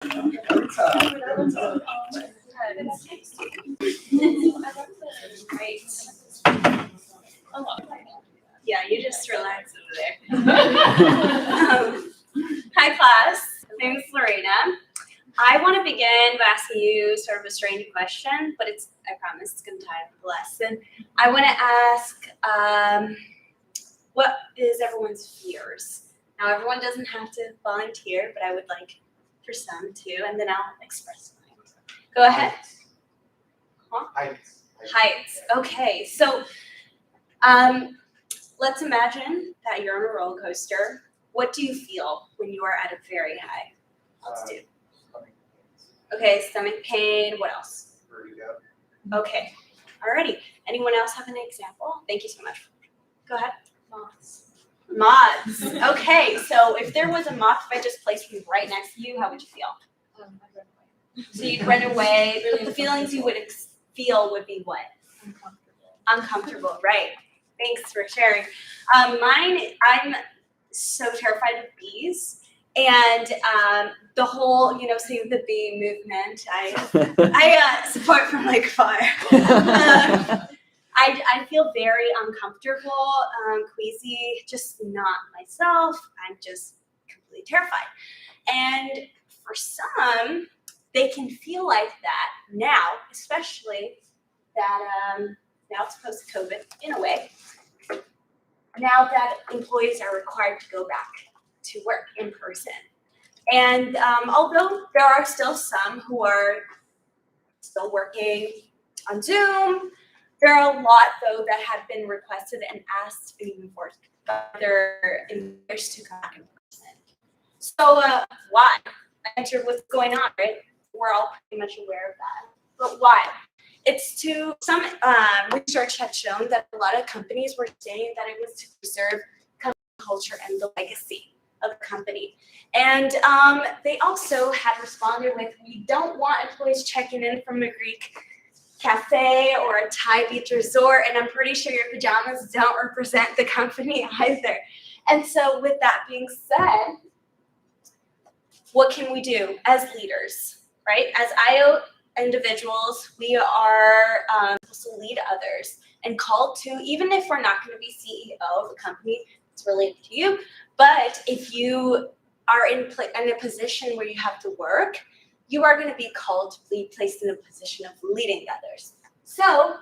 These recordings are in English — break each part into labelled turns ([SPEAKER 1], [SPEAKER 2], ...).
[SPEAKER 1] Great. Yeah, you just relax over there. Hi class, my name is Lorena. I want to begin by asking you sort of a strange question, but I promise it's going to tie up the lesson. I want to ask, what is everyone's fears? Now, everyone doesn't have to volunteer, but I would like for some to, and then I'll express mine. Go ahead. Heights. Okay, so let's imagine that you're on a roller coaster. What do you feel when you are at a very high altitude? Okay, stomach pain. What else? Okay, alrighty. Anyone else have an example? Thank you so much. Go ahead. Moths. Okay, so if there was a moth, if I just placed one right next to you, how would you feel?
[SPEAKER 2] I'd run away.
[SPEAKER 1] So you'd run away. The feelings you would feel would be what? Uncomfortable, right. Thanks for sharing. Mine, I'm so terrified of bees. And the whole, save the bee movement, I support from like far. I feel very uncomfortable, queasy, just not myself. I'm just completely terrified. And for some, they can feel like that now, especially that now it's post-COVID in a way. Now that employees are required to go back to work in person. And although there are still some who are still working on Zoom, there are a lot, though, that have been requested and asked and even forced by their employers to come back in person. So why? I answered what's going on, right? We're all pretty much aware of that. But why? It's some research had shown that a lot of companies were saying that it was to preserve company culture and the legacy of the company. And they also had responded with, we don't want employees checking in from a Greek cafe or a Thai beach resort, and I'm pretty sure your pajamas don't represent the company either. And so with that being said, what can we do as leaders, right? As IO individuals, we are supposed to lead others and called to, even if we're not going to be CEO of the company, it's related to you, but if you are in a position where you have to work, you are going to be called to be placed in a position of leading others. So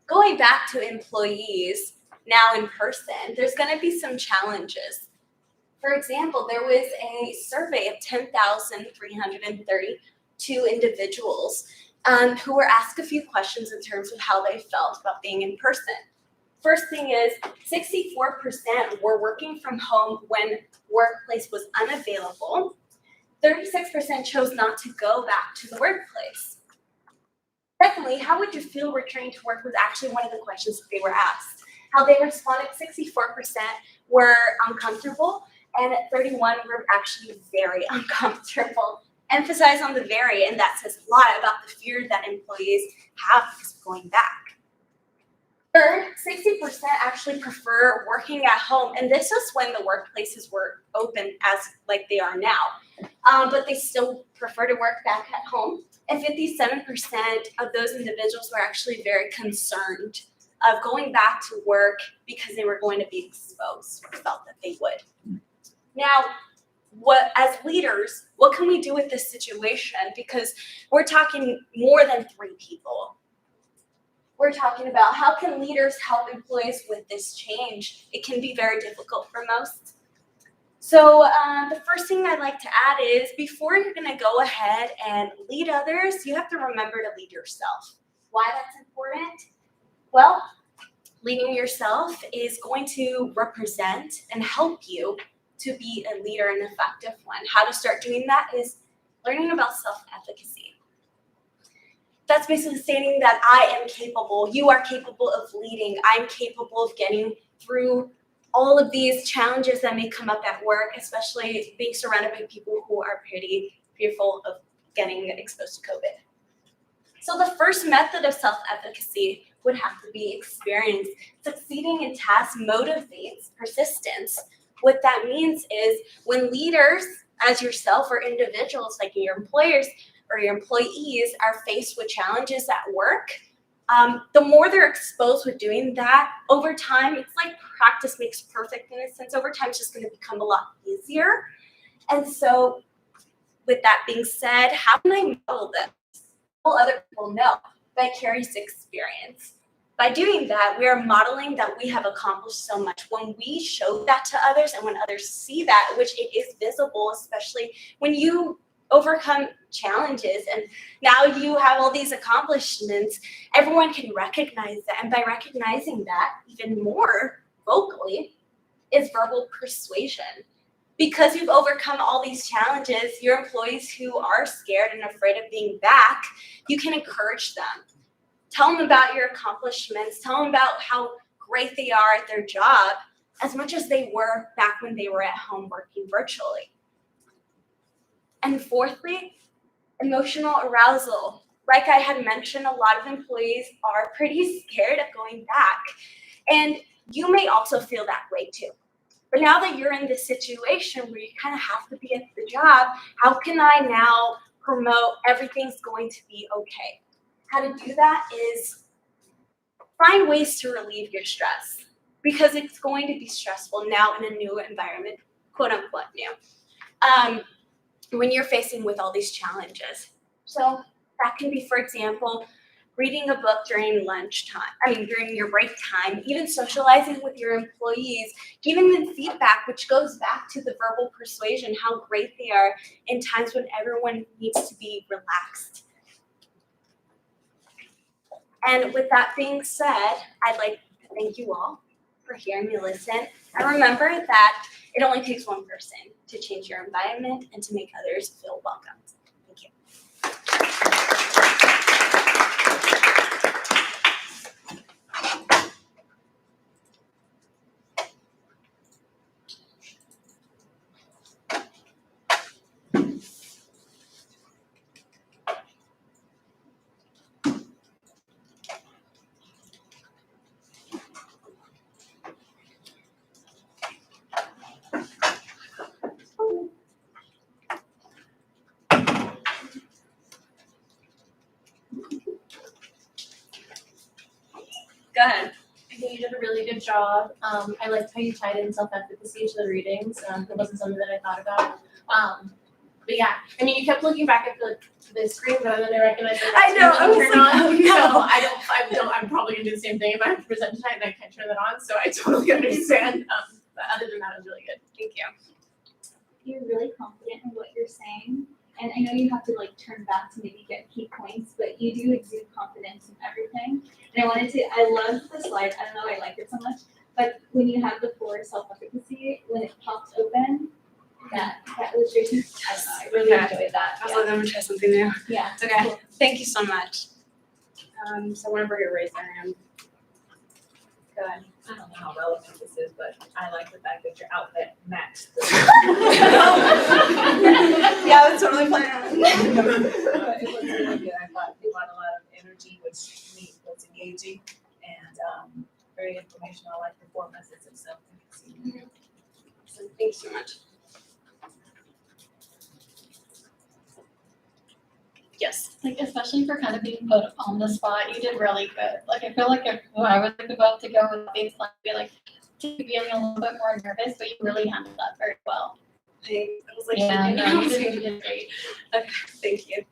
[SPEAKER 1] going back to employees now in person, there's going to be some challenges. For example, there was a survey of 10,332 individuals who were asked a few questions in terms of how they felt about being in person. First thing is 64% were working from home when workplace was unavailable. 36% chose not to go back to the workplace. Secondly, how would you feel returning to work was actually one of the questions that they were asked. How they responded, 64% were uncomfortable, and 31% were actually very uncomfortable. Emphasize on the very, and that says a lot about the fear that employees have because of going back. Third, 60% actually prefer working at home, and this was when the workplaces were open as like they are now. But they still prefer to work back at home. And 57% of those individuals were actually very concerned of going back to work because they were going to be exposed or felt that they would. Now, as leaders, what can we do with this situation? Because we're talking more than 3 people. We're talking about how can leaders help employees with this change? It can be very difficult for most. So the first thing I'd like to add is before you're going to go ahead and lead others, you have to remember to lead yourself. Why that's important? Well, leading yourself is going to represent and help you to be a leader, an effective one. How to start doing that is learning about self-efficacy. That's basically stating that I am capable, you are capable of leading, I'm capable of getting through all of these challenges that may come up at work, especially being surrounded by people who are pretty fearful of getting exposed to COVID. So the first method of self-efficacy would have to be experience. Succeeding in tasks motivates persistence. What that means is when leaders as yourself or individuals, like your employers or your employees, are faced with challenges at work, the more they're exposed with doing that over time, it's like practice makes perfect in a sense. Over time, it's just going to become a lot easier. And so, with that being said, how can I model this? Well, other people know vicarious experience. By doing that, we are modeling that we have accomplished so much. When we show that to others and when others see that, which it is visible, especially when you overcome challenges and now you have all these accomplishments, everyone can recognize that. And by recognizing that even more vocally is verbal persuasion. Because you've overcome all these challenges, your employees who are scared and afraid of being back, you can encourage them. Tell them about your accomplishments. Tell them about how great they are at their job as much as they were back when they were at home working virtually. And fourthly, emotional arousal. Like I had mentioned, a lot of employees are pretty scared of going back. And you may also feel that way too. But now that you're in this situation where you kind of have to be at the job, how can I now promote everything's going to be okay? How to do that is find ways to relieve your stress because it's going to be stressful now in a new environment, quote unquote new, when you're facing with all these challenges. So that can be, for example, reading a book during during your break time, even socializing with your employees, giving them feedback, which goes back to the verbal persuasion, how great they are in times when everyone needs to be relaxed. And with that being said, I'd like to thank you all for hearing me listen. And remember that it only takes one person to change your environment and to make others feel welcome. Thank you. Go ahead.
[SPEAKER 2] I think you did a really good job. I liked how you tied in self-efficacy to the readings. It wasn't something that I thought about. But yeah, I mean, you kept looking back at the screen, but then I recognized that
[SPEAKER 1] I know, I was
[SPEAKER 2] turn
[SPEAKER 1] like,
[SPEAKER 2] on.
[SPEAKER 1] oh, no.
[SPEAKER 2] So I'm probably gonna do the same thing if I have to present tonight and I can't turn that on. So I totally understand. But other than that, it was really good. Thank you.
[SPEAKER 3] You're really confident in what you're saying. And I know you have to like turn back to maybe get key points, but you do exude confidence in everything. And I love the slide. I don't know, I like it so much. But when you have the 4 self-efficacy, when it pops open, that illustration, I don't know, I really enjoyed that.
[SPEAKER 1] I was like, I'm gonna try something new.
[SPEAKER 3] Yeah.
[SPEAKER 1] Okay,
[SPEAKER 3] Cool.
[SPEAKER 1] thank you so much. So whenever you're raising your hand. Go ahead.
[SPEAKER 4] I don't know how relevant this is, but I like the fact that your outfit matched.
[SPEAKER 1] Yeah, that's totally planned.
[SPEAKER 4] It was really good. I thought you had a lot of energy, which to me was engaging and very informational. I like the 4 methods of self-efficacy.
[SPEAKER 1] So thanks so much. Yes.
[SPEAKER 5] Like, especially for kind of being put on the spot, you did really good. Like, I feel like if I was about to go with things like, to be feeling a little bit more nervous, but you really handled that very well.
[SPEAKER 1] I was like,
[SPEAKER 5] Yeah,
[SPEAKER 1] thinking,
[SPEAKER 5] no, you did great.
[SPEAKER 1] Okay, thank you.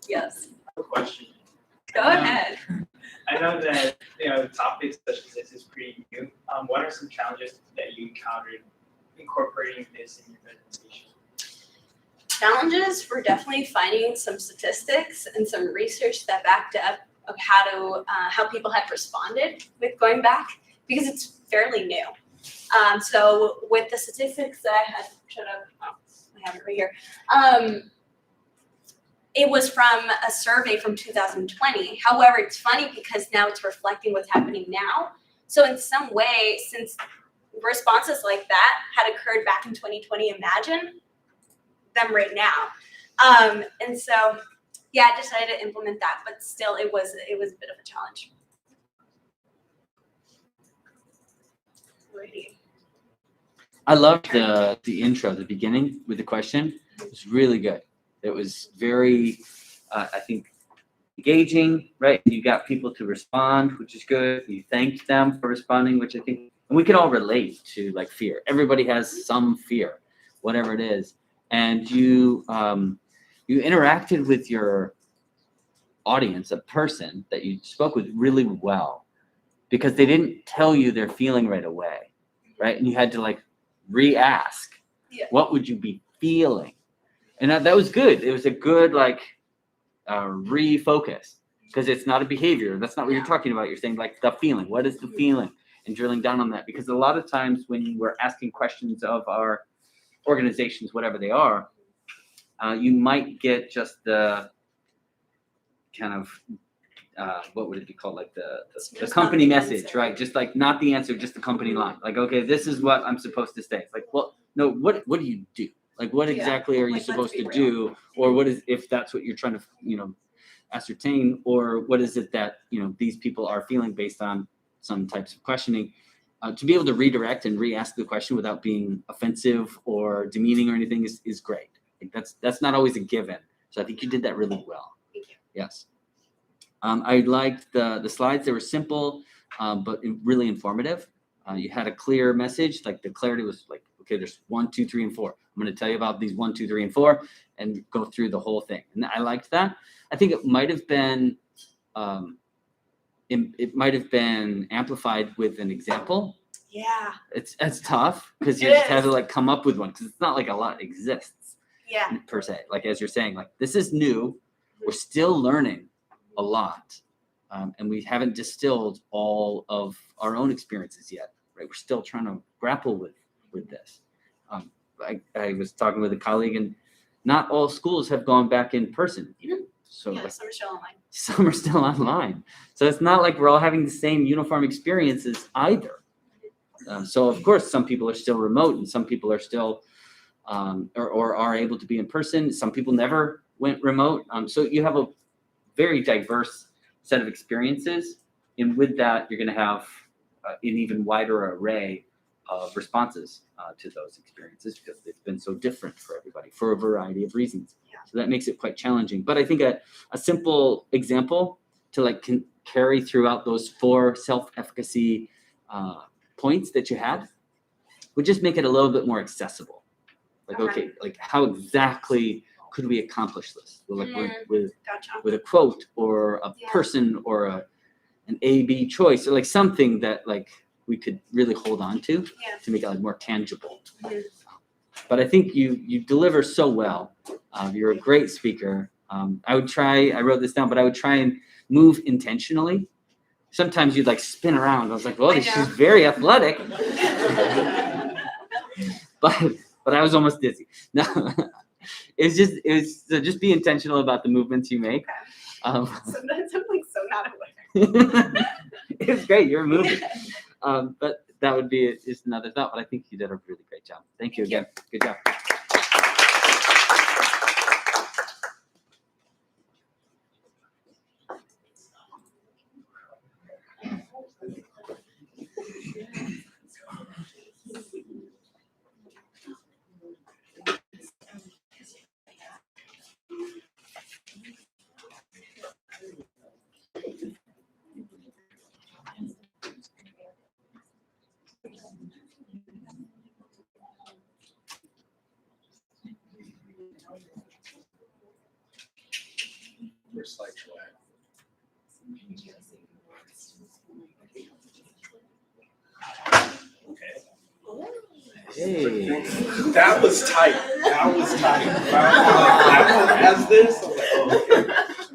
[SPEAKER 1] Yes.
[SPEAKER 6] A question.
[SPEAKER 1] Go ahead.
[SPEAKER 6] I know that, topics such as this is pretty new. What are some challenges that you encountered incorporating this in your presentation?
[SPEAKER 1] Challenges, we're definitely finding some statistics and some research that backed up of how people have responded with going back because it's fairly new. So with the statistics that I had I have it right here. It was from a survey from 2020. However, it's funny because now it's reflecting what's happening now. So in some way, since responses like that had occurred back in 2020, imagine them right now. And so, yeah, I decided to implement that, but still it was a bit of a challenge. Alrighty.
[SPEAKER 7] I loved the intro, the beginning with the question. It was really good. It was very, I think, engaging, right? You got people to respond, which is good. You thanked them for responding, which I think, and we can all relate to like fear. Everybody has some fear, whatever it is. And you interacted with your audience, a person that you spoke with really well, because they didn't tell you their feeling right away, right? And you had to like re-ask,
[SPEAKER 1] Yeah.
[SPEAKER 7] what would you be feeling? And that was good. It was a good like refocus, because it's not a behavior. That's not what you're talking about. You're saying like the feeling. What is the feeling? And drilling down on that, because a lot of times when we're asking questions of our organizations, whatever they are, you might get just the kind of what would it be called, like the company message, right? Just like not the answer, just the company line. Like, okay, this is what I'm supposed to say. It's like, well, no, what do you do? Like, what exactly are you
[SPEAKER 1] Like, let's
[SPEAKER 7] supposed
[SPEAKER 1] be
[SPEAKER 7] to
[SPEAKER 1] real.
[SPEAKER 7] do? Or what is, if that's what you're trying to, ascertain, or what is it that, these people are feeling based on some types of questioning? To be able to redirect and re-ask the question without being offensive or demeaning or anything is great. Like that's not always a given. So I think you did that really well.
[SPEAKER 1] Thank you.
[SPEAKER 7] Yes. I liked the slides. They were simple, but really informative. You had a clear message. Like the clarity was like, okay, there's 1, 2, 3, and 4. I'm going to tell you about these 1, 2, 3, and 4, and go through the whole thing. And I liked that. I think it might have been, it might have been amplified with an example.
[SPEAKER 1] Yeah.
[SPEAKER 7] It's tough because you
[SPEAKER 1] It
[SPEAKER 7] just have
[SPEAKER 1] is.
[SPEAKER 7] to like come up with one, because it's not like a lot exists
[SPEAKER 1] Yeah.
[SPEAKER 7] per se. Like as you're saying, like this is new. We're still learning a lot, and we haven't distilled all of our own experiences yet. Right? We're still trying to grapple with this. I was talking with a colleague, and not all schools have gone back in person even. So
[SPEAKER 1] Yeah,
[SPEAKER 7] like,
[SPEAKER 1] summer show online.
[SPEAKER 7] some are still online. So it's not like we're all having the same uniform experiences either. So of course, some people are still remote, and some people are still, or are able to be in person. Some people never went remote. So you have a very diverse set of experiences, and with that, you're going to have an even wider array of responses to those experiences, because it's been so different for everybody for a variety of reasons.
[SPEAKER 1] Yeah.
[SPEAKER 7] So that makes it quite challenging. But I think a simple example to like carry throughout those 4 self-efficacy points that you had would just make it a little bit more accessible. Like, okay, like how exactly could we accomplish this? Well, like
[SPEAKER 1] Gotcha.
[SPEAKER 7] with a quote or a
[SPEAKER 1] Yeah.
[SPEAKER 7] person or an A/B choice, or like something that like we could really hold on to
[SPEAKER 1] Yeah.
[SPEAKER 7] to make it like more tangible.
[SPEAKER 1] Mhm.
[SPEAKER 7] But I think you deliver so well. You're a great speaker. I wrote this down, but I would try and move intentionally. Sometimes you'd like spin around. I was like, well,
[SPEAKER 1] I
[SPEAKER 7] she's
[SPEAKER 1] know.
[SPEAKER 7] very athletic. but I was almost dizzy. No, so just be intentional about the movements you make.
[SPEAKER 1] Sometimes I'm like so not aware.
[SPEAKER 7] It's great. You're moving. But that would be just another thought. But I think you did a really great job. Thank you again. Good job.
[SPEAKER 8] First slideshow.
[SPEAKER 7] Hey.
[SPEAKER 8] That was tight. That was tight. As this, I'm like, oh, okay.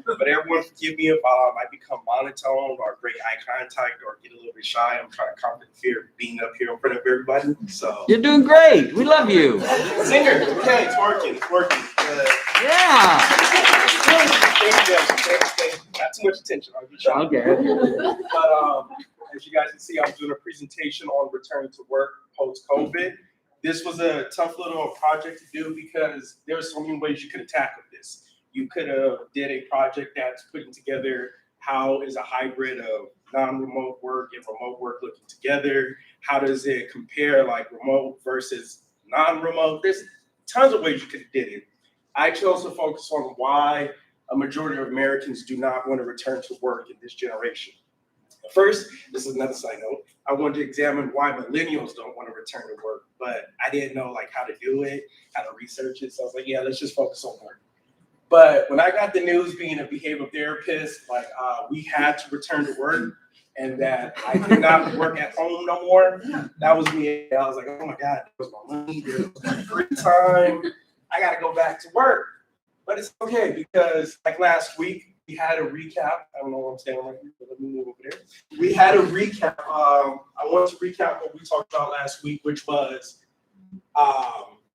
[SPEAKER 8] But everyone forgive me if I might become monotone or break eye contact or get a little bit shy. I'm trying to conquer the fear of being up here in front of everybody. So
[SPEAKER 7] You're doing great. We love you.
[SPEAKER 8] singer, okay, it's working. It's working.
[SPEAKER 7] Yeah.
[SPEAKER 8] Thank you. Not too much attention. I'll be shy.
[SPEAKER 7] Okay.
[SPEAKER 8] But as you guys can see, I'm doing a presentation on returning to work post-COVID. This was a tough little project to do because there's so many ways you could have tackled this. You could have did a project that's putting together how is a hybrid of non-remote work and remote work looking together? How does it compare like remote versus non-remote? There's tons of ways you could have did it. I chose to focus on why a majority of Americans do not want to return to work in this generation. First, this is another side note. I wanted to examine why millennials don't want to return to work, but I didn't know like how to do it, how to research it. So I was like, yeah, let's just focus on work. But when I got the news, being a behavioral therapist, like we had to return to work and that I could not work at home no more, that was me. I was like, oh my God, there's my money, there's my free time. I got to go back to work. But it's okay because like last week, we had a recap. I don't know what I'm saying right here, but let me move over there. We had a recap. I want to recap what we talked about last week, which was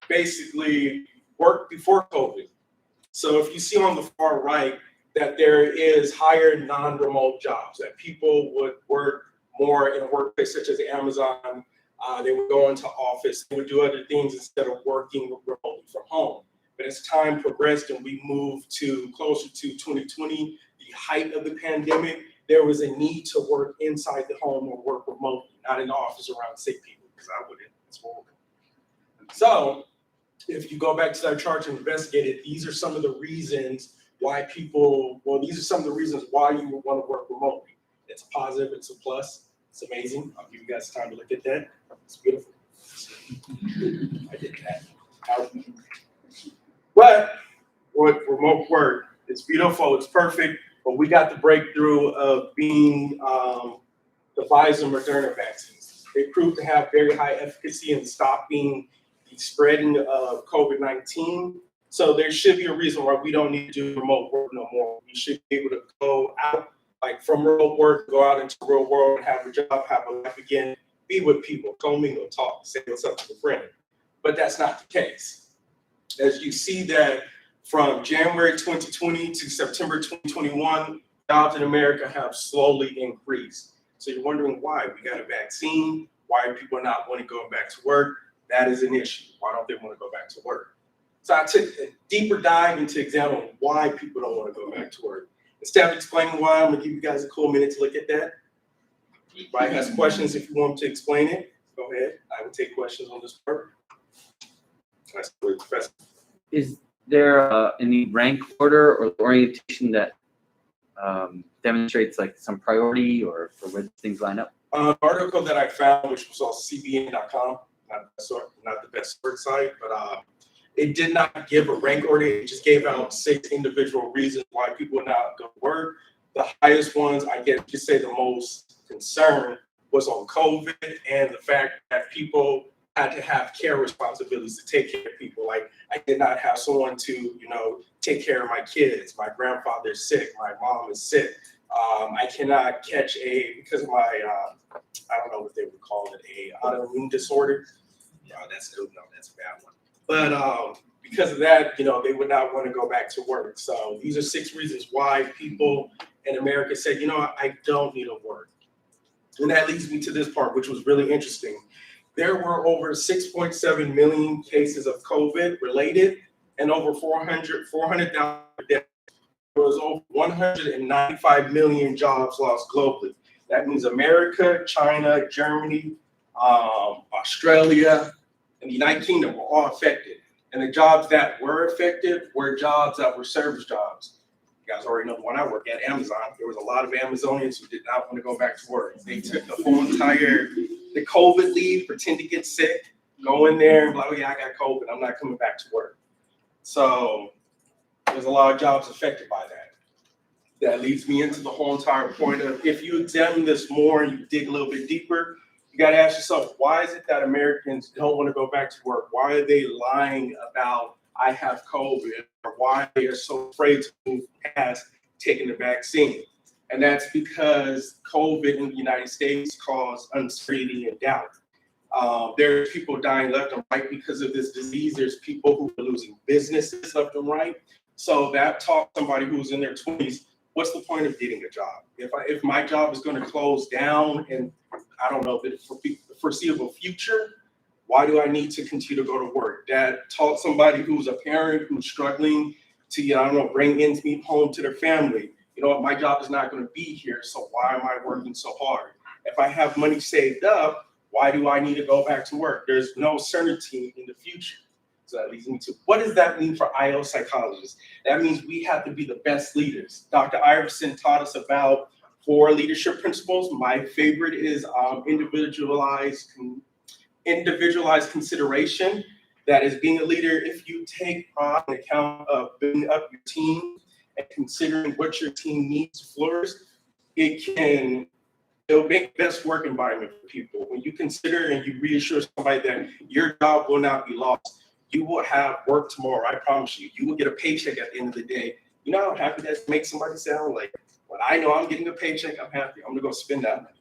[SPEAKER 8] basically work before COVID. So if you see on the far right that there is higher non-remote jobs, that people would work more in a workplace such as Amazon, they would go into office, they would do other things instead of working remotely from home. But as time progressed and we moved to closer to 2020, the height of the pandemic, there was a need to work inside the home or work remotely, not in the office around sick people, because I wouldn't. It's horrible. So if you go back to that chart and investigate it, these are some of the reasons why these are some of the reasons why you would want to work remotely. It's a positive, it's a plus, it's amazing. I'll give you guys time to look at that. It's beautiful. I did that. But with remote work, it's beautiful, it's perfect, but we got the breakthrough of being the Pfizer and Moderna vaccines. They proved to have very high efficacy in stopping the spreading of COVID-19. So there should be a reason why we don't need to do remote work no more. We should be able to go out, like from remote work, go out into the real world, and have a job, have a life again, be with people, commingle, talk, say what's up to a friend. But that's not the case. As you see that from January 2020 to September 2021, jobs in America have slowly increased. So you're wondering why. We got a vaccine. Why are people not wanting to go back to work? That is an issue. Why don't they want to go back to work? So I took a deeper dive into examining why people don't want to go back to work. Instead of explaining why, I'm going to give you guys a cool minute to look at that. Anybody has questions if you want to explain it, go ahead. I will take questions on this part.
[SPEAKER 7] Is there any rank order or orientation that demonstrates like some priority or for where things line up?
[SPEAKER 8] An article that I found, which was on CBN.com, not the best source site, but it did not give a rank order. It just gave out 6 individual reasons why people would not go to work. The highest ones, I guess you say the most concern, was on COVID and the fact that people had to have care responsibilities to take care of people. Like I did not have someone to, take care of my kids. My grandfather is sick. My mom is sick. I cannot catch because of my, I don't know what they would call it, a autoimmune disorder. That's a bad one. But because of that, they would not want to go back to work. So these are 6 reasons why people in America said, I don't need to work. And that leads me to this part, which was really interesting. There were over 6.7 million cases of COVID related and over 400,000 deaths. There was over 195 million jobs lost globally. That means America, China, Germany, Australia, and the United Kingdom were all affected. And the jobs that were affected were jobs that were service jobs. You guys already know the one I work at, Amazon. There was a lot of Amazonians who did not want to go back to work. They took the whole the COVID leave, pretend to get sick, go in there and be like, oh yeah, I got COVID, I'm not coming back to work. So there's a lot of jobs affected by that. That leads me into the whole entire point of, if you examine this more and you dig a little bit deeper, you got to ask yourself, why is it that Americans don't want to go back to work? Why are they lying about I have COVID, or why they are so afraid to move past taking the vaccine? And that's because COVID in the United States caused uncertainty and doubt. There's people dying left and right because of this disease. There's people who are losing businesses left and right. So that taught somebody who's in their 20s, what's the point of getting a job? If my job is going to close down and I don't know, for the foreseeable future, why do I need to continue to go to work? That taught somebody who's a parent who's struggling to, bring ends meet home to their family. you know what, my job is not going to be here, so why am I working so hard? If I have money saved up, why do I need to go back to work? There's no certainty in the future. So that leads me to, what does that mean for IO psychologists? That means we have to be the best leaders. Dr. Iverson taught us about 4 leadership principles. My favorite is individualized consideration. That is being a leader if you take pride in account of building up your team and considering what your team needs to flourish, it'll make the best work environment for people. When you consider and you reassure somebody that your job will not be lost, you will have work tomorrow, I promise you. You will get a paycheck at the end of the day. You know how happy that makes somebody sound? Like, when I know I'm getting a paycheck, I'm happy. I'm gonna go spend that money.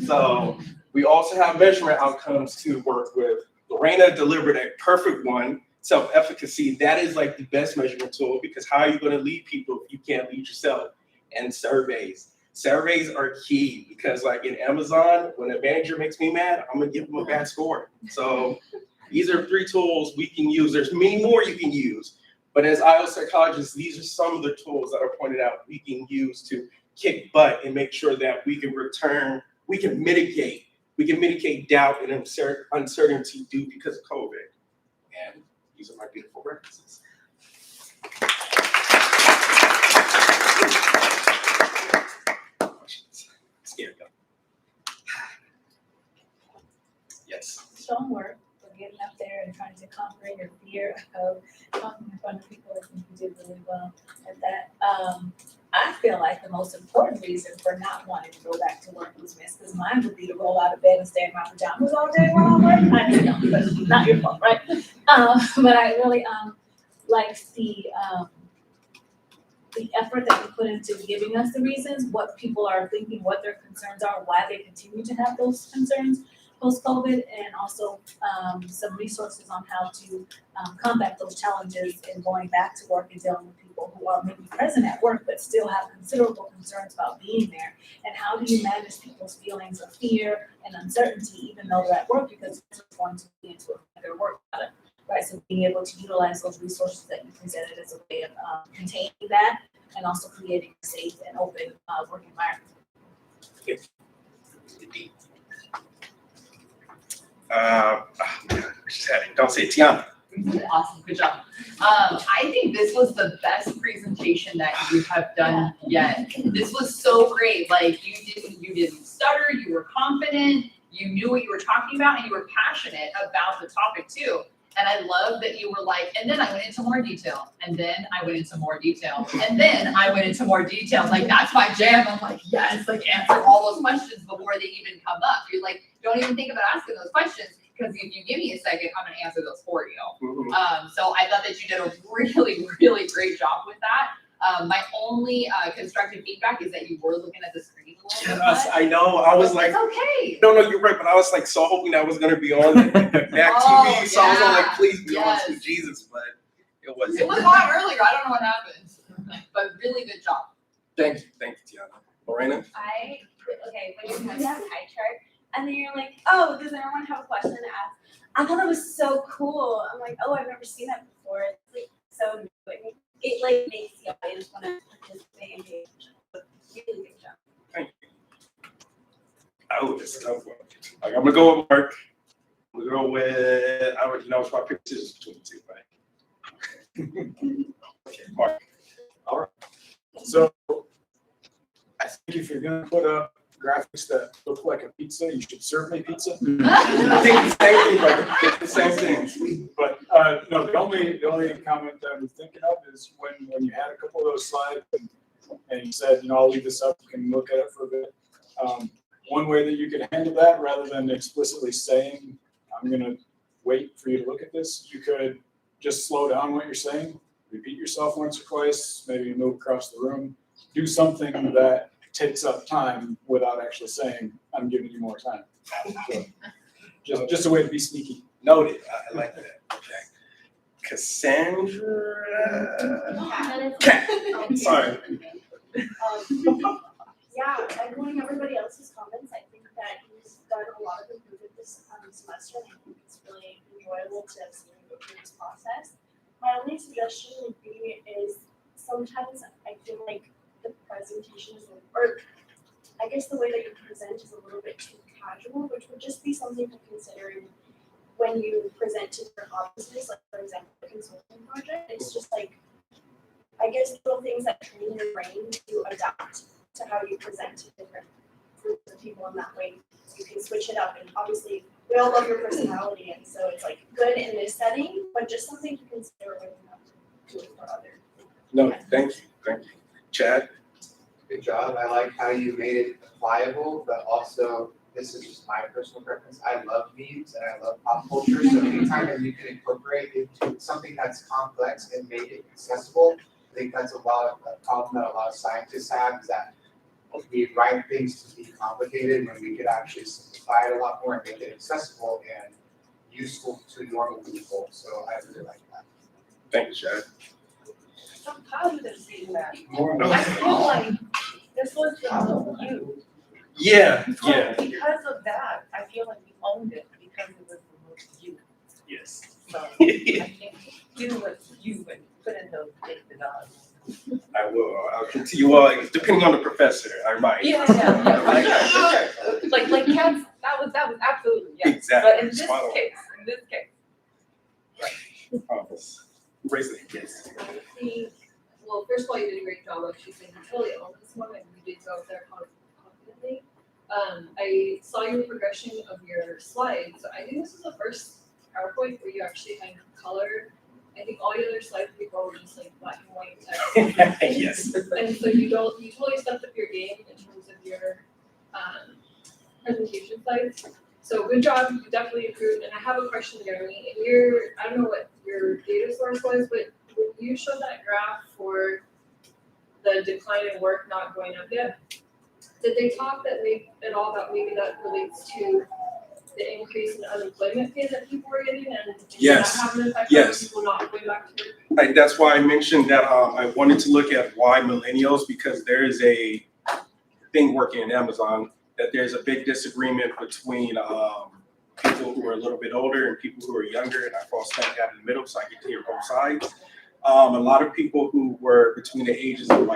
[SPEAKER 8] So we also have measurement outcomes to work with. Lorena delivered a perfect one, self-efficacy. That is like the best measurement tool, because how are you gonna lead people if you can't lead yourself? And surveys. Surveys are key, because like in Amazon, when a manager makes me mad, I'm gonna give them a bad score. So these are 3 tools we can use. There's many more you can use, but as IO psychologists, these are some of the tools that are pointed out we can use to kick butt and make sure that we can mitigate doubt and uncertainty due because of COVID. And these are my beautiful references. Questions? Scared them. Yes.
[SPEAKER 4] Strong work for getting up there and trying to conquer your fear of talking in front of people. I think you did really well at that. I feel like the most important reason for not wanting to go back to work was missed, because mine would be to roll out of bed and stay in my pajamas all day while I'm working. I just don't, but not your fault, right? But I really liked the effort that you put into giving us the reasons, what people are thinking, what their concerns are, why they continue to have those concerns post-COVID, and also some resources on how to combat those challenges in going back to work and dealing with people who are maybe present at work but still have considerable concerns about being there. And how do you manage people's feelings of fear and uncertainty even though they're at work, because it's going to be into their work product, right? So being able to utilize those resources that you presented as a way of containing that and also creating a safe and open work environment.
[SPEAKER 8] Don't say it, Tiana.
[SPEAKER 9] Awesome, good job. I think this was the best presentation that you have done yet. This was so great. Like you didn't stutter, you were confident, you knew what you were talking about, and you were passionate about the topic too. And I love that you were like, and then I went into more detail, and then I went into more detail, and then I went into more detail. Like that's my jam. I'm like, yes, like answer all those questions before they even come up. You're like, don't even think about asking those questions, because if you give me a second, I'm gonna answer those for you. So I thought that you did a really, really great job with that. My only constructive feedback is that you were looking at the screen a little bit
[SPEAKER 8] Yes,
[SPEAKER 9] much.
[SPEAKER 8] I know. I was like,
[SPEAKER 9] It's okay.
[SPEAKER 8] no, you're right. But I was like so hoping that was gonna be on the back
[SPEAKER 9] Oh,
[SPEAKER 8] TV. So I was on like,
[SPEAKER 9] yeah.
[SPEAKER 8] please be on
[SPEAKER 9] Yes.
[SPEAKER 8] to Jesus, but it wasn't.
[SPEAKER 9] It was on earlier. I don't know what happened, but really good job.
[SPEAKER 8] Thank you, Tiana. Lorena?
[SPEAKER 1] Okay, when you have that pie chart, and then you're like, oh, does everyone have a question to ask? I thought it was so cool. I'm like, oh, I've never seen that before. It's like so new. It like makes the audience want to participate and pay attention. Really good job.
[SPEAKER 8] Thank you. Oh, it's a tough one. Like, I'm gonna go with Mark. I'm gonna go with, I already know it's my pictures between the two, right? Okay, Mark.
[SPEAKER 10] All right. So I think if you're gonna put up graphics that look like a pizza, you should serve me pizza.
[SPEAKER 8] I think the same thing, brother. I think the same thing.
[SPEAKER 10] But no, the only comment that I was thinking of is when you had a couple of those slides and you said, I'll leave this up, you can look at it for a bit. One way that you could handle that, rather than explicitly saying, I'm gonna wait for you to look at this, you could just slow down what you're saying, repeat yourself once or twice, maybe move across the room, do something that takes up time without actually saying, I'm giving you more time. So, just a way to be sneaky.
[SPEAKER 8] Noted. I like that. Okay. Cassandra. Sorry.
[SPEAKER 11] Yeah, echoing everybody else's comments, I think that he's done a lot of improvement this semester, and I think it's really enjoyable to see him go through this process. My only suggestion would be is sometimes I feel like the presentation is, or I guess the way that you present is a little bit too casual, which would just be something to consider when you present to different audiences, like for example, a consulting project. It's just like, I guess little things that train your brain to adapt to how you present to different groups of people in that way. You can switch it up, and obviously we all love your personality, and so it's like good in this setting, but just something to consider when you have to do it for others.
[SPEAKER 8] No, thank you. Chad?
[SPEAKER 12] Good job. I like how you made it applicable, but also, this is just my personal preference. I love memes and I love pop culture, so anytime that you can incorporate into something that's complex and make it accessible, I think that's a problem that a lot of scientists have, is that we write things to be complicated when we could actually simplify it a lot more and make it accessible and useful to normal people. So I really like that.
[SPEAKER 8] Thank you, Chad.
[SPEAKER 13] I'm positive seeing that.
[SPEAKER 8] More
[SPEAKER 13] I feel like this was the you.
[SPEAKER 8] Yeah,
[SPEAKER 13] So because of that, I feel like we owned it because it was the most you.
[SPEAKER 8] Yes.
[SPEAKER 13] So I think do what you and put in those big dogs.
[SPEAKER 8] I will. I'll continue on, depending on the professor, I might.
[SPEAKER 13] Yeah, for sure. Like cats, that was absolutely, yeah.
[SPEAKER 8] Exactly.
[SPEAKER 13] But in this
[SPEAKER 8] Spot on.
[SPEAKER 13] case.
[SPEAKER 8] Raise it, yes.
[SPEAKER 14] Well, first of all, you did a great job of choosing totally on this one, and you did go out there confidently. I saw your progression of your slides. I think this is the first PowerPoint where you actually had color. I think all your other slides before were just like black and white text.
[SPEAKER 8] Yes.
[SPEAKER 14] And so you totally stepped up your game in terms of your presentation slides. So good job, you definitely improved. And I have a question, Jeremy. In your, I don't know what your data source was, but when you showed that graph for the decline in work not going up yet, did they talk at all about maybe that relates to the increase in unemployment pay that people were getting, and did
[SPEAKER 8] Yes.
[SPEAKER 14] that have an effect
[SPEAKER 8] Yes.
[SPEAKER 14] on people not going back to work?
[SPEAKER 8] And that's why I mentioned that I wanted to look at why millennials, because there is a thing working in Amazon that there's a big disagreement between people who are a little bit older and people who are younger, and I fall smack dab in the middle, so I get to hear both sides. A lot of people who were between the ages of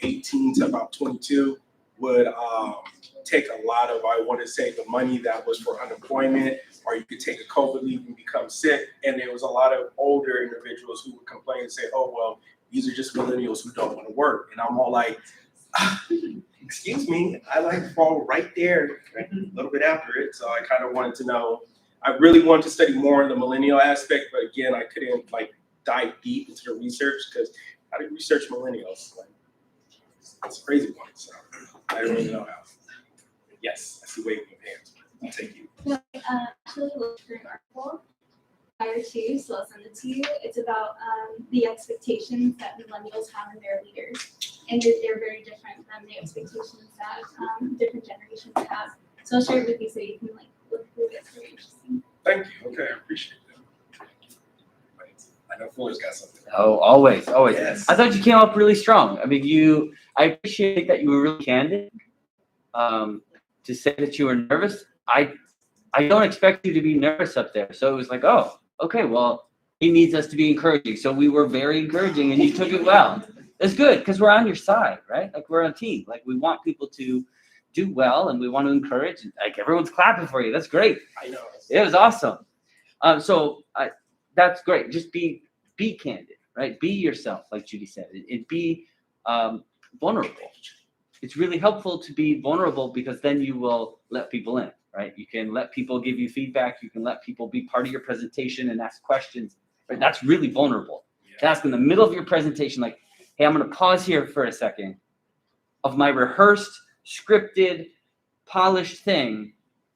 [SPEAKER 8] 18 to about 22 would take a lot of, I want to say, the money that was for unemployment, or you could take a COVID leave and become sick. And there was a lot of older individuals who would complain and say, oh, well, these are just millennials who don't want to work. And I'm all like, excuse me, I fall right there, right, a little bit after it. So I kind of wanted to know, I really wanted to study more in the millennial aspect, but again, I couldn't dive deep into the research, because how do you research millennials? It's a crazy one, so I don't really know how. Yes, I see waving of hands. I'll take you.
[SPEAKER 3] No, actually looked through an article prior to, so I'll send it to you. It's about the expectations that millennials have in their leaders, and they're very different than the expectations that different generations have. So I'll share it with you so you can look through it. It's very interesting.
[SPEAKER 8] Thank you. Okay, I appreciate that. I know Fuller's got something.
[SPEAKER 7] Oh, always.
[SPEAKER 8] Yes.
[SPEAKER 7] I thought you came up really strong. I mean, I appreciate that you were really candid. To say that you were nervous, I don't expect you to be nervous up there. So it was like, oh, okay, well, he needs us to be encouraging. So we were very encouraging, and you took it well. It's good, because we're on your side, right? We're on a team. We want people to do well, and we want to encourage. Everyone's clapping for you. That's great.
[SPEAKER 8] I know.
[SPEAKER 7] It was awesome. That's great. Just be candid, right? Be yourself, like Judy said, and be vulnerable. It's really helpful to be vulnerable, because then you will let people in, right? You can let people give you feedback. You can let people be part of your presentation and ask questions, right? That's really vulnerable. To ask in the middle of your presentation, hey, I'm going to pause here for a second of my rehearsed, scripted, polished thing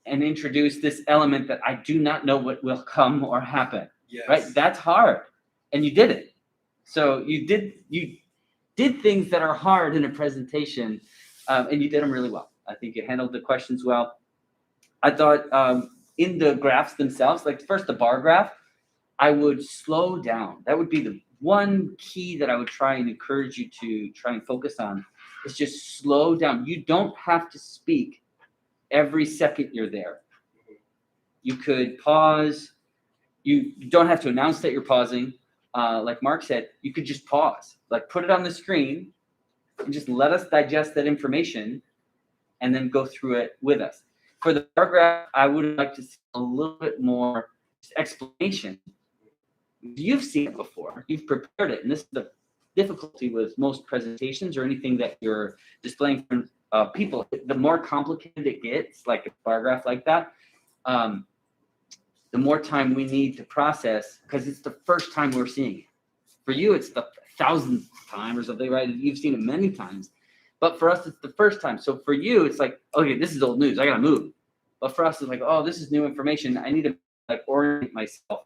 [SPEAKER 7] and introduce this element that I do not know what will come or happen, right? That's hard. And you did it. So you did things that are hard in a presentation, and you did them really well. I think you handled the questions well. I thought in the graphs themselves, first the bar graph, I would slow down. That would be the one key that I would try and encourage you to try and focus on, is just slow down. You don't have to speak every second you're there. You could pause. You don't have to announce that you're pausing. Like Mark said, you could just pause. Put it on the screen and just let us digest that information and then go through it with us. For the bar graph, I would like to see a little bit more explanation. You've seen it before, you've prepared it, and this is the difficulty with most presentations or anything that you're displaying for people. The more complicated it gets, like a bar graph like that, the more time we need to process, because it's the first time we're seeing it. For you, it's the 1,000th time or something, right? You've seen it many times. But for us, it's the first time. So for you, it's like, okay, this is old news. I gotta move. But for us, it's like, oh, this is new information. I need to like orient myself.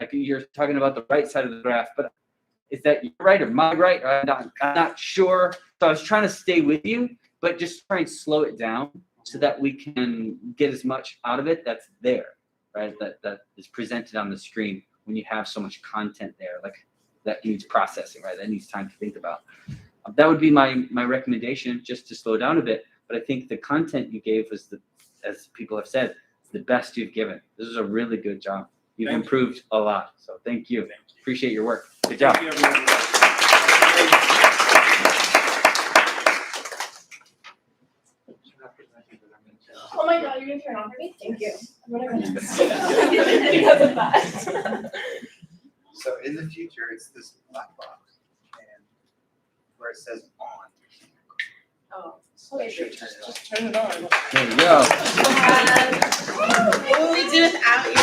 [SPEAKER 7] Like you're talking about the right side of the graph, but is that your right or my right? Or I'm not sure. So I was trying to stay with you, but just try and slow it down so that we can get as much out of it that's there, right? That is presented on the screen when you have so much content there, like that needs processing, right? That needs time to think about. That would be my recommendation, just to slow down a bit. But I think the content you gave was, as people have said, the best you've given. This is a really good job. You've improved a lot. So thank you. Appreciate your work. Good job.
[SPEAKER 14] Thank you, everyone.
[SPEAKER 2] Oh my God, you're gonna turn on for me? Thank you. What am I gonna say? Because of that.
[SPEAKER 12] So in the future, it's this black box, and where it says on.
[SPEAKER 2] Oh, so just turn it on.
[SPEAKER 7] There you go.
[SPEAKER 2] What would we do without you?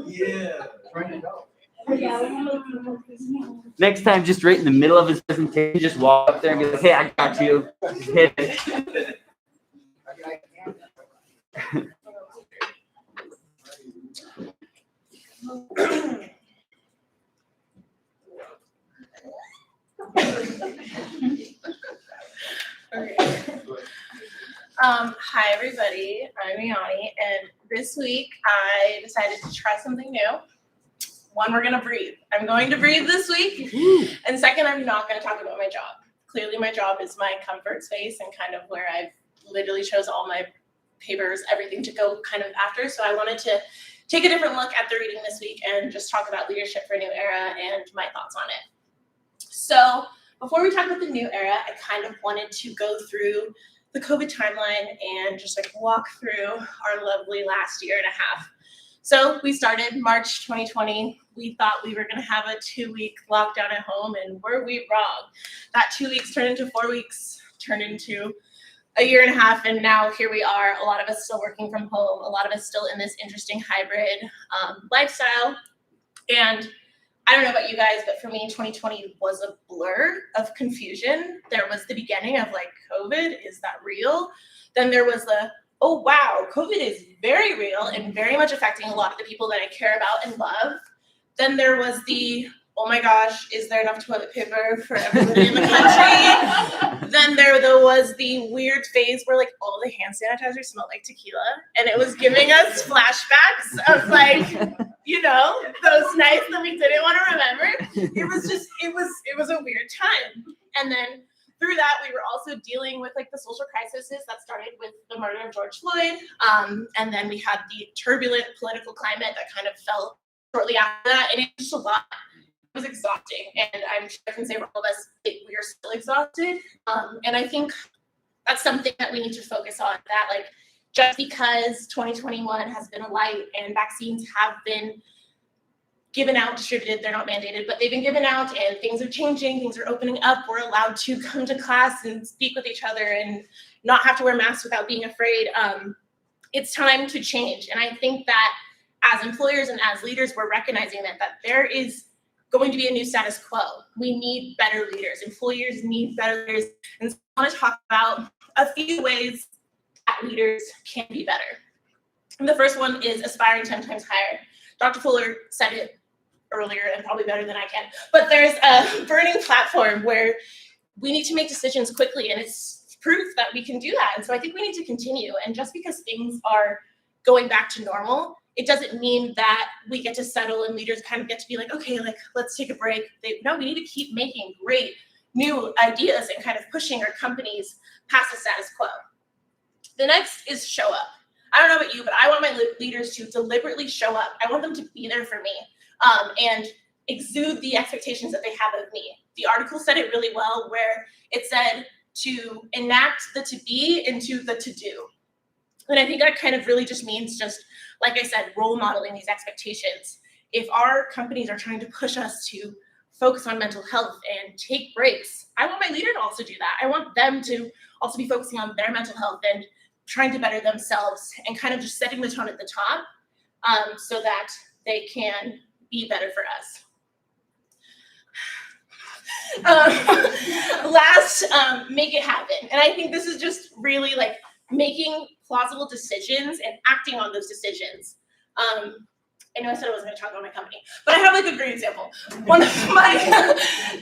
[SPEAKER 8] Yeah.
[SPEAKER 7] Next time, just right in the middle of his presentation, just walk up there and be like, hey, I got you. Just hit it.
[SPEAKER 2] Hi everybody, I'm Yanni, and this week I decided to try something new. One, we're gonna breathe. I'm going to breathe this week. And second, I'm not gonna talk about my job. Clearly my job is my comfort space and kind of where I've literally chose all my papers, everything to go kind of after. So I wanted to take a different look at the reading this week and just talk about leadership for a new era and my thoughts on it. So before we talk about the new era, I kind of wanted to go through the COVID timeline and just like walk through our lovely last year and a half. So we started March 2020. We thought we were gonna have a 2-week lockdown at home, and were we wrong? That 2 weeks turned into 4 weeks, turned into a year and a half, and now here we are. A lot of us still working from home, a lot of us still in this interesting hybrid lifestyle. And I don't know about you guys, but for me, 2020 was a blur of confusion. There was the beginning of like, COVID, is that real? Then there was the, oh wow, COVID is very real and very much affecting a lot of the people that I care about and love. Then there was the, oh my gosh, is there enough toilet paper for everybody in the country? Then there was the weird phase where like all the hand sanitizer smelled like tequila, and it was giving us flashbacks of like, you know, those nights that we didn't want to remember. It was just, it was a weird time. And then through that, we were also dealing with like the social crises that started with the murder of George Floyd. And then we had the turbulent political climate that kind of fell shortly after that. And it was just a lot. It was exhausting. And I'm sure I can say for all of us, we are still exhausted. And I think that's something that we need to focus on, that like, just because 2021 has been a light and vaccines have been given out, distributed, they're not mandated, but they've been given out and things are changing, things are opening up, we're allowed to come to class and speak with each other and not have to wear masks without being afraid. It's time to change. And I think that as employers and as leaders, we're recognizing that there is going to be a new status quo. We need better leaders. Employers need better leaders. And so I want to talk about a few ways that leaders can be better. And the first one is aspiring 10 times higher. Dr. Fuller said it earlier and probably better than I can, but there's a burning platform where we need to make decisions quickly, and it's proof that we can do that. And so I think we need to continue. And just because things are going back to normal, it doesn't mean that we get to settle and leaders kind of get to be like, okay, like let's take a break. No, we need to keep making great new ideas and kind of pushing our companies past the status quo. The next is show up. I don't know about you, but I want my leaders to deliberately show up. I want them to be there for me, and exude the expectations that they have of me. The article said it really well, where it said to enact the to be into the to do. And I think that kind of really just means just, like I said, role modeling these expectations. If our companies are trying to push us to focus on mental health and take breaks, I want my leader to also do that. I want them to also be focusing on their mental health and trying to better themselves and kind of just setting the tone at the top, so that they can be better for us. Last, make it happen. And I think this is just really like making plausible decisions and acting on those decisions. I know I said I wasn't going to talk about my company, but I have like a great example. One of my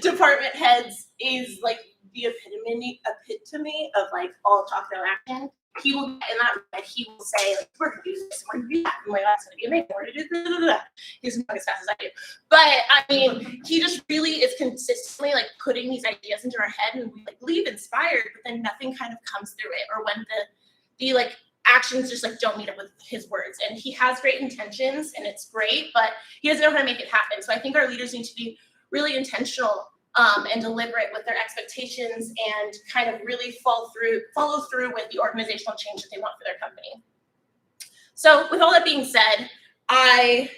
[SPEAKER 2] department heads is like the epitome of like all talk, no action. He will get in that room and he will say, like, we're gonna do this, we're gonna do that. I'm like, that's gonna be amazing, we're gonna do this. He's not as fast as I do. But I mean, he just really is consistently like putting these ideas into our head, and we like leave inspired, but then nothing kind of comes through it. Or when the like actions just like don't meet up with his words. And he has great intentions and it's great, but he doesn't know how to make it happen. So I think our leaders need to be really intentional and deliberate with their expectations and kind of really follow through with the organizational change that they want for their company. So with all that being said, I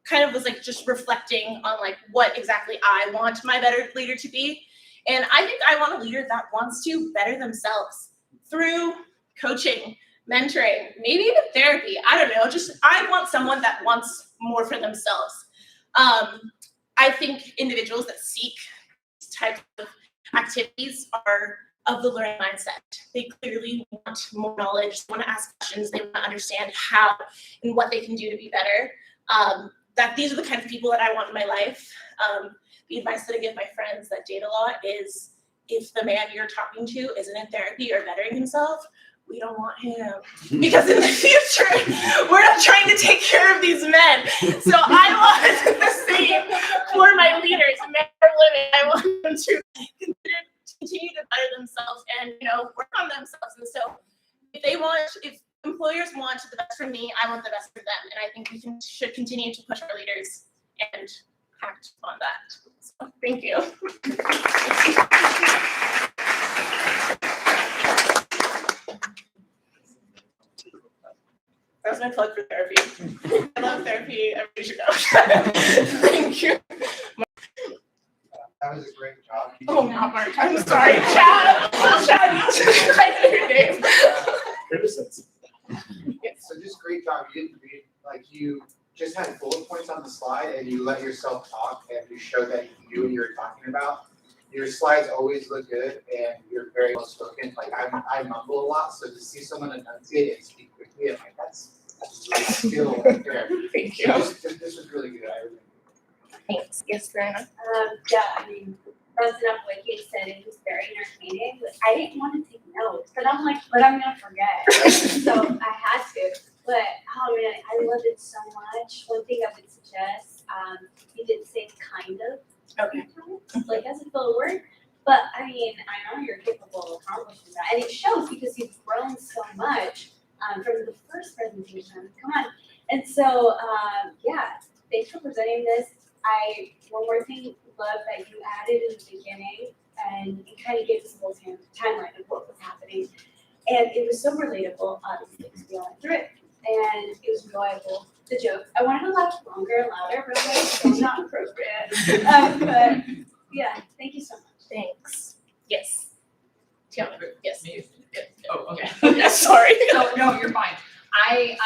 [SPEAKER 2] kind of was like just reflecting on like what exactly I want my better leader to be. And I think I want a leader that wants to better themselves through coaching, mentoring, maybe even therapy. I don't know, just I want someone that wants more for themselves. I think individuals that seek types of activities are of the learning mindset. They clearly want more knowledge, they want to ask questions, they want to understand how and what they can do to be better. That these are the kind of people that I want in my life. The advice that I give my friends that date a lot is, if the man you're talking to isn't in therapy or bettering himself, we don't want him. Because in the future, we're not trying to take care of these men. So I want the same for my leaders, men or women. I want them to continue to better themselves and, you know, work on themselves. And so if employers want the best for me, I want the best for them. And I think we should continue to push our leaders and act on that. So thank you. That was my plug for therapy. I love therapy. Everybody should go. Thank you.
[SPEAKER 12] That was a great job.
[SPEAKER 2] Oh, not Mark. I'm sorry. Chad. I know your name.
[SPEAKER 10] Criticism.
[SPEAKER 12] So just great job. You didn't read, like you just had bullet points on the slide and you let yourself talk and you showed that you knew what you were talking about. Your slides always look good and you're very well spoken. Like I mumble a lot, so to see someone enunciate and speak quickly, I'm like, that's really skill right there.
[SPEAKER 2] Thank you.
[SPEAKER 12] So this was really good. I really
[SPEAKER 2] Thanks. Yes, Verena.
[SPEAKER 15] Yeah, I mean, bouncing up what he said, it was very entertaining, but I didn't want to take notes, but I'm like, but I'm gonna forget. So I had to, but oh man, I loved it so much. One thing I would suggest, you did say kind of.
[SPEAKER 2] Okay.
[SPEAKER 15] Like as a filler word, but I mean, I know you're capable of accomplishing that, and it shows because you've grown so much from the first presentation. Come on, and so yeah, thanks for presenting this. One more thing, love that you added in the beginning, and you kind of gave us a whole timeline of what was happening, and it was so relatable. Obviously, because we all went through it, and it was enjoyable. The jokes. I wanted to laugh longer and louder, but I'm like, it's not appropriate. But yeah, thank you so much.
[SPEAKER 2] Thanks. Yes. Tiana. Yes.
[SPEAKER 9] Oh, okay.
[SPEAKER 2] Yes, sorry.
[SPEAKER 9] No, you're fine. I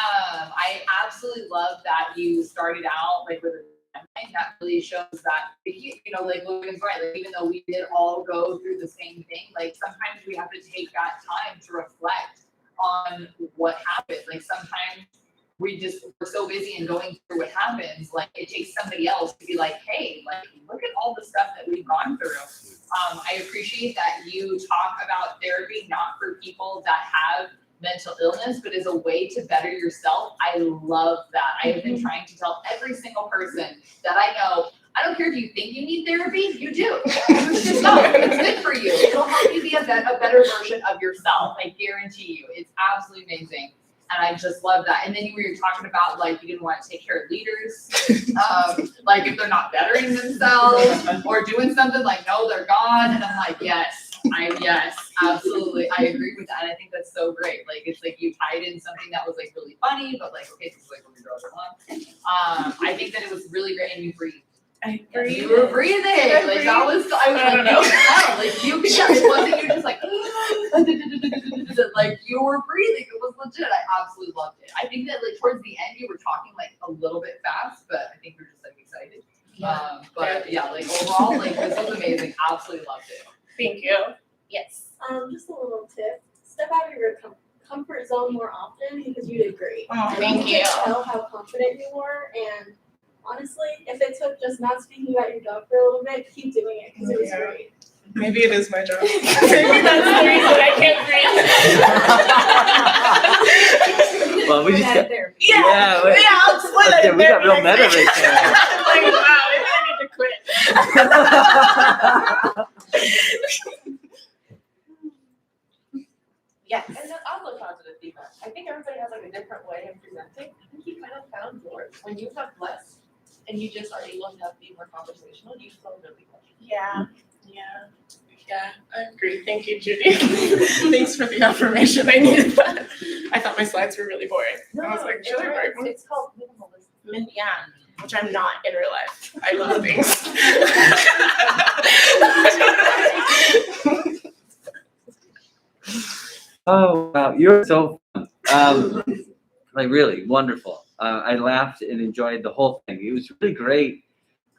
[SPEAKER 9] absolutely love that you started out like with a timeline. That really shows that, you know, like Logan's right. Like even though we did all go through the same thing, like sometimes we have to take that time to reflect on what happened. Like sometimes we're so busy and going through what happens, like it takes somebody else to be like, hey, like look at all the stuff that we've gone through. I appreciate that you talk about therapy not for people that have mental illness, but as a way to better yourself. I love that. I have been trying to tell every single person that I know, I don't care if you think you need therapy, you do. You should go. It's good for you. It'll help you be a better version of yourself. I guarantee you. It's absolutely amazing. And I just love that. And then you were talking about like you didn't want to take care of leaders, like if they're not bettering themselves or doing something, like no, they're gone. And I'm like, yes, absolutely, I agree with that. And I think that's so great. Like it's like you tied in something that was like really funny, but like okay, this is like what we draw the line. I think that it was really great, and you breathed.
[SPEAKER 2] I breathe.
[SPEAKER 9] You were breathing. Like that was. I was like, you could tell. Like you could tell. It wasn't you just like. Like you were breathing. It was legit. I absolutely loved it. I think that like towards the end you were talking like a little bit fast, but I think you're just like excited. But yeah, like overall, like this was amazing. Absolutely loved it.
[SPEAKER 2] Thank you. Yes.
[SPEAKER 11] Just a little tip, step out of your comfort zone more often because you did great.
[SPEAKER 2] Oh,
[SPEAKER 11] And
[SPEAKER 2] thank you.
[SPEAKER 11] could tell how confident you were, and honestly, if it took just not speaking about your job for a little bit, keep doing it because it was great.
[SPEAKER 14] Maybe it is my job.
[SPEAKER 2] Maybe that's the reason I can't breathe.
[SPEAKER 7] Well, we just got,
[SPEAKER 2] Yeah,
[SPEAKER 7] wait.
[SPEAKER 2] I'll split it.
[SPEAKER 7] We got real meta right there.
[SPEAKER 2] Like, wow, maybe I need to quit.
[SPEAKER 13] Yes. And then also positive feedback. I think everybody has like a different way of presenting. I think you kind of found yours. When you have less and you just are able to be more conversational, you flow really well.
[SPEAKER 2] Yeah, I agree. Thank you, Judy. Thanks for the affirmation. I needed that. I thought my slides were really boring. I was like, should I write one?
[SPEAKER 13] It's called minimalism.
[SPEAKER 2] Yeah, which I'm not in real life. I love things.
[SPEAKER 7] Oh wow, you're so fun. Like really wonderful. I laughed and enjoyed the whole thing. It was really great.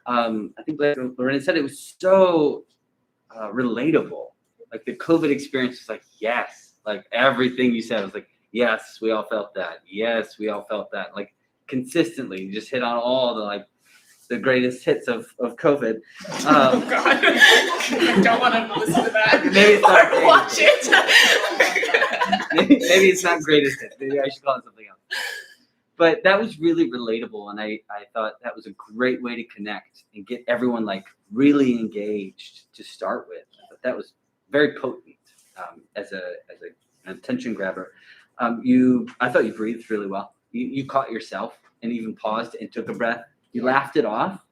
[SPEAKER 7] I think like Lorena said, it was so relatable. Like the COVID experience was like, yes, like everything you said was like, yes, we all felt that. Yes, we all felt that. Like consistently, you just hit on all the like the greatest hits of COVID.
[SPEAKER 2] Oh God, I don't want to listen to that.
[SPEAKER 7] Maybe it's not
[SPEAKER 2] or watch it.
[SPEAKER 7] maybe it's not greatest hits. Maybe I should call it something else. But that was really relatable, and I thought that was a great way to connect and get everyone like really engaged to start with. But that was very potent as an attention grabber. I thought you breathed really well. You caught yourself and even paused and took a breath. You laughed it off,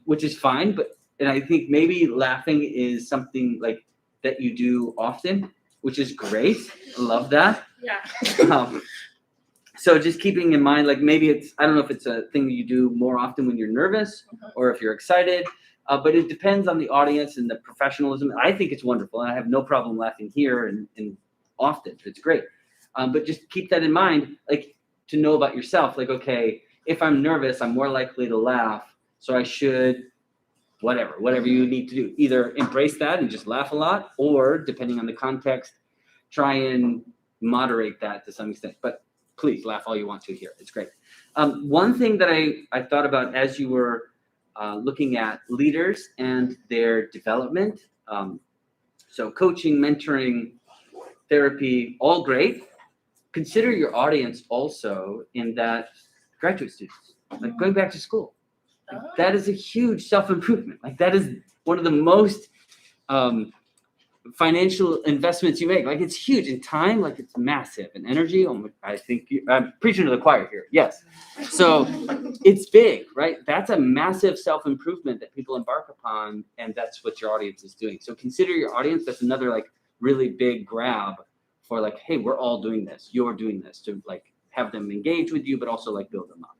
[SPEAKER 7] which is fine. And I think maybe laughing is something like that you do often, which is great. I love that.
[SPEAKER 2] Yeah.
[SPEAKER 7] So just keeping in mind, like maybe I don't know if it's a thing that you do more often when you're nervous or if you're excited, but it depends on the audience and the professionalism. I think it's wonderful, and I have no problem laughing here and often. It's great. But just keep that in mind, like to know about yourself, like, okay, if I'm nervous, I'm more likely to laugh. So I should, whatever you need to do, either embrace that and just laugh a lot, or depending on the context, try and moderate that to some extent. But please laugh all you want to here. It's great. One thing that I thought about as you were looking at leaders and their development, so coaching, mentoring, therapy, all great. Consider your audience also in that graduate students, like going back to school. Like, that is a huge self-improvement. Like that is one of the most financial investments you make. Like it's huge in time, like it's massive, and energy. I think I'm preaching to the choir here. Yes. So it's big, right? That's a massive self-improvement that people embark upon, and that's what your audience is doing. So consider your audience. That's another like really big grab for like, hey, we're all doing this. You're doing this to like have them engage with you, but also like build them up.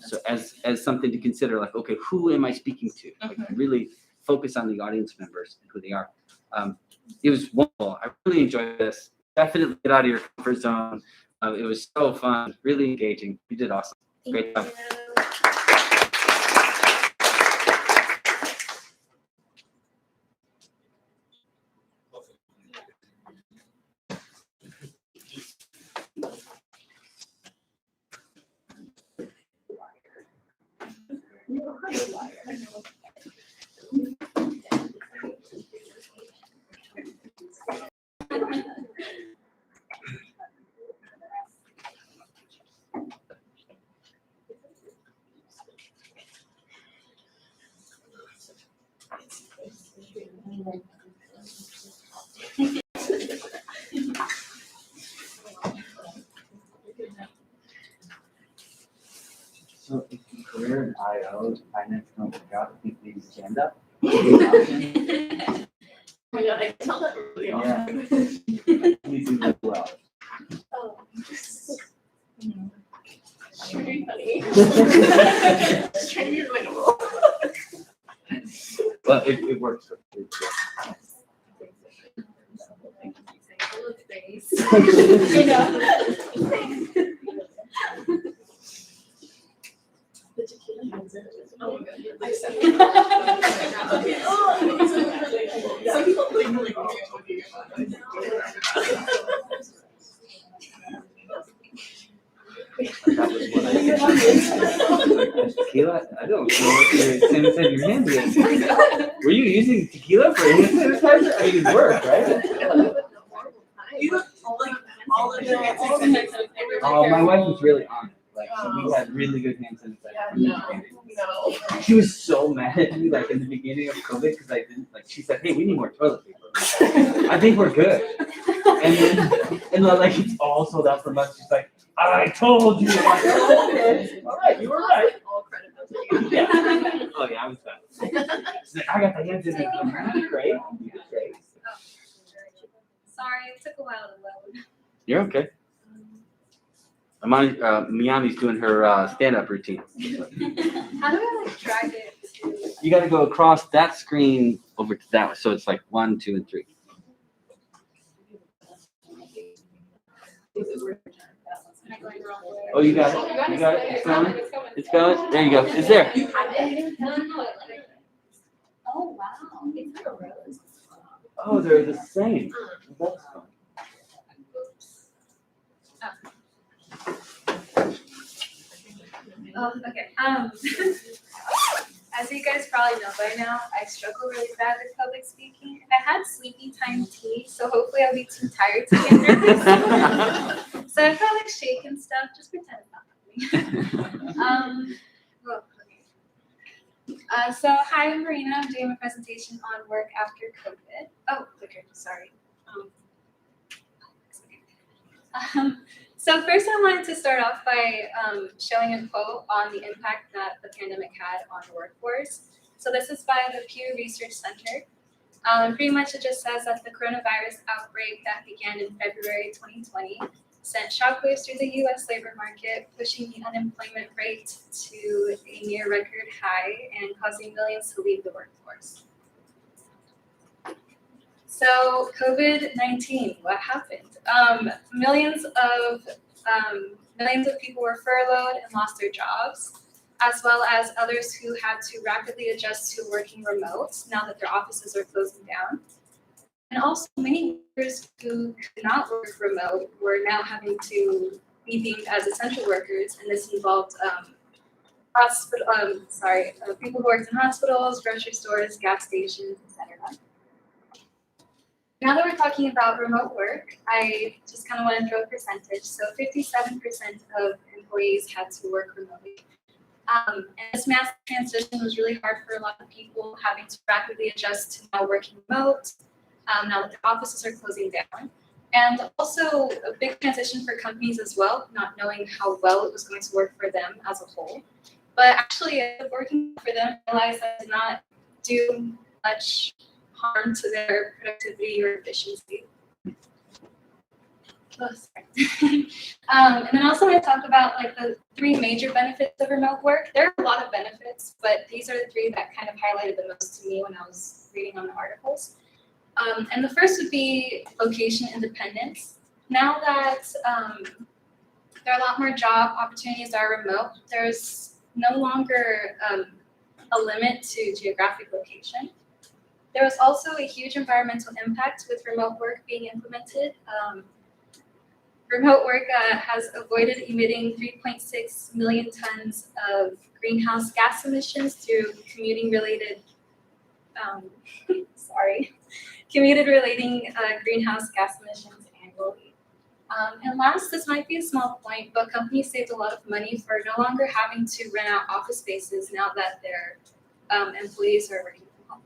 [SPEAKER 7] So as something to consider, like, okay, who am I speaking to? Like really focus on the audience members and who they are. It was wonderful. I really enjoyed this. Definitely get out of your comfort zone. It was so fun, really engaging. You did awesome. Great job. So if your career in IO, finance don't work out, I think maybe stand up.
[SPEAKER 13] Oh my god, I tell that really
[SPEAKER 7] Yeah.
[SPEAKER 13] often.
[SPEAKER 7] You do really well.
[SPEAKER 13] Oh. Very funny. Just trying to be relatable.
[SPEAKER 7] But it works. For you.
[SPEAKER 13] You know? The tequila has it. Oh my god, I said it. Some people think like, oh, talking about
[SPEAKER 7] That was what I said. Tequila? I don't know what your sanitizer your hand is. Were you using tequila for hand sanitizer? I mean, it worked, right?
[SPEAKER 13] You look like all of the
[SPEAKER 7] Oh, my wife was really on it. Like, we had really good hand sanitizer. from the beginning.
[SPEAKER 13] No.
[SPEAKER 7] She was so mad at me, like, in the beginning of COVID, because I didn't, like, she said, hey, we need more toilet paper. I think we're good. And then, like, it's all sold out for months. She's like, I told you. I'm like, oh, okay. All right, you were right.
[SPEAKER 13] All credit goes to you.
[SPEAKER 7] Yeah. Oh, yeah, I was fine. She's like, I got the hand sanitizer. You did great. You did great.
[SPEAKER 3] Sorry, it took a while to load.
[SPEAKER 7] You're okay. Amani, Miami's doing her stand-up routine.
[SPEAKER 3] How do I like drag it to?
[SPEAKER 7] You got to go across that screen over to that one. So it's like 1, 2, and 3.
[SPEAKER 3] Am I going the wrong way?
[SPEAKER 7] Oh, you got it. You got it. It's going. It's going. There you go. It's there.
[SPEAKER 3] Oh, wow. It's like a rose.
[SPEAKER 7] Oh, they're the same. That's fun.
[SPEAKER 3] Oh, okay. As you guys probably know by now, I struggle really bad with public speaking. I had sleepy time tea, so hopefully I'll be too tired to get nervous. So I feel like shake and stuff. Just pretend it's not happening. Well, okay. So hi, I'm Marina. I'm doing a presentation on work after COVID. Oh, clicker. Sorry. So first I wanted to start off by showing a quote on the impact that the pandemic had on the workforce. So this is by the Pew Research Center. Pretty much it just says that the coronavirus outbreak that began in February 2020 sent shockwaves through the US labor market, pushing the unemployment rate to a near record high and causing millions to leave the workforce. So COVID-19, what happened? Millions of people were furloughed and lost their jobs, as well as others who had to rapidly adjust to working remote now that their offices are closing down. And also many workers who could not work remote were now having to be deemed as essential workers, and this involved people who worked in hospitals, grocery stores, gas stations, etc. Now that we're talking about remote work, I just kind of want to throw a percentage. So 57% of employees had to work remotely. And this mass transition was really hard for a lot of people, having to rapidly adjust to now working remote, now that their offices are closing down. And also a big transition for companies as well, not knowing how well it was going to work for them as a whole. But actually, working for them, realized that it did not do much harm to their productivity or efficiency. Oh, sorry. And then also I talk about like the 3 major benefits of remote work. There are a lot of benefits, but these are the 3 that kind of highlighted the most to me when I was reading on the articles. And the first would be location independence. Now that there are a lot more job opportunities that are remote, there's no longer a limit to geographic location. There was also a huge environmental impact with remote work being implemented. Remote work has avoided emitting 3.6 million tons of greenhouse gas emissions through commuting-related greenhouse gas emissions annually. And last, this might be a small point, but companies saved a lot of money for no longer having to rent out office spaces now that their employees are working from home.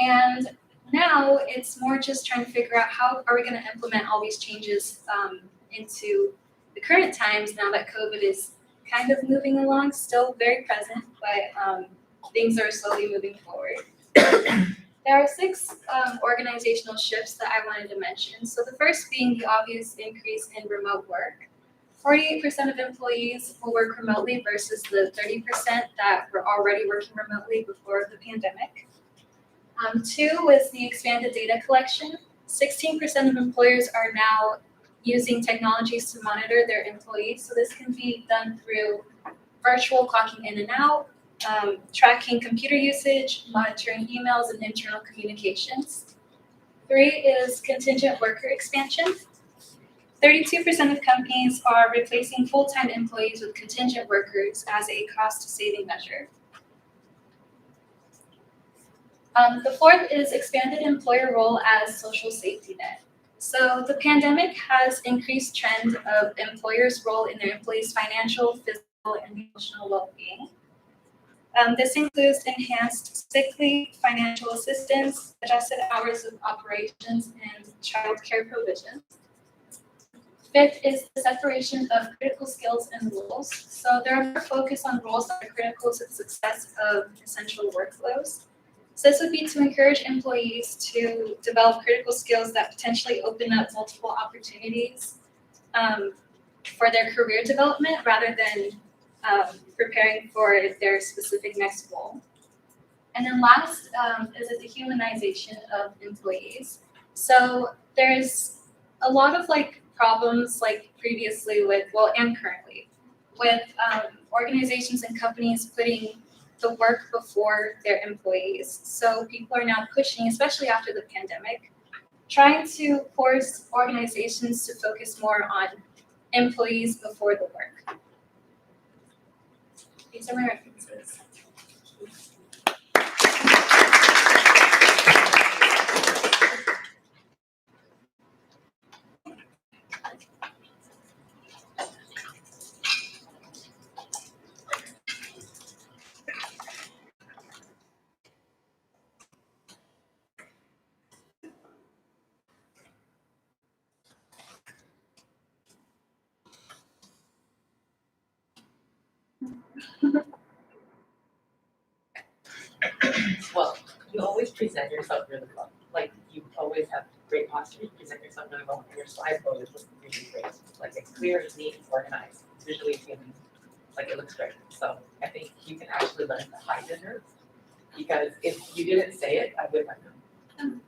[SPEAKER 3] And now it's more just trying to figure out how are we going to implement all these changes into the current times now that COVID is
[SPEAKER 16] kind of moving along, still very present, but things are slowly moving forward. There are 6 organizational shifts that I wanted to mention. So the first being the obvious increase in remote work. 48% of employees will work remotely versus the 30% that were already working remotely before the pandemic. 2 was the expanded data collection. 16% of employers are now using technologies to monitor their employees. So this can be done through virtual clocking in and out, tracking computer usage, monitoring emails and internal communications. 3 is contingent worker expansion. 32% of companies are replacing full-time employees with contingent workers as a cost-saving measure. The 4th is expanded employer role as social safety net. So the pandemic has increased trend of employers' role in their employees' financial, physical, and emotional well-being. This includes enhanced sick leave, financial assistance, adjusted hours of operations, and childcare provisions. 5th is the separation of critical skills and roles. So there are more focus on roles that are critical to the success of essential workflows. So this would be to encourage employees to develop critical skills that potentially open up multiple opportunities for their career development rather than preparing for their specific next role. And then last is the dehumanization of employees. So there's a lot of problems previously with, and currently, with organizations and companies putting the work before their employees. So people are now pushing, especially after the pandemic, trying to force organizations to focus more on employees before the work. These are my references.
[SPEAKER 13] Well, you always present yourself really well. Like, you always have great posture, you present yourself really well, and your slide always looks really great. Like, it's clear, it's neat, it's organized, it's visually appealing, it looks great. So I think you can actually learn to hide your nerves, because if you didn't say it, I would have known.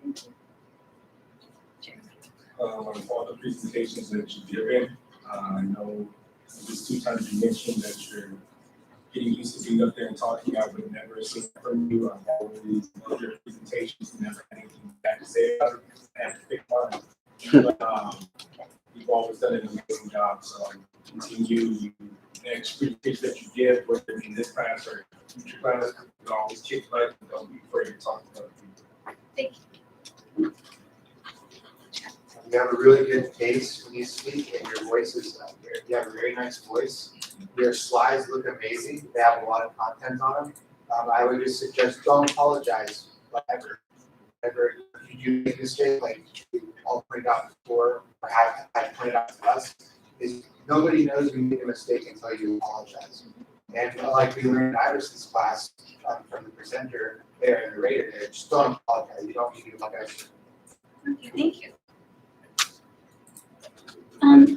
[SPEAKER 17] All the presentations that you've given, I know just 2 times you mentioned that you're getting used to being up there and talking. I would never assume from you. I've always loved your presentations, never had anything bad to say about it. I have to pick one. But you've always done an amazing job. So continue the next presentation that you give, whether in this class or future class, you always kick butt and don't be afraid to talk to other people.
[SPEAKER 16] Thank you.
[SPEAKER 12] You have a really good pace when you speak, and your voice is, you have a very nice voice. Your slides look amazing. They have a lot of content on them. I would just suggest don't apologize ever. If you do make a mistake, like you all pointed out before, or have pointed out to us, is nobody knows when you make a mistake until you apologize. And like we learned in Iverson's class from the presenter there and the narrator there, just don't apologize. You don't need to apologize.
[SPEAKER 16] Okay, thank you.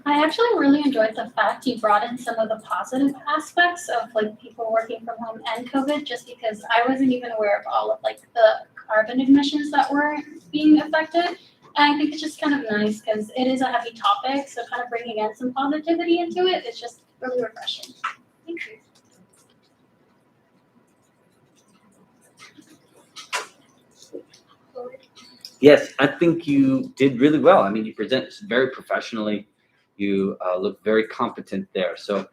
[SPEAKER 5] I actually really enjoyed the fact you brought in some of the positive aspects of people working from home and COVID, just because I wasn't even aware of all of the carbon emissions that were being affected. And I think it's just kind of nice because it is a heavy topic, so kind of bringing in some positivity into it is just really refreshing. Thank you.
[SPEAKER 7] Yes, I think you did really well. I mean, you present very professionally. You look very competent there. So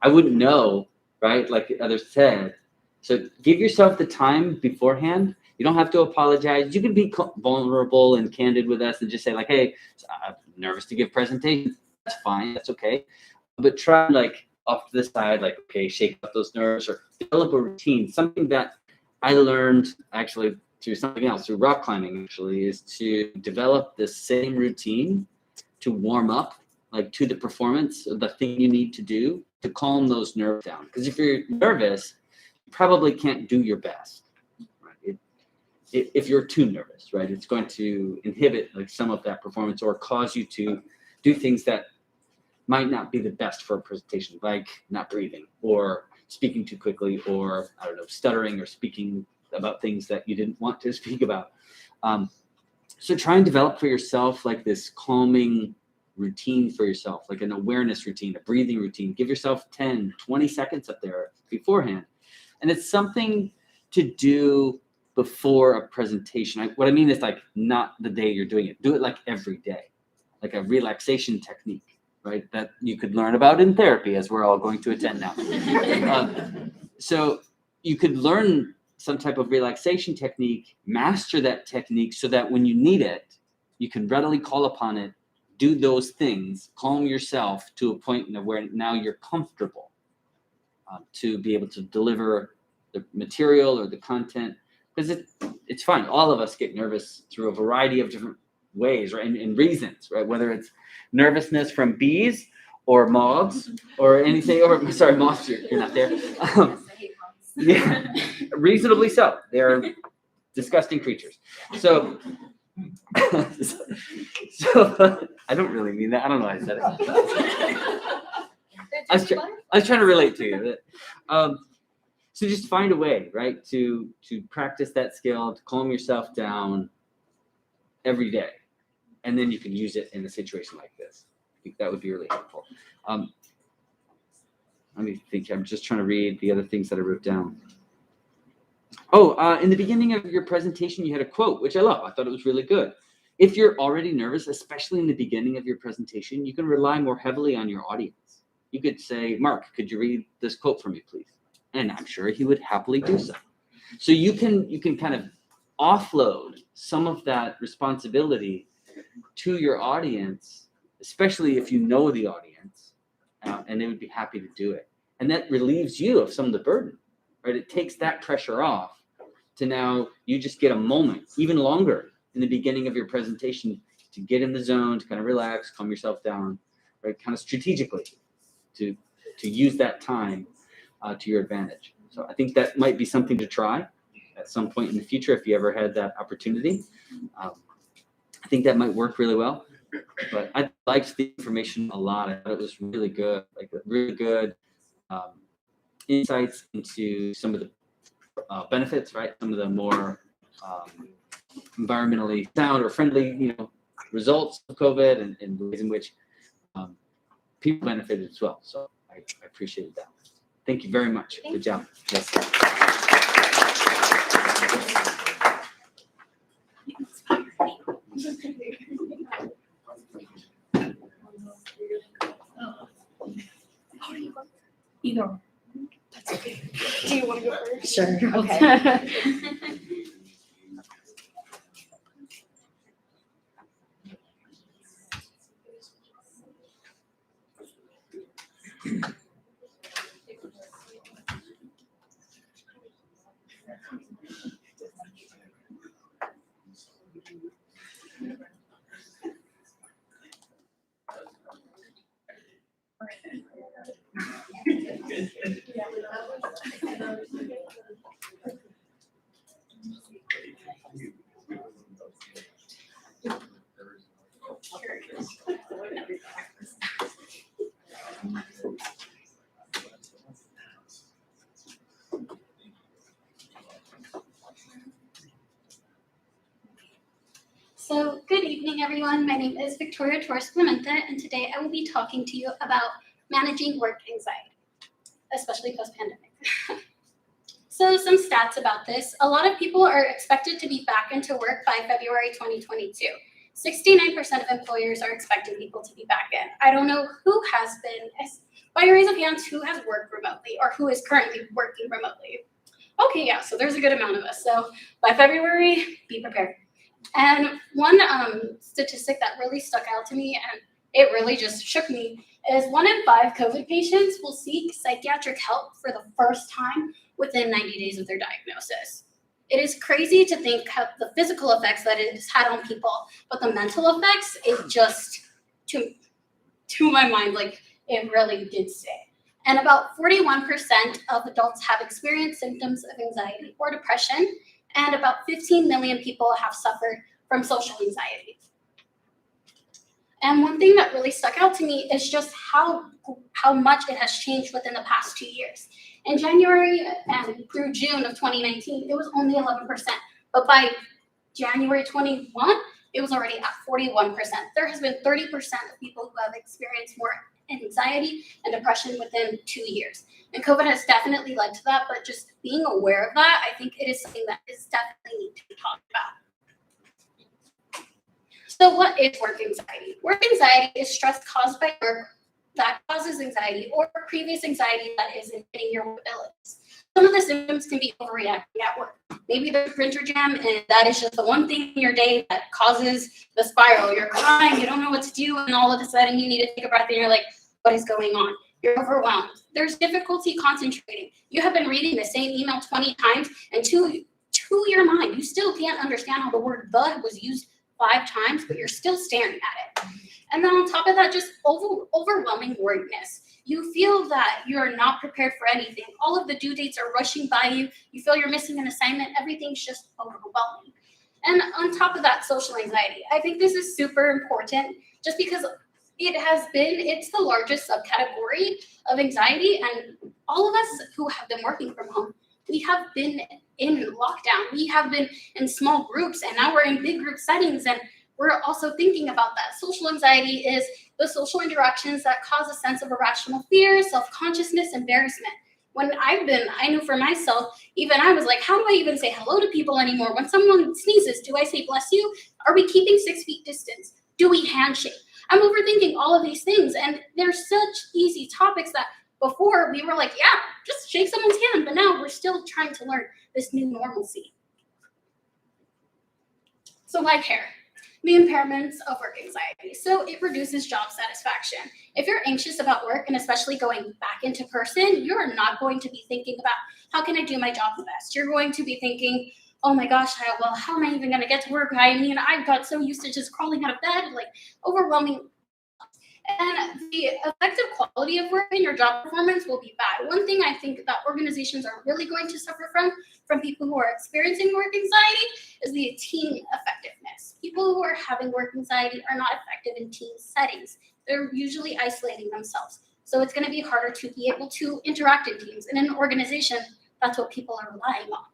[SPEAKER 7] I wouldn't know, right? Like the others said. So give yourself the time beforehand. You don't have to apologize. You can be vulnerable and candid with us and just say hey, I'm nervous to give presentations. That's fine. That's okay. But try off to the side, okay, shake up those nerves or develop a routine. Something that I learned actually through something else, through rock climbing actually, is to develop the same routine to warm up to the performance of the thing you need to do to calm those nerves down. Because if you're nervous, you probably can't do your best. Right? If you're too nervous, right, it's going to inhibit like some of that performance or cause you to do things that might not be the best for a presentation, like not breathing or speaking too quickly, or I don't know, stuttering or speaking about things that you didn't want to speak about. So try and develop for yourself like this calming routine for yourself, like an awareness routine, a breathing routine. Give yourself 10, 20 seconds up there beforehand. And it's something to do before a presentation. What I mean is like not the day you're doing it. Do it like every day, like a relaxation technique, right? That you could learn about in therapy, as we're all going to attend now. So you could learn some type of relaxation technique, master that technique so that when you need it, you can readily call upon it, do those things, calm yourself to a point where now you're comfortable to be able to deliver the material or the content. Because it's fine. All of us get nervous through a variety of different ways, right? And reasons, right? Whether it's nervousness from bees or moths or anything, or sorry, moths, you're not there. Yeah, reasonably so. They're disgusting creatures. So I don't really mean that. I don't know why I said it. I was trying to relate to you. So just find a way, right, to practice that skill, to calm yourself down every day, and then you can use it in a situation like this. I think that would be really helpful. Let me think. I'm just trying to read the other things that I wrote down. In the beginning of your presentation, you had a quote, which I love. I thought it was really good. If you're already nervous, especially in the beginning of your presentation, you can rely more heavily on your audience. You could say, Mark, could you read this quote for me, please? And I'm sure he would happily do so. So you can kind of offload some of that responsibility to your audience, especially if you know the audience, and they would be happy to do it. And that relieves you of some of the burden, right? It takes that pressure off to now you just get a moment, even longer in the beginning of your presentation, to get in the zone, to kind of relax, calm yourself down, right? Kind of strategically to use that time to your advantage. So I think that might be something to try at some point in the future if you ever had that opportunity. I think that might work really well. But I liked the information a lot. I thought it was really good, like really good insights into some of the benefits, right? Some of the more environmentally sound or friendly, results of COVID and ways in which people benefited as well. So I appreciated that. Thank you very much. Good job. Yes.
[SPEAKER 16] Either.
[SPEAKER 11] That's okay. Do you want to go first?
[SPEAKER 16] Sure.
[SPEAKER 11] Okay.
[SPEAKER 5] So, good evening, everyone. My name is Victoria Torres Clemente, and today I will be talking to you about managing work anxiety, especially post-pandemic. So, some stats about this. A lot of people are expected to be back into work by February 2022. 69% of employers are expecting people to be back in. I don't know who has been, by a raise of hands, who has worked remotely or who is currently working remotely. Okay, yeah, so there's a good amount of us. So, by February, be prepared. And one statistic that really stuck out to me, and it really just shook me, is 1 in 5 COVID patients will seek psychiatric help for the first time within 90 days of their diagnosis. It is crazy to think of the physical effects that it has had on people, but the mental effects, it just, to my mind, like, it really did stay. And about 41% of adults have experienced symptoms of anxiety or depression, and about 15 million people have suffered from social anxiety. And one thing that really stuck out to me is just how much it has changed within the past 2 years. In January and through June of 2019, it was only 11%, but by January 21, it was already at 41%. There has been 30% of people who have experienced more anxiety and depression within 2 years. And COVID has definitely led to that, but just being aware of that, I think it is something that is definitely need to be talked about. So what is work anxiety? Work anxiety is stress caused by work that causes anxiety or previous anxiety that is inhibiting your abilities. Some of the symptoms can be overreacting at work. Maybe there's a printer jam and that is just the one thing in your day that causes the spiral. You're crying, you don't know what to do, and all of a sudden you need to take a breath and you're like, what is going on? You're overwhelmed. There's difficulty concentrating. You have been reading the same email 20 times, and to your mind, you still can't understand how the word "the" was used 5 times, but you're still staring at it. And then on top of that, just overwhelming worriedness. You feel that you're not prepared for anything. All of the due dates are rushing by you. You feel you're missing an assignment. Everything's just overwhelming. And on top of that, social anxiety. I think this is super important just because it's the largest subcategory of anxiety. And all of us who have been working from home, we have been in lockdown. We have been in small groups, and now we're in big group settings. And we're also thinking about that. Social anxiety is the social interactions that cause a sense of irrational fear, self-consciousness, embarrassment. When I knew for myself, even I was like, how do I even say hello to people anymore? When someone sneezes, do I say bless you? Are we keeping 6 feet distance? Do we handshake? I'm overthinking all of these things, and they're such easy topics that before we were like, yeah, just shake someone's hand, but now we're still trying to learn this new normalcy. So why care? The impairments of work anxiety. So it reduces job satisfaction. If you're anxious about work, and especially going back into person, you're not going to be thinking about how can I do my job the best. You're going to be thinking, oh my gosh, how am I even going to get to work? I mean, I got so used to just crawling out of bed, like overwhelming. And the effective quality of work and your job performance will be bad. One thing I think that organizations are really going to suffer from people who are experiencing work anxiety is the team effectiveness. People who are having work anxiety are not effective in team settings. They're usually isolating themselves. So it's going to be harder to be able to interact in teams. And in an organization, that's what people are relying on.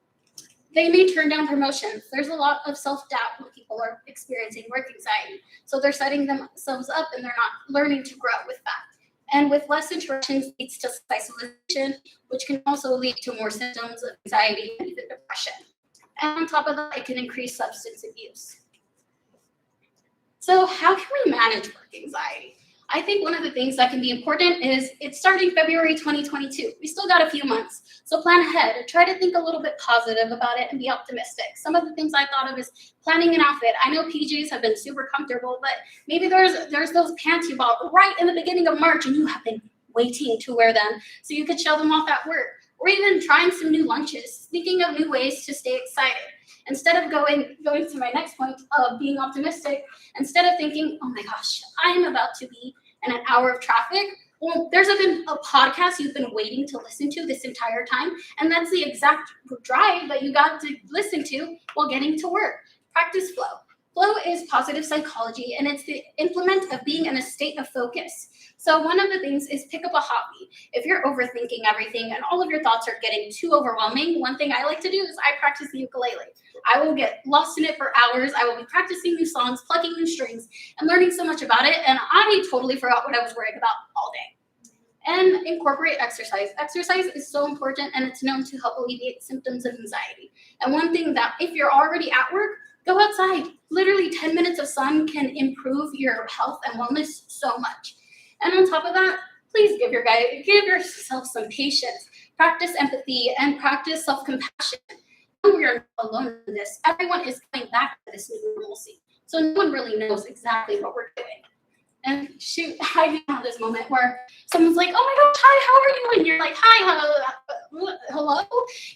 [SPEAKER 5] They may turn down promotions. There's a lot of self-doubt when people are experiencing work anxiety. So they're setting themselves up and they're not learning to grow with that. And with less interactions leads to isolation, which can also lead to more symptoms of anxiety and even depression. And on top of that, it can increase substance abuse. So how can we manage work anxiety? I think one of the things that can be important is it's starting February 2022. We still got a few months. So plan ahead and try to think a little bit positive about it and be optimistic. Some of the things I thought of is planning an outfit. I know PJs have been super comfortable, but maybe there's those pants you bought right in the beginning of March and you have been waiting to wear them so you could show them off at work. Or even trying some new lunches, thinking of new ways to stay excited. Instead of going to my next point of being optimistic, instead of thinking, oh my gosh, I'm about to be in an hour of traffic, well, there's been a podcast you've been waiting to listen to this entire time, and that's the exact drive that you got to listen to while getting to work. Practice flow. Flow is positive psychology, and it's the implement of being in a state of focus. So one of the things is pick up a hobby. If you're overthinking everything and all of your thoughts are getting too overwhelming, one thing I like to do is I practice the ukulele. I will get lost in it for hours. I will be practicing new songs, plucking new strings, and learning so much about it, and I totally forgot what I was worrying about all day. And incorporate exercise. Exercise is so important, and it's known to help alleviate symptoms of anxiety. And one thing that if you're already at work, go outside. Literally 10 minutes of sun can improve your health and wellness so much. And on top of that, please give yourself some patience, practice empathy, and practice self-compassion. We are not alone in this. Everyone is coming back to this new normalcy. So no one really knows exactly what we're doing. And shoot, I have this moment where someone's like, oh my gosh, hi, how are you? And you're like, hi, hello?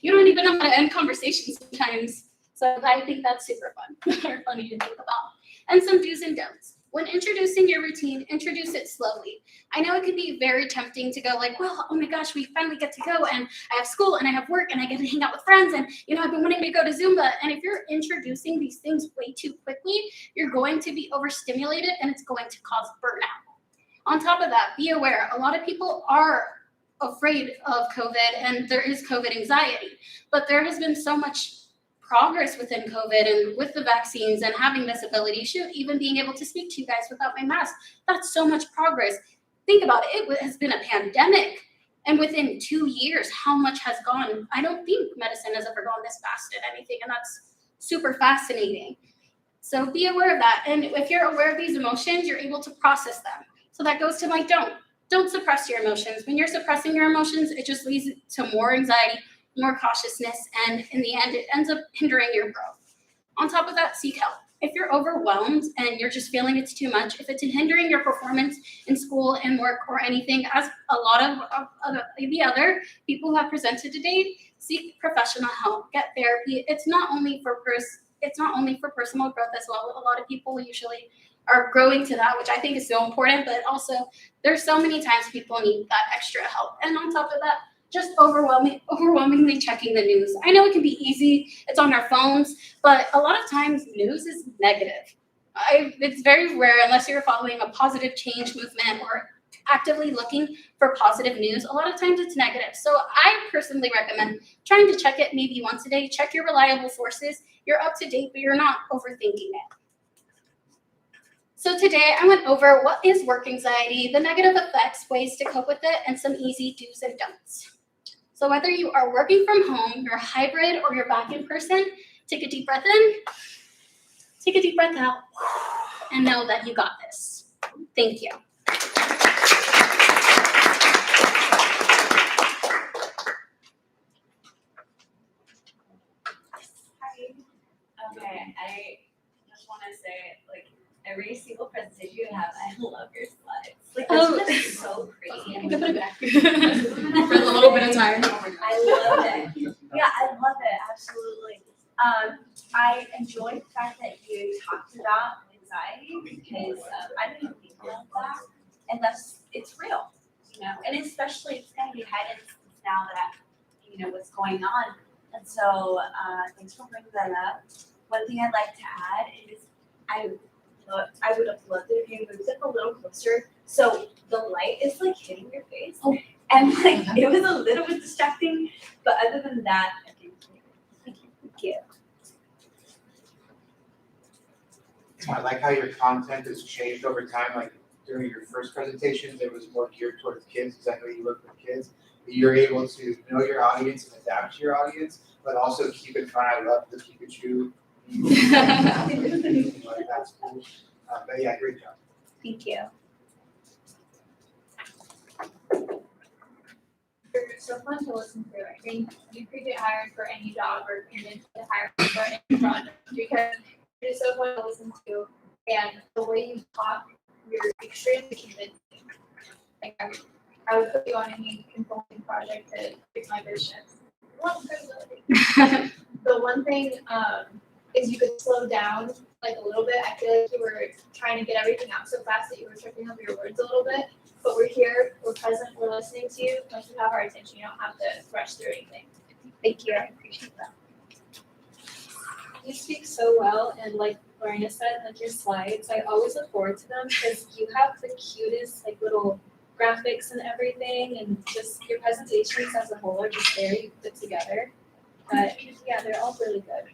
[SPEAKER 5] You don't even know how to end conversations sometimes. So I think that's super fun or funny to think about. And some do's and don'ts.
[SPEAKER 16] When introducing your routine, introduce it slowly. I know it can be very tempting to go like, well, oh my gosh, we finally get to go and I have school and I have work and I get to hang out with friends and, I've been wanting to go to Zumba. And if you're introducing these things way too quickly, you're going to be overstimulated and it's going to cause burnout. On top of that, be aware, a lot of people are afraid of COVID and there is COVID anxiety, but there has been so much progress within COVID and with the vaccines and having this ability, shoot, even being able to speak to you guys without my mask, that's so much progress. Think about it, it has been a pandemic. And within 2 years, how much has gone? I don't think medicine has ever gone this fast at anything, and that's super fascinating. So be aware of that. And if you're aware of these emotions, you're able to process them. So that goes to my don't suppress your emotions. When you're suppressing your emotions, it just leads to more anxiety, more cautiousness, and in the end, it ends up hindering your growth. On top of that, seek help. If you're overwhelmed and you're just feeling it's too much, if it's hindering your performance in school and work or anything, as a lot of the other people who have presented today, seek professional help, get therapy. It's not only for personal growth as well. A lot of people usually are growing to that, which I think is so important, but also there's so many times people need that extra help. And on top of that, just overwhelmingly checking the news. I know it can be easy, it's on our phones, but a lot of times news is negative. It's very rare, unless you're following a positive change movement or actively looking for positive news, a lot of times it's negative. So I personally recommend trying to check it maybe once a day, check your reliable sources, you're up to date, but you're not overthinking it. So today I went over what is work anxiety, the negative effects, ways to cope with it, and some easy do's and don'ts. So whether you are working from home, you're hybrid, or you're back in person, take a deep breath in, take a deep breath out, and know that you got this. Thank you.
[SPEAKER 15] Okay, I just want to say, like, every single presentation you have, I love your slides. Like, this is so pretty.
[SPEAKER 16] I can put it back.
[SPEAKER 15] For
[SPEAKER 16] a little bit of time.
[SPEAKER 15] I love it. Yeah, I love it, absolutely. I enjoyed the fact that you talked about anxiety because I didn't think about that. And it's real, and especially it's going to be heightened now that, what's going on. And so, thanks for bringing that up. One thing I'd like to add is I would have loved it if you moved it a little closer so the light is like hitting your face. Oh. And like it was a little bit distracting, but other than that, I think thank you.
[SPEAKER 12] I like how your content has changed over time. Like during your first presentations, it was more geared towards kids because I know you work with kids. But you're able to know your audience and adapt to your audience, but also keep it fun. I love the Pikachu. Like, that's cool. But yeah, great job.
[SPEAKER 16] Thank you.
[SPEAKER 3] You're so fun to listen to. I think you could get hired for any job or even get hired for any project because you're so fun to listen to, and the way you talk, you're extremely convincing. Like I would put you on any consulting project to fix my business. The one thing is you could slow down like a little bit. I feel like you were trying to get everything out so fast that you were tripping over your words a little bit. But we're here, we're present, we're listening to you. Once you have our attention, you don't have to rush through anything.
[SPEAKER 16] Thank you, I appreciate that.
[SPEAKER 11] You speak so well, and like Lorena said, like your slides, I always look forward to them because you have the cutest like little graphics and everything, and just your presentations as a whole are just very put together. But yeah, they're all really good.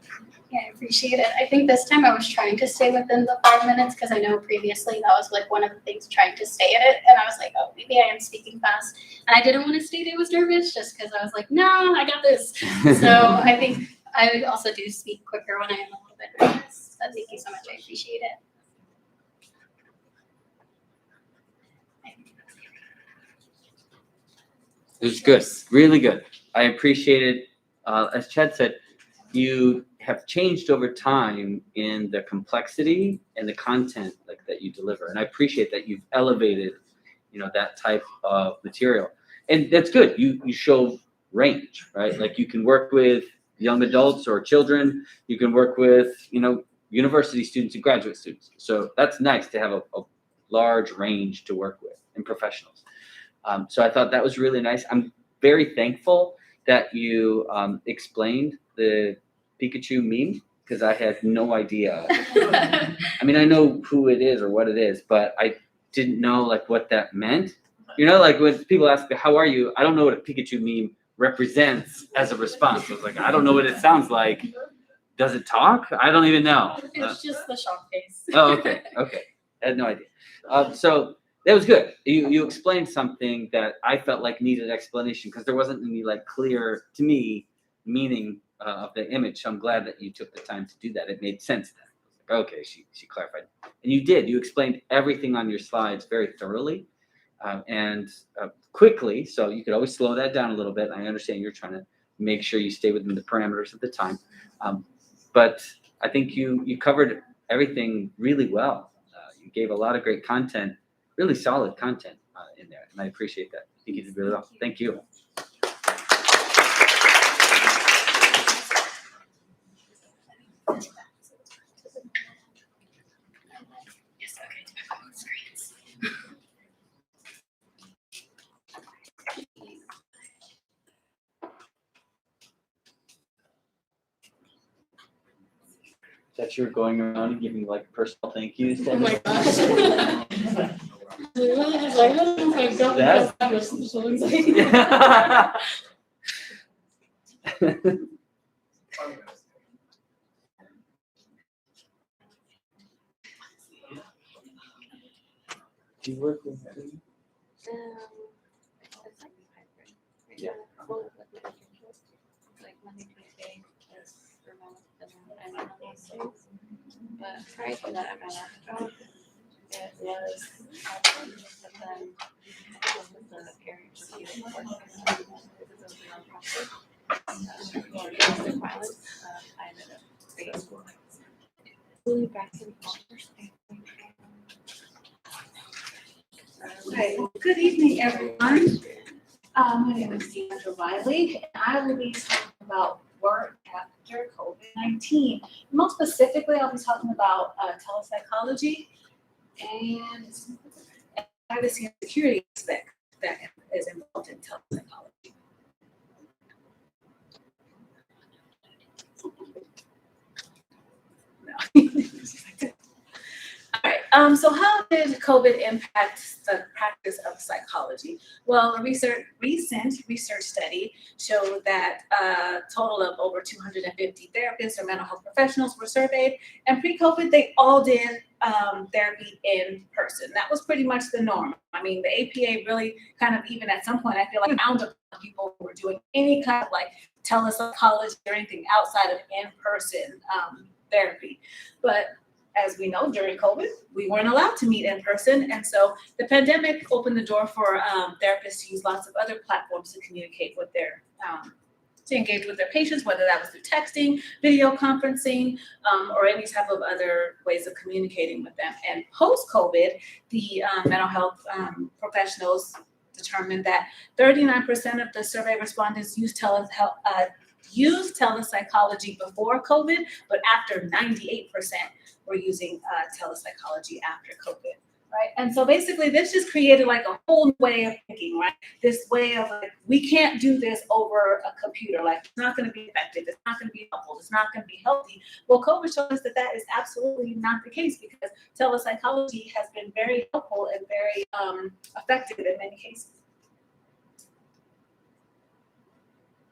[SPEAKER 16] Yeah, I appreciate it. I think this time I was trying to stay within the 5 minutes because I know previously that was like one of the things, trying to stay in it. And I was like, oh, maybe I am speaking fast. And I didn't want to state I was nervous just because I was like, no, I got this. So I think I would also do speak quicker when I am a little bit nervous. So thank you so much. I appreciate it.
[SPEAKER 7] It was good, really good. I appreciate it. As Chad said, you have changed over time in the complexity and the content like that you deliver, and I appreciate that you've elevated, that type of material, and that's good. You show range, right? Like you can work with young adults or children. You can work with university students and graduate students. So that's nice to have a large range to work with and professionals. So I thought that was really nice. I'm very thankful that you explained the Pikachu meme because I had no idea. I mean, I know who it is or what it is, but I didn't know like what that meant. You know, like when people ask me, how are you? I don't know what a Pikachu meme represents as a response. I was like, I don't know what it sounds like. Does it talk? I don't even know.
[SPEAKER 5] It's just the shock face.
[SPEAKER 7] Oh, okay. Okay. I had no idea. So that was good. You explained something that I felt like needed explanation because there wasn't any like clear to me meaning of the image. So I'm glad that you took the time to do that. It made sense then. Like, okay, she clarified. And you did. You explained everything on your slides very thoroughly and quickly. So you could always slow that down a little bit. I understand you're trying to make sure you stay within the parameters of the time. But I think you covered everything really well. You gave a lot of great content, really solid content in there, and I appreciate that. I think you did really well. Thank you. That you're going around and giving like personal thank yous.
[SPEAKER 2] Oh my gosh. I was like, I don't know if I've gotten
[SPEAKER 7] That's-
[SPEAKER 2] that much so anxiety.
[SPEAKER 7] Do you work with them? Yeah.
[SPEAKER 16] Like Monday, Tuesday, is remote, and then I'm on these days. But prior to that, my last job, it was hybrid, but then this was the area of youth work. This was a nonprofit. For domestic violence, I ended up being really back to the first thing.
[SPEAKER 18] Right, good evening, everyone. My name is Sandra Wiley, and I will be talking about work after COVID-19. Most specifically, I'll be talking about telepsychology and privacy and security aspect that is involved in telepsychology. All right, so how did COVID impact the practice of psychology? Well, a recent research study showed that a total of over 250 therapists or mental health professionals were surveyed, and pre-COVID, they all did therapy in person. That was pretty much the norm. I mean, the APA really kind of, even at some point, I feel like found people who were doing any kind of like telepsychology or anything outside of in-person therapy. But as we know, during COVID, we weren't allowed to meet in person. And so the pandemic opened the door for therapists to use lots of other platforms to communicate with their, to engage with their patients, whether that was through texting, video conferencing, or any type of other ways of communicating with them. And post-COVID, the mental health professionals determined that 39% of the survey respondents used telepsychology before COVID, but after 98% were using telepsychology after COVID, right? And so basically this just created like a whole way of thinking, right? This way of like, we can't do this over a computer. Like it's not gonna be effective, it's not gonna be helpful, it's not gonna be healthy. Well, COVID showed us that that is absolutely not the case because telepsychology has been very helpful and very effective in many cases.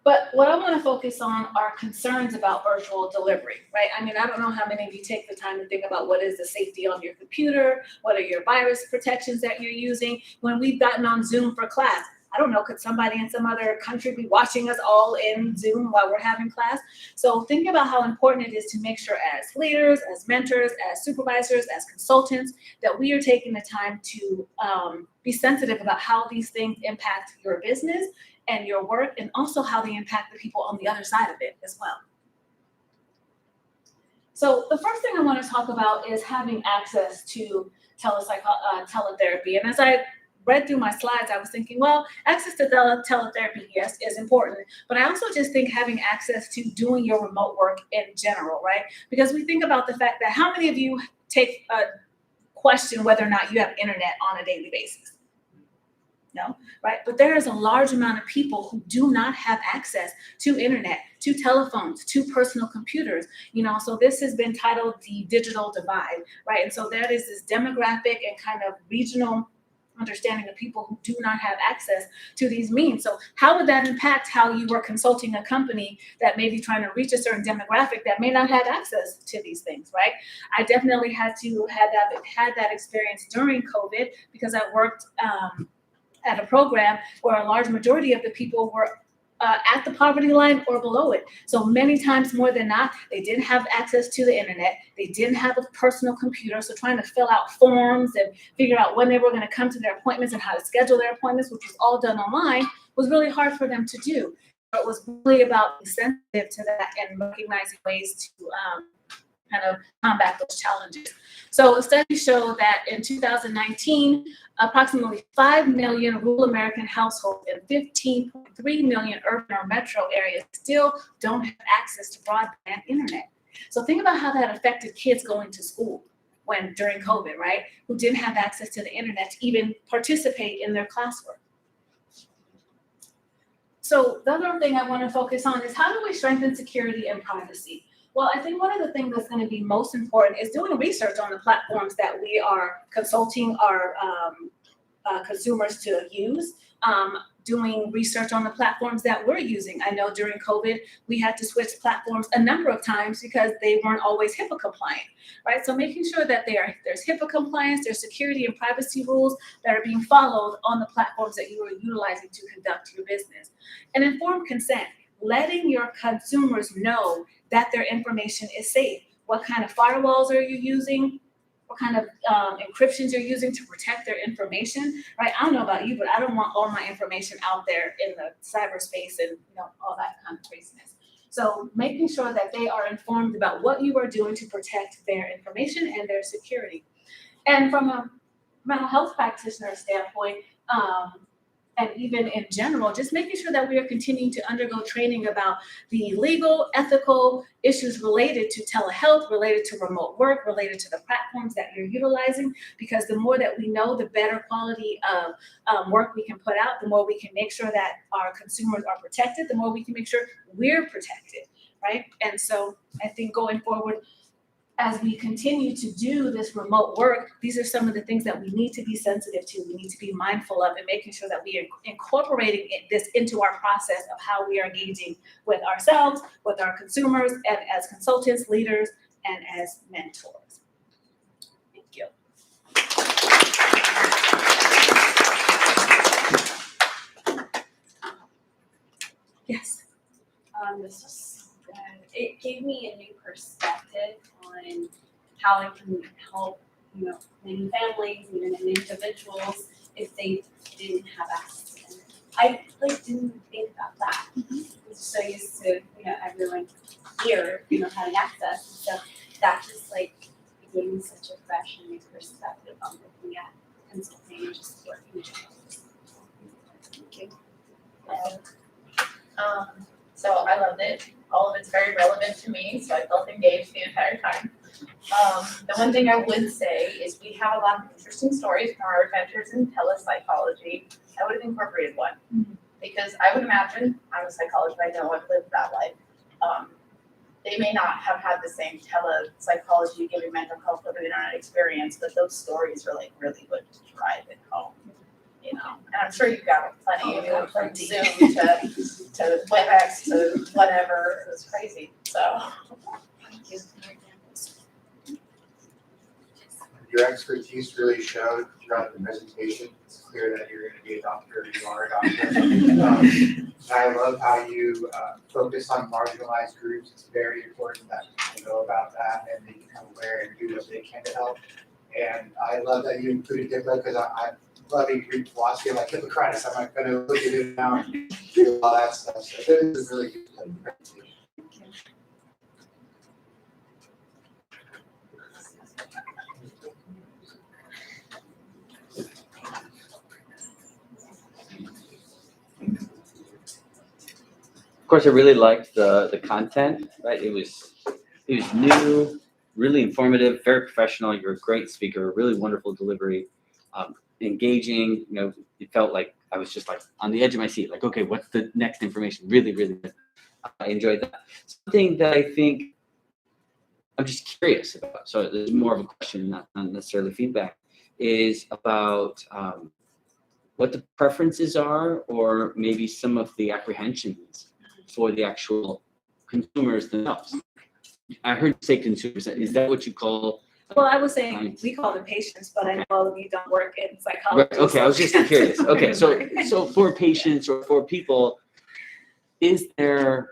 [SPEAKER 18] But what I want to focus on are concerns about virtual delivery, right? I mean, I don't know how many of you take the time to think about what is the safety on your computer, what are your virus protections that you're using. When we've gotten on Zoom for class, I don't know, could somebody in some other country be watching us all in Zoom while we're having class? So think about how important it is to make sure as leaders, as mentors, as supervisors, as consultants, that we are taking the time to be sensitive about how these things impact your business and your work, and also how they impact the people on the other side of it as well. So the first thing I want to talk about is having access to teletherapy. And as I read through my slides, I was thinking, well, access to teletherapy, yes, is important, but I also just think having access to doing your remote work in general, right? Because we think about the fact that how many of you take a question whether or not you have internet on a daily basis? No, right? But there is a large amount of people who do not have access to internet, to telephones, to personal computers, so this has been titled the digital divide, right? And so there is this demographic and kind of regional understanding of people who do not have access to these means. So how would that impact how you were consulting a company that may be trying to reach a certain demographic that may not have access to these things, right? I definitely had that experience during COVID because I worked at a program where a large majority of the people were at the poverty line or below it. So many times more than not, they didn't have access to the internet. They didn't have a personal computer. So trying to fill out forms and figure out when they were going to come to their appointments and how to schedule their appointments, which was all done online, was really hard for them to do. So it was really about being sensitive to that and recognizing ways to kind of combat those challenges. So studies show that in 2019, approximately 5 million rural American households and 15.3 million urban or metro areas still don't have access to broadband internet. So think about how that affected kids going to school during COVID, right? Who didn't have access to the internet to even participate in their classwork. So the other thing I want to focus on is how do we strengthen security and privacy? Well, I think one of the things that's going to be most important is doing research on the platforms that we are consulting our consumers to use, doing research on the platforms that we're using. I know during COVID, we had to switch platforms a number of times because they weren't always HIPAA compliant, right? So making sure that there's HIPAA compliance, there's security and privacy rules that are being followed on the platforms that you are utilizing to conduct your business. And informed consent, letting your consumers know that their information is safe. What kind of firewalls are you using? What kind of encryptions you're using to protect their information, right? I don't know about you, but I don't want all my information out there in the cyberspace and all that kind of craziness. So making sure that they are informed about what you are doing to protect their information and their security. And from a mental health practitioner standpoint, and even in general, just making sure that we are continuing to undergo training about the legal, ethical issues related to telehealth, related to remote work, related to the platforms that you're utilizing, because the more that we know, the better quality of work we can put out, the more we can make sure that our consumers are protected, the more we can make sure we're protected, right? And so I think going forward, as we continue to do this remote work, these are some of the things that we need to be sensitive to, we need to be mindful of, and making sure that we are incorporating this into our process of how we are engaging with ourselves, with our consumers, and as consultants, leaders, and as mentors. Thank you. Yes.
[SPEAKER 1] It gave me a new perspective on how it can help, many families, even individuals, if they didn't have access to internet. I didn't think about that. I'm so used to, everyone here, having access. So that just gave me such a fresh and new perspective on looking at consulting and just working. Thank you.
[SPEAKER 13] So I loved it. All of it's very relevant to me, so I felt engaged the entire time. The one thing I would say is we have a lot of interesting stories from our adventures in telepsychology. I would have incorporated one because I would imagine, I'm a psychologist, I know I've lived that life. They may not have had the same telepsychology giving mental health over the internet experience, but those stories are really good to drive it home. And I'm sure you've got plenty from Zoom to WebEx to whatever. It was crazy. So, thank you.
[SPEAKER 12] Your expertise really showed throughout the presentation. It's clear that you're going to be a doctor. You are a doctor. I love how you focus on marginalized groups. It's very important that people know about that and they become aware and do what they can to help. And I love that you included HIPAA because I'm loving Greek philosophy. I'm like Hippocrates. I'm like going to look at it now and do all that stuff. So this is a really good presentation.
[SPEAKER 7] course, I really liked the content, right? It was new, really informative, very professional. You're a great speaker, really wonderful delivery, engaging. You know, it felt like I was just like on the edge of my seat, like, okay, what's the next information? Really, really good. I enjoyed that. Something that I think I'm just curious about, so there's more of a question, not necessarily feedback, is about what the preferences are, or maybe some of the apprehensions for the actual consumers themselves. I heard you say consumers. Is that what you call?
[SPEAKER 18] Well, I was saying, we call them patients, but I know all of you don't work in psychology.
[SPEAKER 7] Right, okay, I was just curious. Okay, so for patients or for people, is there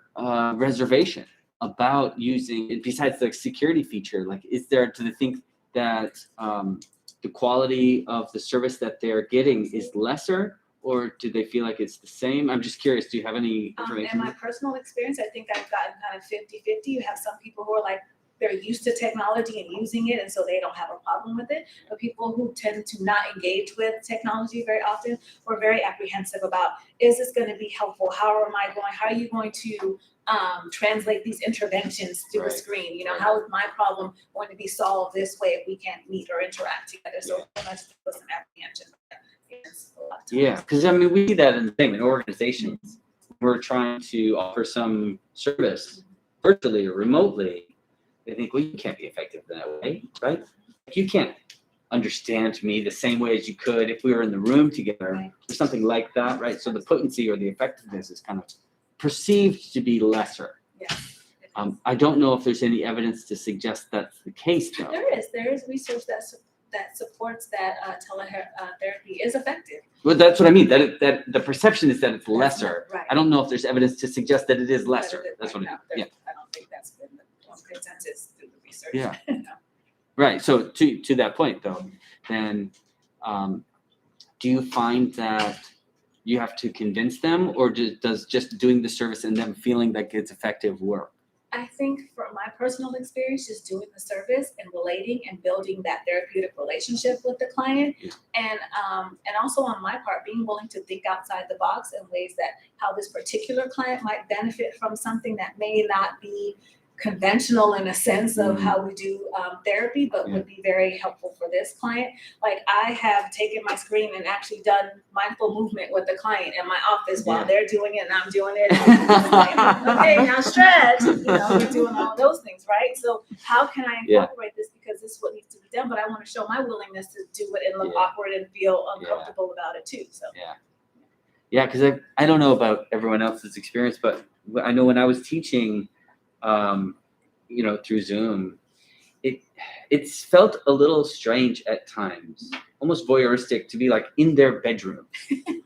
[SPEAKER 7] reservation about using, besides the security feature, like, is there, do they think that the quality of the service that they're getting is lesser, or do they feel like it's the same? I'm just curious, do you have any
[SPEAKER 18] In
[SPEAKER 7] information?
[SPEAKER 18] my personal experience, I think I've gotten kind of 50-50. You have some people who are like, they're used to technology and using it, and so they don't have a problem with it. But people who tend to not engage with technology very often were very apprehensive about, is this going to be helpful? How are you going to translate these interventions through a
[SPEAKER 7] Right.
[SPEAKER 18] screen? You know, how is my problem going to be solved this way if we can't meet or interact together? So very much with some apprehension. A lot of times.
[SPEAKER 7] Yeah, because I mean, we see that in the same in organizations. We're trying to offer some service virtually or remotely. They think, well, you can't be effective in that way, right? You can't understand me the same way as you could if we were in the room together, or something like that, right? So the potency or the effectiveness is kind of perceived to be lesser.
[SPEAKER 18] Yeah.
[SPEAKER 7] I don't know if there's any evidence to suggest that's the case, though.
[SPEAKER 18] There is research that supports that teletherapy is effective.
[SPEAKER 7] Well, that's what I mean. That the perception is that it's lesser.
[SPEAKER 18] Right.
[SPEAKER 7] I don't know if there's evidence to suggest that it is lesser. That's what I mean. Yeah.
[SPEAKER 18] I don't think that's been the consensus through the research.
[SPEAKER 7] Yeah. Right. So to that point, though, then do you find that you have to convince them, or does just doing the service and them feeling that it's effective work?
[SPEAKER 18] I think from my personal experience, just doing the service and relating and building that therapeutic relationship with the client, and also on my part, being willing to think outside the box in ways that how this particular client might benefit from something that may not be conventional in a sense of how we do therapy, but would be very helpful for this client. Like, I have taken my screen and actually done mindful movement with the client in my office while they're doing it and I'm doing it. Okay, now stretch. You know, we're doing all those things, right? So how can I incorporate this, because this is what needs to be done, but I want to show my willingness to do it and look awkward and feel uncomfortable about it too. So
[SPEAKER 7] Yeah, because I don't know about everyone else's experience, but I know when I was teaching, through Zoom, it's felt a little strange at times, almost voyeuristic, to be like in their bedroom,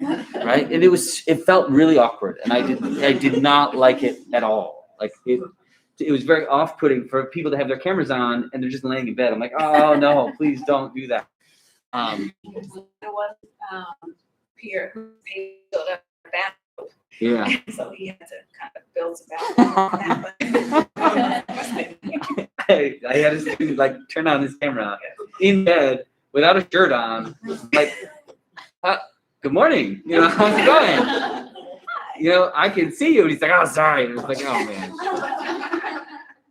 [SPEAKER 7] right? And it felt really awkward, and I did not like it at all. Like it was very off-putting for people to have their cameras on and they're just laying in bed. I'm like, oh no, please don't do that.
[SPEAKER 18] There was peer who paid the bathroom.
[SPEAKER 7] Yeah.
[SPEAKER 18] So he had to kind of build some bathroom.
[SPEAKER 7] I had a student like turn on his camera in bed without a shirt on, like, good morning, how's it going? I can see you. And he's like, oh, sorry. And it's like, oh man,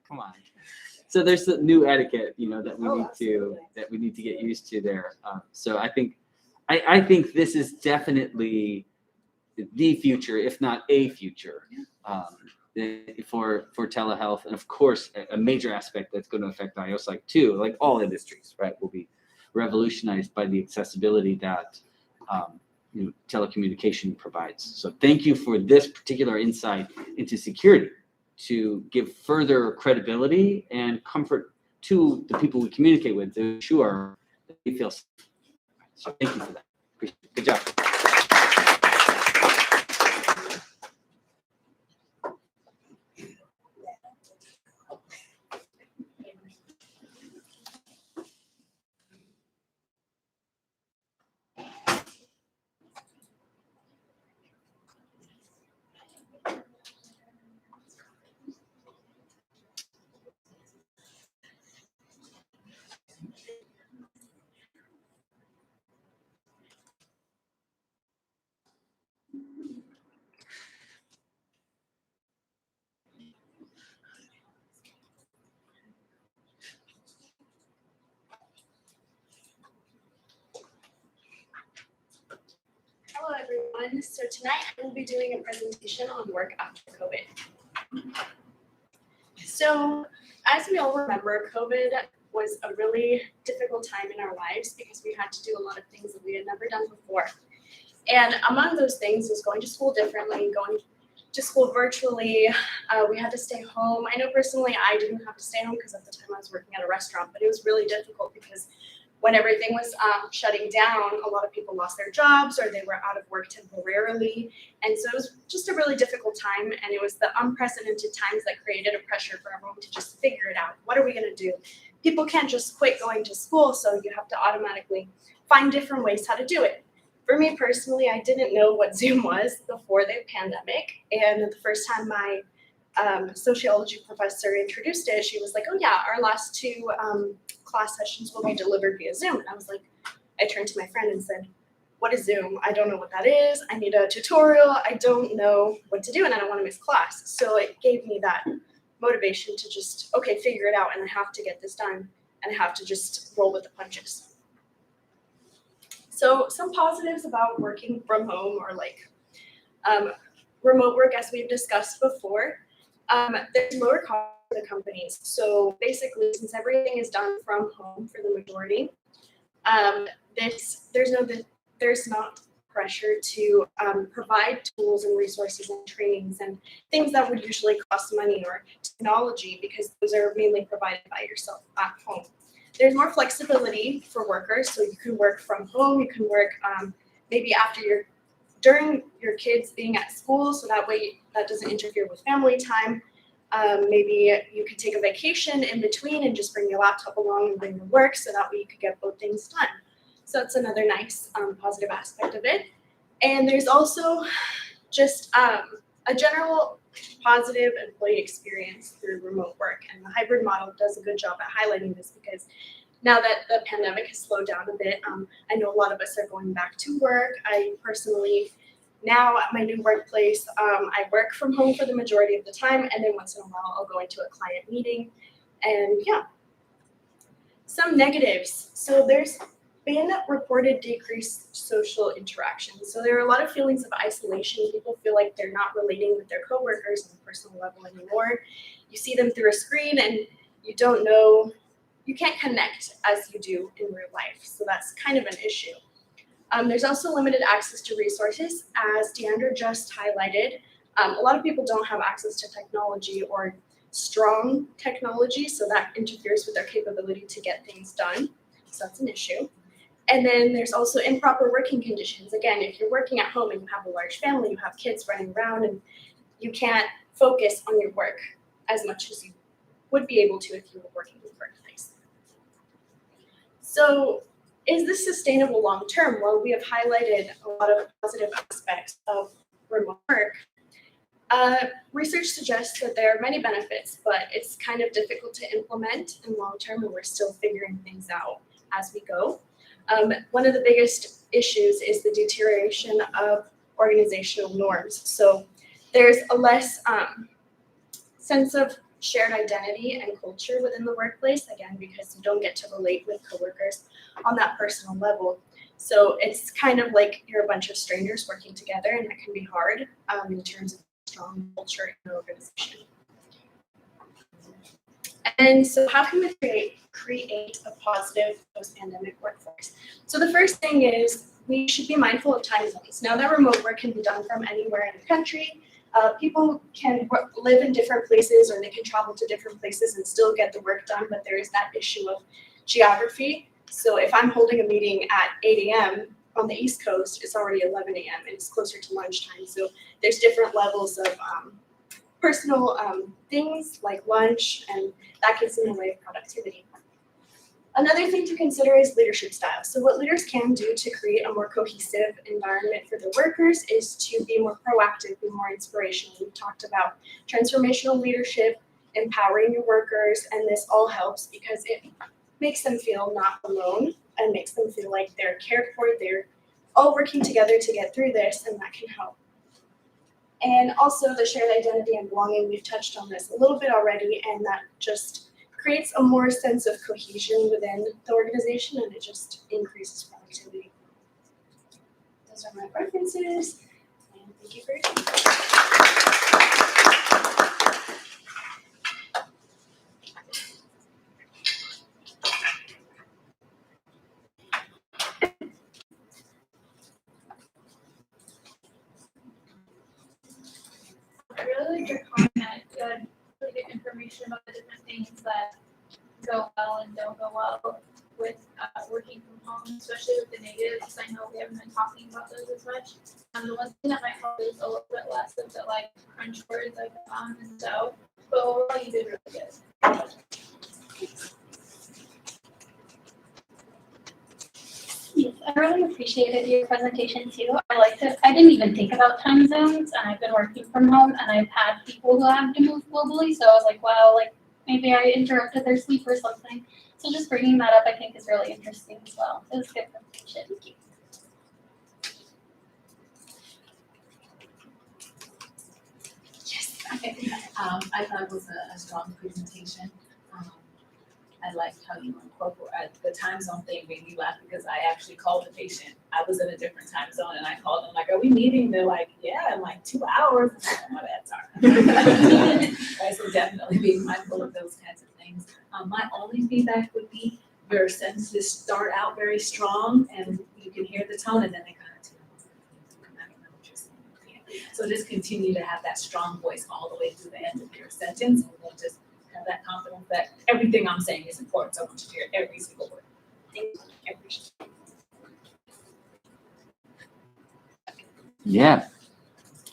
[SPEAKER 7] come on. So there's the new etiquette, that we need to get used to there. So I think this is definitely the future, if not a future, for telehealth, and of course a major aspect that's going to affect IOPSYCH too. Like all industries, right, will be revolutionized by the accessibility that telecommunication provides. So thank you for this particular insight into security to give further credibility and comfort to the people we communicate with, to ensure that they feel safe. So thank you for that. Appreciate it. Good job.
[SPEAKER 1] everyone. So tonight I will be doing a presentation on work after COVID. So as we all remember, COVID was a really difficult time in our lives because we had to do a lot of things that we had never done before. And among those things was going to school differently, going to school virtually. We had to stay home. I know personally I didn't have to stay home because at the time I was working at a restaurant, but it was really difficult because when everything was shutting down, a lot of people lost their jobs or they were out of work temporarily. And so it was just a really difficult time, and it was the unprecedented times that created a pressure for everyone to just figure it out. What are we gonna do? People can't just quit going to school, so you have to automatically find different ways how to do it. For me personally, I didn't know what Zoom was before the pandemic, and the first time my sociology professor introduced it, she was like, oh yeah, our last two class sessions will be delivered via Zoom. And I was like, I turned to my friend and said, what is Zoom? I don't know what that is. I need a tutorial. I don't know what to do and I don't want to miss class. So it gave me that motivation to just, okay, figure it out and I have to get this done and I have to just roll with the punches. So some positives about working from home or like remote work, as we've discussed before. There's lower cost for the companies. So basically, since everything is done from home for the majority, there's not pressure to provide tools and resources and trainings and things that would usually cost money or technology because those are mainly provided by yourself at home. There's more flexibility for workers, so you can work from home. You can work maybe during your kids being at school, so that way that doesn't interfere with family time. Maybe you could take a vacation in between and just bring your laptop along and bring your work, so that way you could get both things done. So that's another nice positive aspect of it. And there's also just a general positive employee experience through remote work. And the hybrid model does a good job at highlighting this because now that the pandemic has slowed down a bit, I know a lot of us are going back to work. I personally, now at my new workplace, I work from home for the majority of the time, and then once in a while I'll go into a client meeting. And yeah, some negatives. So there's been reported decreased social interaction. So there are a lot of feelings of isolation. People feel like they're not relating with their coworkers on a personal level anymore. You see them through a screen and you don't know, you can't connect as you do in real life. So that's kind of an issue. There's also limited access to resources, as Deandra just highlighted. A lot of people don't have access to technology or strong technology, so that interferes with their capability to get things done. So that's an issue. And then there's also improper working conditions. Again, if you're working at home and you have a large family, you have kids running around, and you can't focus on your work as much as you would be able to if you were working in the workplace. So is this sustainable long term? Well, we have highlighted a lot of positive aspects of remote work. Research suggests that there are many benefits, but it's kind of difficult to implement in long term, and we're still figuring things out as we go. One of the biggest issues is the deterioration of organizational norms. So there's a less sense of shared identity and culture within the workplace, again, because you don't get to relate with coworkers on that personal level. So it's kind of like you're a bunch of strangers working together, and that can be hard in terms of strong culture in an organization. And so how can we create a positive post-pandemic workforce? So the first thing is we should be mindful of time zones. Now that remote work can be done from anywhere in the country, people can live in different places, or they can travel to different places and still get the work done, but there is that issue of geography. So if I'm holding a meeting at 8 a.m. on the East Coast, it's already 11 a.m. and it's closer to lunchtime. So there's different levels of personal things like lunch, and that gets in the way of productivity. Another thing to consider is leadership style. So what leaders can do to create a more cohesive environment for their workers is to be more proactive, be more inspirational. We've talked about transformational leadership, empowering your workers, and this all helps because it makes them feel not alone and makes them feel like they're cared for, they're all working together to get through this, and that can help. And also the shared identity and belonging, we've touched on this a little bit already, and that just creates a more sense of cohesion within the organization, and it just increases productivity. Those are my references.
[SPEAKER 11] Thank you for your time.
[SPEAKER 5] I really like your comment. You had really good information about the different things that go well and don't go well with working from home, especially with the negatives. I know we haven't been talking about those as much. The one thing that might help is a little bit less of the like crunch words I've found, and so, but overall you did really good.
[SPEAKER 16] Yes, I really appreciated your presentation too. I liked it. I didn't even think about time zones, and I've been working from home, and I've had people who have to move globally. So I was like, wow, like maybe I interrupted their sleep or something. So just bringing that up, I think, is really interesting as well. It was a good presentation. Thank you.
[SPEAKER 4] I thought it was a strong presentation. I liked how you incorporate the time zone thing made me laugh because I actually called the patient. I was in a different time zone and I called them like, "Are we meeting?" They're like, "Yeah, in like 2 hours." I'm like, "Oh, my bad, sorry." Right, so definitely being mindful of those kinds of things. My only feedback would be your sentences start out very strong and you can hear the tone and then they kind of tune out. I don't know what you're saying. So just continue to have that strong voice all the way through the end of your sentence and then just have that confidence that everything I'm saying is important, so I want you to hear every single word. Thank you. I appreciate it.
[SPEAKER 7] Yeah,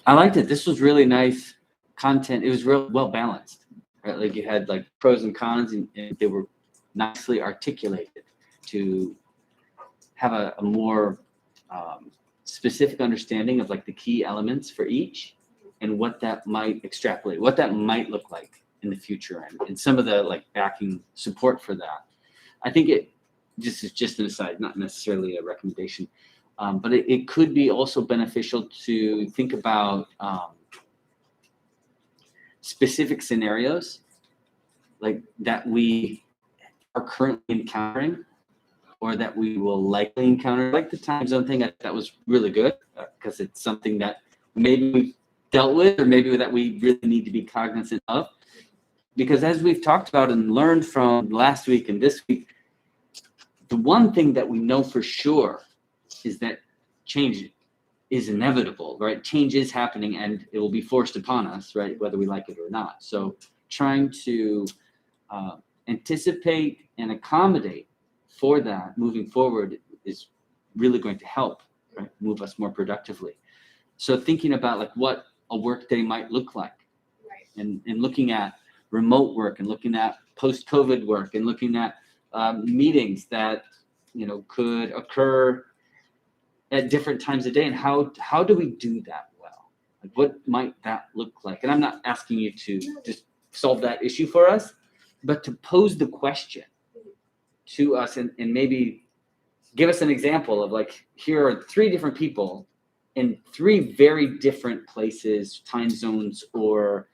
[SPEAKER 7] I liked it. This was really nice content. It was real well balanced, right? Like you had like pros and cons, and they were nicely articulated to have a more specific understanding of like the key elements for each and what that might extrapolate, what that might look like in the future, and some of the like backing support for that. I think it just an aside, not necessarily a recommendation, but it could be also beneficial to think about specific scenarios like that we are currently encountering or that we will likely encounter, like the time zone thing. That was really good because it's something that maybe we've dealt with or maybe that we really need to be cognizant of. Because as we've talked about and learned from last week and this week, the one thing that we know for sure is that change is inevitable, right? Change is happening and it will be forced upon us, right? Whether we like it or not. So trying to anticipate and accommodate for that moving forward is really going to help, right? Move us more productively. So thinking about like what a workday might look like,
[SPEAKER 11] Right.
[SPEAKER 7] and looking at remote work and looking at post-COVID work and looking at meetings that, you know, could occur at different times of day, and how do we do that well? Like what might that look like? And I'm not asking you to just solve that issue for us, but to pose the question to us and maybe give us an example of like, here are 3 different people in 3 very different places, time zones, or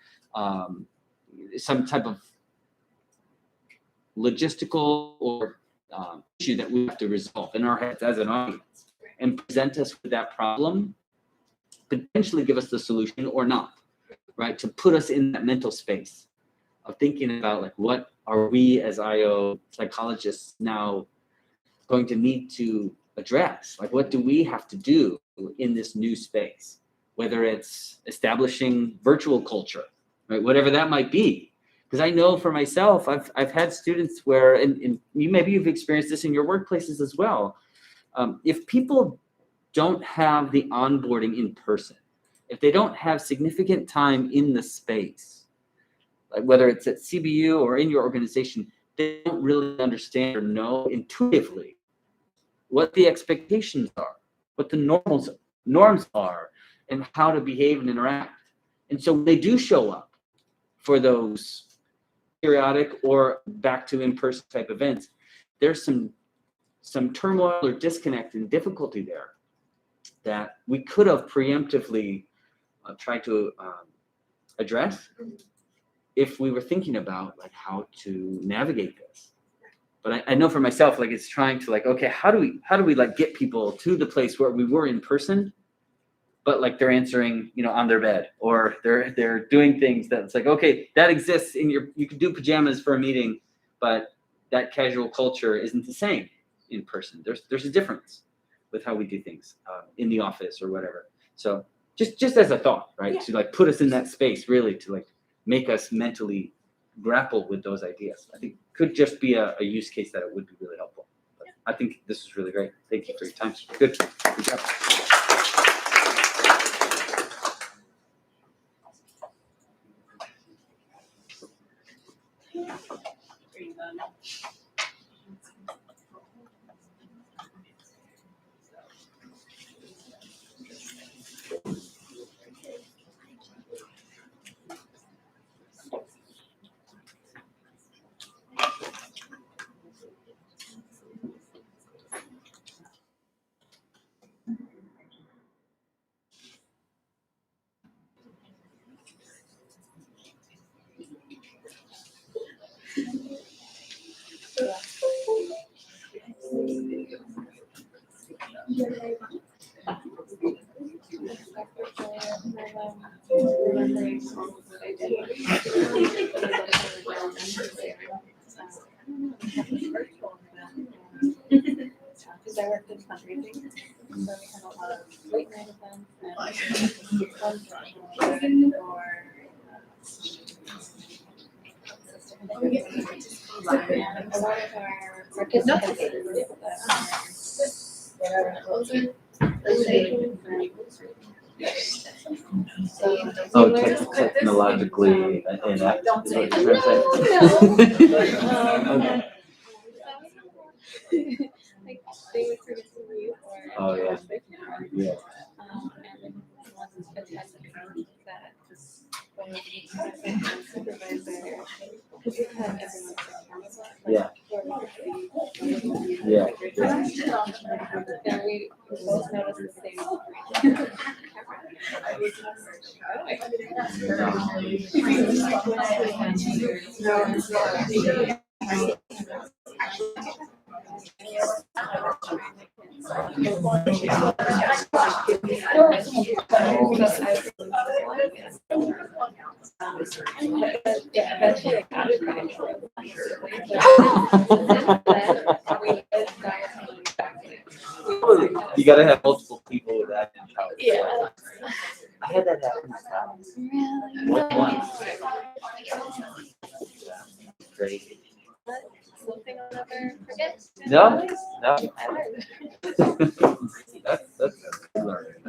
[SPEAKER 7] some type of logistical or issue that we have to resolve in our heads as an audience, and present us with that problem, potentially give us the solution or not, right? To put us in that mental space of thinking about like, what are we as IO psychologists now going to need to address? Like, what do we have to do in this new space? Whether it's establishing virtual culture, right? Whatever that might be. Because I know for myself, I've had students where, and maybe you've experienced this in your workplaces as well. If people don't have the onboarding in person, if they don't have significant time in the space, like whether it's at CBU or in your organization, they don't really understand or know intuitively what the expectations are, what the norms are, and how to behave and interact. And so when they do show up for those periodic or back to in-person type events, there's some turmoil or disconnect and difficulty there that we could have preemptively tried to address if we were thinking about like how to navigate this. But I know for myself, like it's trying to like, okay, how do we like get people to the place where we were in person, but like they're answering, on their bed, or they're doing things that it's like, okay, that exists you can do pajamas for a meeting, but that casual culture isn't the same in person. There's a difference with how we do things in the office or whatever. So just as a thought, right?
[SPEAKER 1] Yeah.
[SPEAKER 7] To like put us in that space, really, to like make us mentally grapple with those ideas. I think could just be a use case that it would be really helpful. But I think this was really great. Thank you for your time. Good job.
[SPEAKER 11] Because I worked in fundraising, so we had a lot of late night events and or and a lot of our participants whatever closer.
[SPEAKER 7] Oh, technologically inept.
[SPEAKER 11] Don't say
[SPEAKER 7] is what you're trying to say?
[SPEAKER 11] Like they would produce a youth or
[SPEAKER 7] Oh, yeah. Yeah.
[SPEAKER 11] and then once it's fantastic that just when the supervisor, because you have everyone cameras on.
[SPEAKER 7] Yeah. Yeah.
[SPEAKER 11] And we both noticed the same. Yeah, eventually I got it
[SPEAKER 7] You gotta have multiple people with that mentality.
[SPEAKER 11] Yeah.
[SPEAKER 7] I had that happen in once. Crazy.
[SPEAKER 11] Something I'll never forget.
[SPEAKER 7] No.
[SPEAKER 11] I learned.
[SPEAKER 7] That's good learning.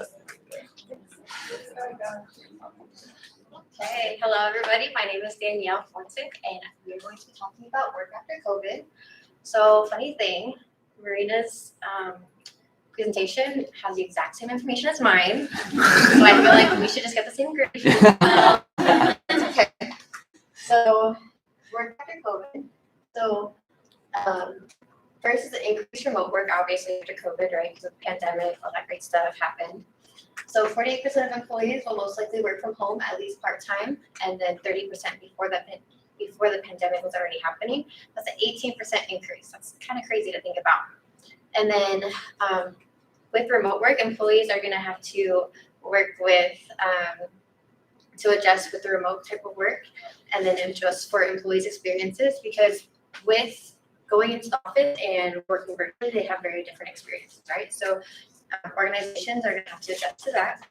[SPEAKER 19] Hey, hello everybody. My name is Danielle Fonsick, and we're going to be talking about work after COVID. So, funny thing, Marina's presentation has the exact same information as mine, so I feel like we should just get the same grade. It's okay. So, work after COVID. So, first is the increased remote work, obviously after COVID, right? Because of the pandemic, all that great stuff happened. So 48% of employees will most likely work from home at least part-time, and then 30% before the pandemic was already happening. That's an 18% increase. That's kind of crazy to think about. And then with remote work, employees are going to have to work with to adjust with the remote type of work, and then adjust for employees' experiences, because with going into the office and working virtually, they have very different experiences, right? So organizations are going to have to adjust to that.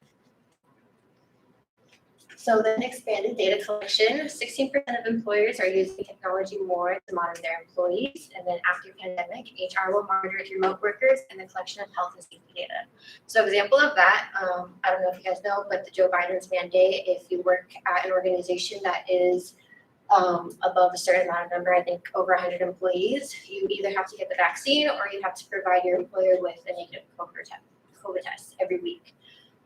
[SPEAKER 19] So then expanded data collection, 16% of employers are using technology more to monitor their employees. And then after pandemic, HR will monitor remote workers and the collection of health and safety data. So example of that, I don't know if you guys know, but the Joe Biden's mandate, if you work at an organization that is above a certain amount of number, I think over 100 employees, you either have to get the vaccine or you have to provide your employer with a negative COVID test every week.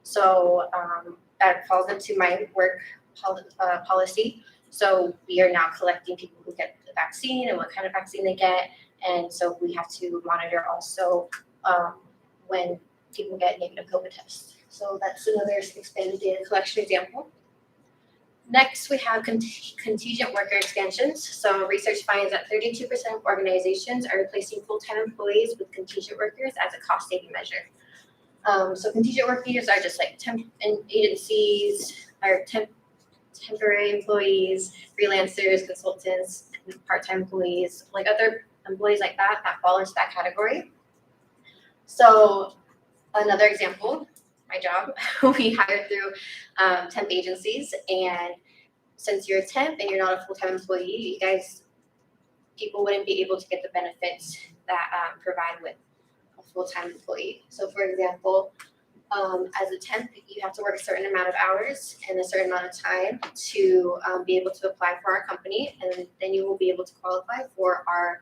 [SPEAKER 19] So that falls into my work policy. So we are now collecting people who get the vaccine and what kind of vaccine they get. And so we have to monitor also when people get negative COVID tests. So that's another expanded data collection example. Next, we have contingent worker extensions. So research finds that 32% of organizations are replacing full-time employees with contingent workers as a cost-saving measure. So contingent workers are just like temp and agencies, or temporary employees, freelancers, consultants, part-time employees, like other employees like that fall into that category. So another example, my job, we hire through temp agencies, and since you're a temp and you're not a full-time employee, people wouldn't be able to get the benefits that provide with a full-time employee. So for example, as a temp, you have to work a certain amount of hours and a certain amount of time to be able to apply for our company, and then you will be able to qualify for our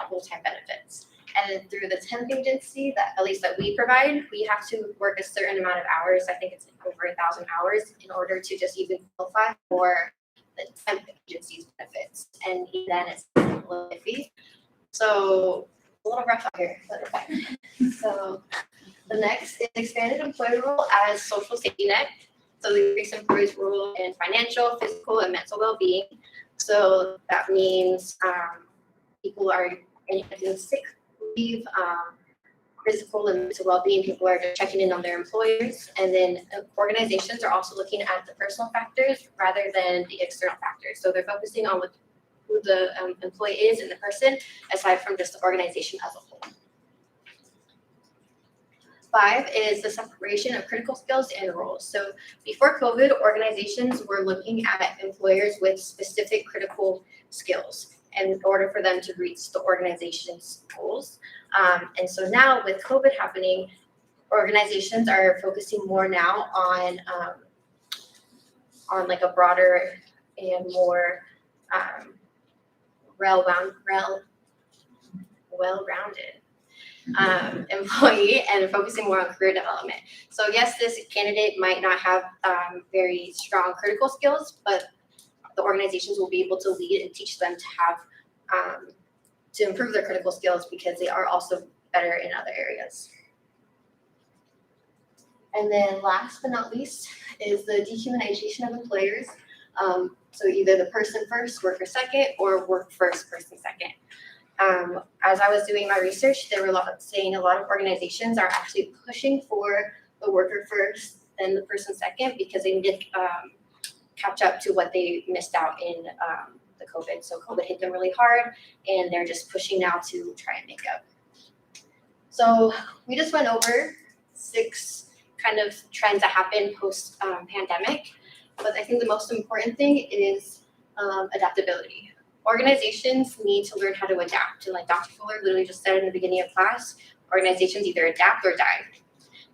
[SPEAKER 19] full-time benefits. And then through the temp agency at least that we provide, we have to work a certain amount of hours. I think it's over 1,000 hours in order to just even qualify for the temp agency's benefits. And even then it's a little iffy. So a little rough out here, but okay. So the next is expanded employer role as social safety net. So we increase employees' role in financial, physical, and mental well-being. So that means people are in sick leave, physical and mental well-being. People are just checking in on their employers, and then organizations are also looking at the personal factors rather than the external factors. So they're focusing on who the employee is and the person, aside from just the organization as a whole. 5 is the separation of critical skills and roles. So before COVID, organizations were looking at employers with specific critical skills in order for them to reach the organization's goals. And so now with COVID happening, organizations are focusing more now on like a broader and more well-rounded employee, and focusing more on career development. So yes, this candidate might not have very strong critical skills, but the organizations will be able to lead and teach them to have to improve their critical skills, because they are also better in other areas. And then last but not least is the dehumanization of employers. So either the person first, worker second, or work first, person second. As I was doing my research, there were saying a lot of organizations are actually pushing for the worker first, then the person second, because they need to catch up to what they missed out in the COVID. So COVID hit them really hard, and they're just pushing now to try and make up. So we just went over 6 kind of trends that happened post pandemic, but I think the most important thing is adaptability. Organizations need to learn how to adapt, and like Dr. Fuller literally just said in the beginning of class, organizations either adapt or die.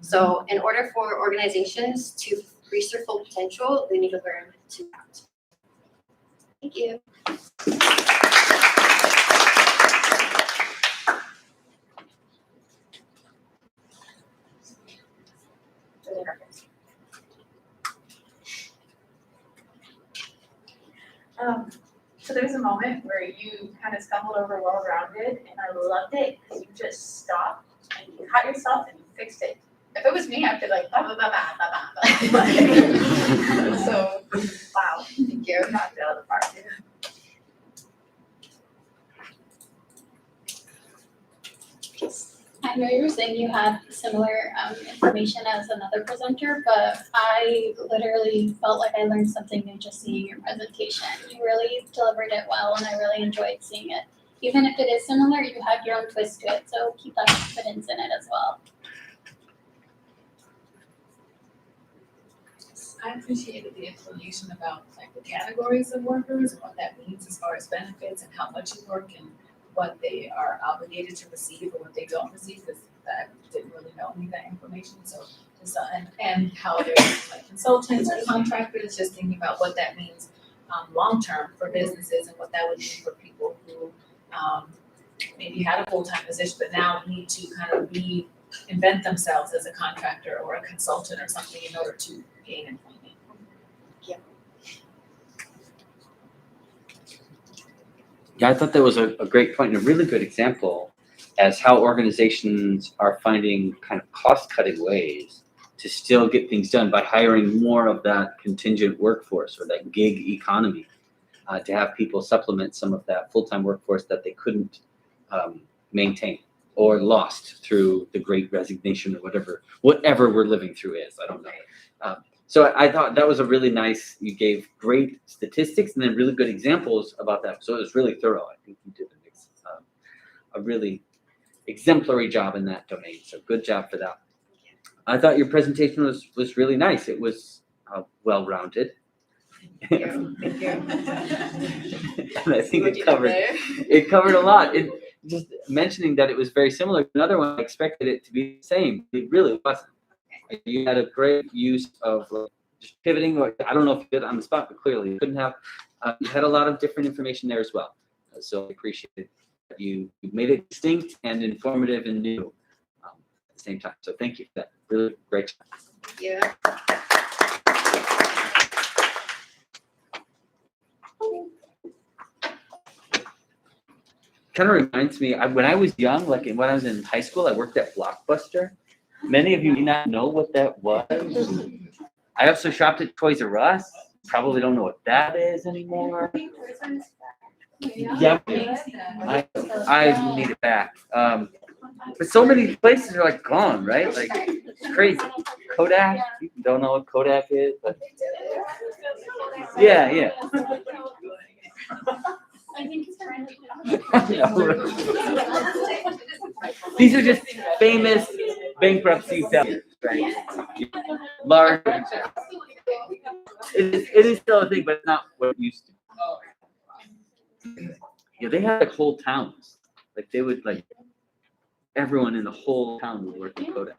[SPEAKER 19] So in order for organizations to reach their full potential, they need to learn to adapt. Thank you.
[SPEAKER 20] So there's a moment where you kind of stumbled over well-rounded, and I loved it because you just stopped and you caught yourself and you fixed it. If it was me, I'd be like, blah, blah, blah, blah, blah, blah. So, wow, thank you. Knocked it out of the park.
[SPEAKER 5] I know you were saying you had similar information as another presenter, but I literally felt like I learned something new just seeing your presentation. You really delivered it well, and I really enjoyed seeing it. Even if it is similar, you have your own twist to it, so keep that confidence in it as well.
[SPEAKER 4] I appreciated the explanation about like the categories of workers and what that means as far as benefits and how much you work and what they are obligated to receive or what they don't receive, because I didn't really know any of that information. So just, and how there's like consultants or contractors, just thinking about what that means long-term for businesses and what that would mean for people who maybe had a full-time position but now need to kind of reinvent themselves as a contractor or a consultant or something in order to gain employment.
[SPEAKER 7] Yeah, I thought that was a great point and a really good example as how organizations are finding kind of cost-cutting ways to still get things done by hiring more of that contingent workforce or that gig economy, to have people supplement some of that full-time workforce that they couldn't maintain. or lost through the great resignation or whatever we're living through is. I don't know. So I thought that was a really nice, you gave great statistics and then really good examples about that. So it was really thorough. I think you did a really exemplary job in that domain. So good job for that. I thought your presentation was really nice. It was well-rounded.
[SPEAKER 9] Thank you.
[SPEAKER 7] And I think it covered a lot. It just mentioning that it was very similar to another one, I expected it to be the same. It really wasn't. You had a great use of just pivoting. I don't know if you did it on the spot, but clearly you couldn't have. You had a lot of different information there as well. So I appreciate it. You made it distinct and informative and new at the same time. So thank you for that. Really great job.
[SPEAKER 19] Thank you.
[SPEAKER 7] Kind of reminds me, when I was young, like when I was in high school, I worked at Blockbuster. Many of you may not know what that was. I also shopped at Toys R Us. Probably don't know what that is anymore. Yeah, I need it back. But so many places are like gone, right? Like it's crazy. Kodak, you don't know what Kodak is, but yeah.
[SPEAKER 5] I think it's
[SPEAKER 7] These are just famous bankruptcy failures, right? Large. It is still a thing, but it's not what it used to be. Yeah, they had like whole towns. Like they would like everyone in the whole town would work at Kodak.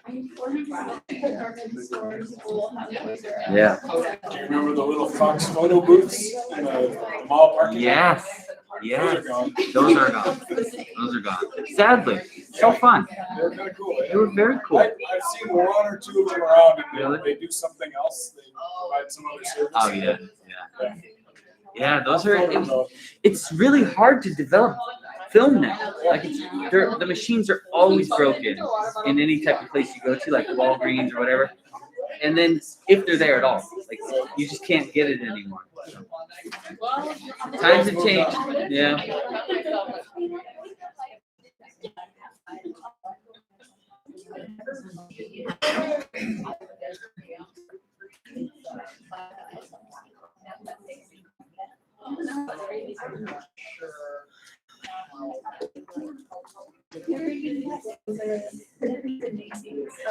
[SPEAKER 7] Yeah.
[SPEAKER 10] Do you remember the little Fox photo booths in the mall parking lot?
[SPEAKER 7] Yes.
[SPEAKER 10] Those are gone.
[SPEAKER 7] Those are gone. Those are gone. Sadly, so fun.
[SPEAKER 10] They were kind of cool.
[SPEAKER 7] They were very cool.
[SPEAKER 10] I've seen one or two of them around, and
[SPEAKER 7] Really?
[SPEAKER 10] they do something else. They provide some other service.
[SPEAKER 7] Oh yeah. Yeah, those are. It's really hard to develop film now. Like the machines are always broken in any type of place you go to, like Walgreens or whatever. And then if they're there at all, like you just can't get it anymore. Times have changed. Yeah.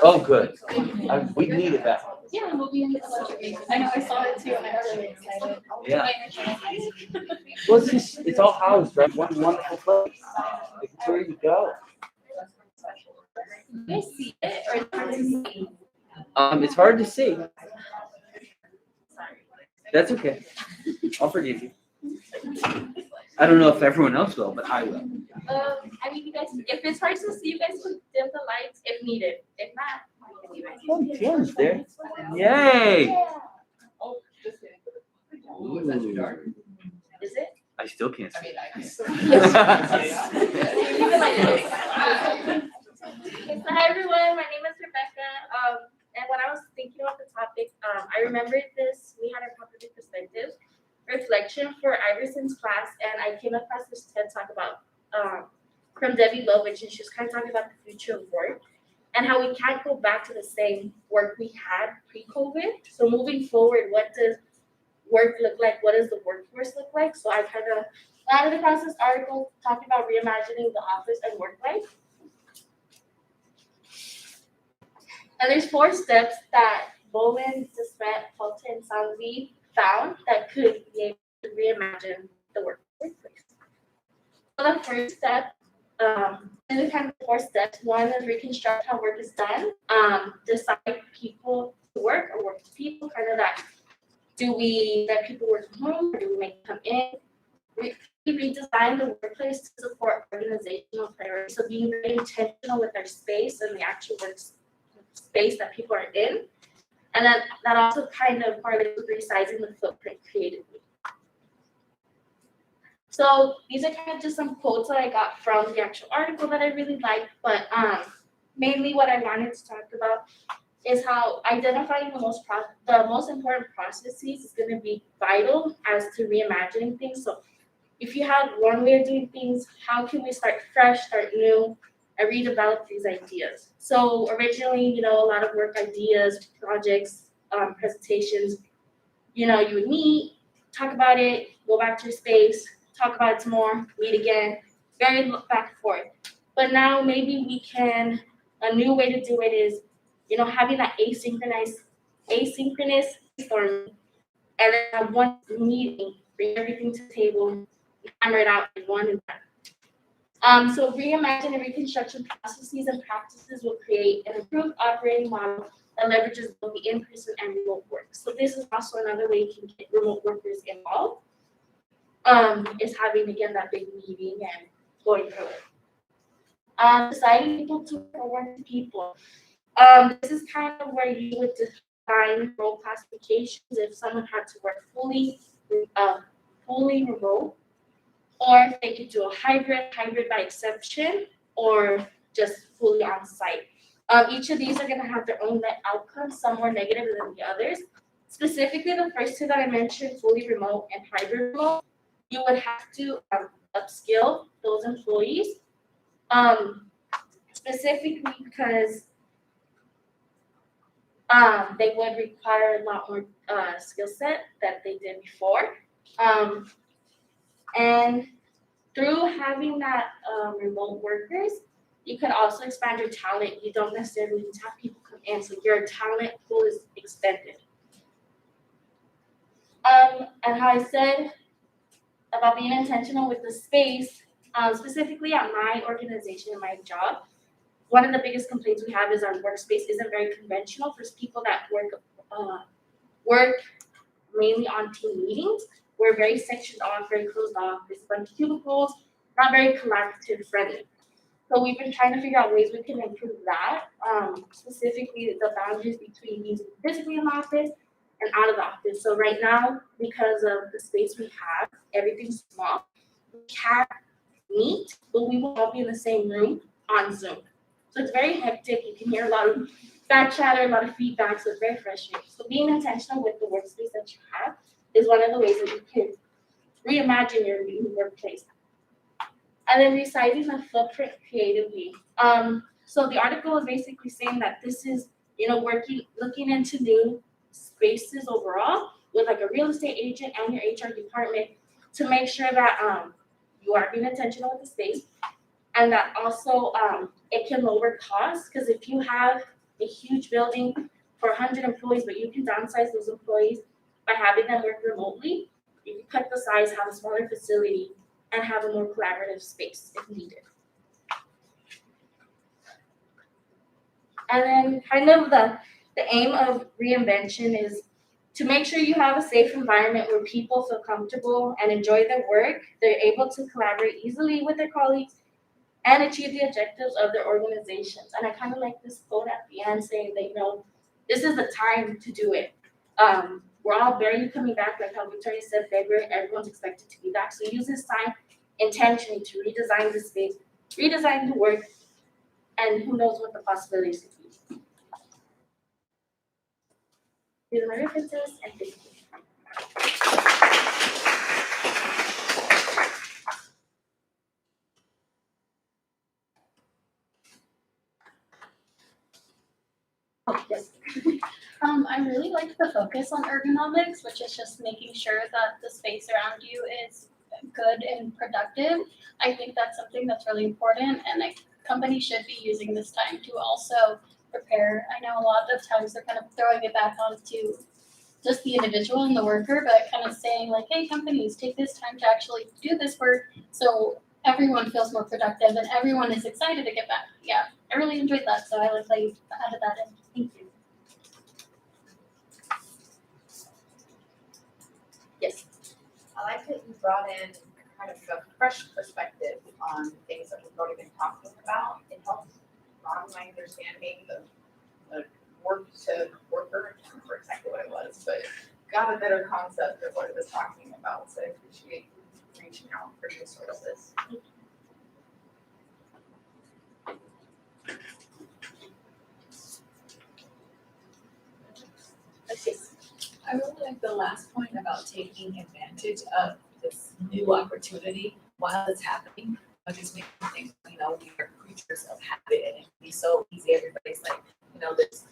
[SPEAKER 7] Oh, good. We need it back.
[SPEAKER 5] Yeah, we'll be in the budget. I know, I saw it too, and I was really excited.
[SPEAKER 7] Yeah. Well, it's all housed, right? One wonderful place. Like, it's where you go.
[SPEAKER 15] You guys see it or it's hard to see?
[SPEAKER 7] It's hard to see. That's okay. I'll forgive you. I don't know if everyone else will, but I will.
[SPEAKER 15] I mean, you guys, if it's hard to see, you guys can dim the lights if needed. If not,
[SPEAKER 7] Oh, Tim's there. Yay! Ooh.
[SPEAKER 15] is it?
[SPEAKER 7] I still can't see.
[SPEAKER 15] So hi everyone, my name is Rebecca. And when I was thinking about the topic, I remembered this. We had a property perspective reflection for Iverson's class, and I came across this TED talk about from Debbie Lovich, and she was kind of talking about the future of work and how we can't go back to the same work we had pre-COVID. So moving forward, what does work look like? What does the workforce look like? So I kind of landed across this article talking about reimagining the office and work life. And there's 4 steps that Bowman, Desmet, Fulton, and Sanvi found that could be able to reimagine the workplace. So the first step, and the kind of 4 steps. 1 is reconstruct how work is done. Decide people to work or work to people, kind of that. Do we let people work from home or do we make them come in? Redesign the workplace to support organizational priorities. So being very intentional with our space and the actual work space that people are in. And then that also kind of correlates with resizing the footprint creatively. So these are kind of just some quotes that I got from the actual article that I really liked, but mainly what I wanted to talk about is how identifying the most important processes is going to be vital as to reimagining things. So if you have one way of doing things, how can we start fresh, start new,
[SPEAKER 21] I redeveloped these ideas. So originally, you know, a lot of work ideas, projects, presentations, you know, you would meet, talk about it, go back to your space, talk about it some more, meet again, very back and forth. But now maybe we can, a new way to do it is, you know, having that asynchronous brainstorming, and then have one meeting, bring everything to the table, hammer it out in one and done. So reimagine and reconstruction processes and practices will create an improved operating model that leverages both the in-person and remote work. So this is also another way you can get remote workers involved. Is having again that big meeting and going through it. Deciding people to work with people. This is kind of where you would define role classifications if someone had to work fully remote, or if they could do a hybrid by exception, or just fully on site. Each of these are going to have their own net outcomes, some more negative than the others. Specifically, the first two that I mentioned, fully remote and hybrid remote, you would have to upskill those employees, specifically because they would require a lot more skill set that they did before. And through having that remote workers, you can also expand your talent. You don't necessarily need to have people come in, so your talent pool is extended. And how I said about being intentional with the space, specifically at my organization and my job, one of the biggest complaints we have is our workspace isn't very conventional for people that work mainly on team meetings. We're very sectioned off, very closed off. There's a bunch of cubicles, not very collaborative friendly. So we've been trying to figure out ways we can improve that, specifically the boundaries between using physically in the office and out of the office. So right now, because of the space we have, everything's small. We can't meet, but we will all be in the same room on Zoom. So it's very hectic. You can hear a lot of back chatter, a lot of feedback, so it's very frustrating. So being intentional with the workspace that you have is one of the ways that you can reimagine your new workplace. And then resizing the footprint creatively. So the article is basically saying that this is, you know, looking into new spaces overall with like a real estate agent and your HR department to make sure that you are being intentional with the space, and that also it can lower costs, because if you have a huge building for 100 employees, but you can downsize those employees by having them work remotely, you can cut the size, have a smaller facility, and have a more collaborative space if needed. And then kind of the aim of reinvention is to make sure you have a safe environment where people feel comfortable and enjoy their work. They're able to collaborate easily with their colleagues and achieve the objectives of their organizations. And I kind of like this quote at the end saying that, you know, this is the time to do it. We're all barely coming back, like how Victoria said, February, everyone's expected to be back. So use this time intentionally to redesign the space, redesign the work, and who knows what the possibilities could be. These are my references, and thank you.
[SPEAKER 5] Oh, yes. I really like the focus on ergonomics, which is just making sure that the space around you is good and productive. I think that's something that's really important, and a company should be using this time to also prepare. I know a lot of times they're kind of throwing it back onto just the individual and the worker, but kind of saying like, hey, companies, take this time to actually do this work so everyone feels more productive and everyone is excited to get back. Yeah, I really enjoyed that, so I like that you added that in. Thank you. Yes.
[SPEAKER 22] I like that you brought in kind of a fresh perspective on things that we've already been talking about. It helps broaden my understanding of the work to worker, I can't remember exactly what it was, but got a better concept of what it was talking about. So I appreciate reaching out for resources.
[SPEAKER 4] I really like the last point about taking advantage of this new opportunity while it's happening.
[SPEAKER 13] just makes me think, we are creatures of habit and it can be so easy. Everybody's like, this,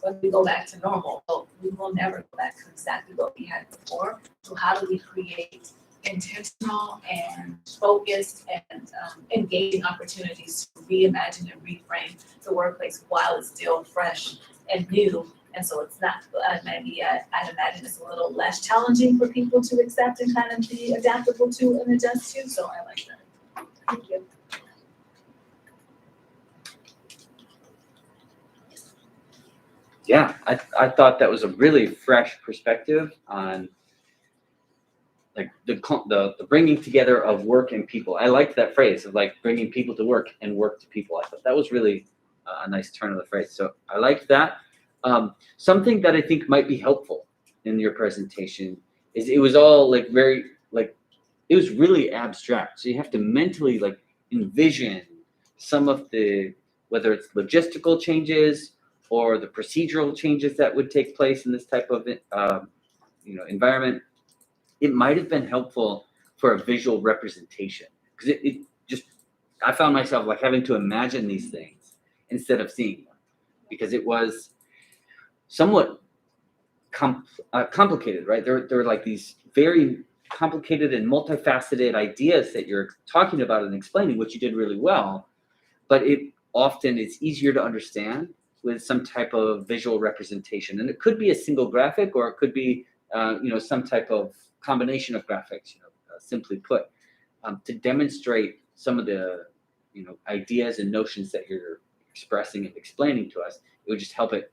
[SPEAKER 13] when we go back to normal, but we will never go back to exactly what we had before. So how do we create intentional and focused and engaging opportunities to reimagine and reframe the workplace while it's still fresh and new? And so it's not, maybe I'd imagine it's a little less challenging for people to accept and kind of be adaptable to and adjust to. So I like that. Thank you.
[SPEAKER 7] Yeah, I thought that was a really fresh perspective on like the bringing together of work and people. I liked that phrase of like bringing people to work and work to people. I thought that was really a nice turn of the phrase. So I liked that. Something that I think might be helpful in your presentation is it was all like very like it was really abstract. So you have to mentally like envision some of the, whether it's logistical changes or the procedural changes that would take place in this type of environment. It might have been helpful for a visual representation because it just, I found myself like having to imagine these things instead of seeing them because it was somewhat complicated, right? There are like these very complicated and multifaceted ideas that you're talking about and explaining, which you did really well, but it's easier to understand with some type of visual representation. And it could be a single graphic or it could be, some type of combination of graphics, simply put, to demonstrate some of the, ideas and notions that you're expressing and explaining to us. It would just help it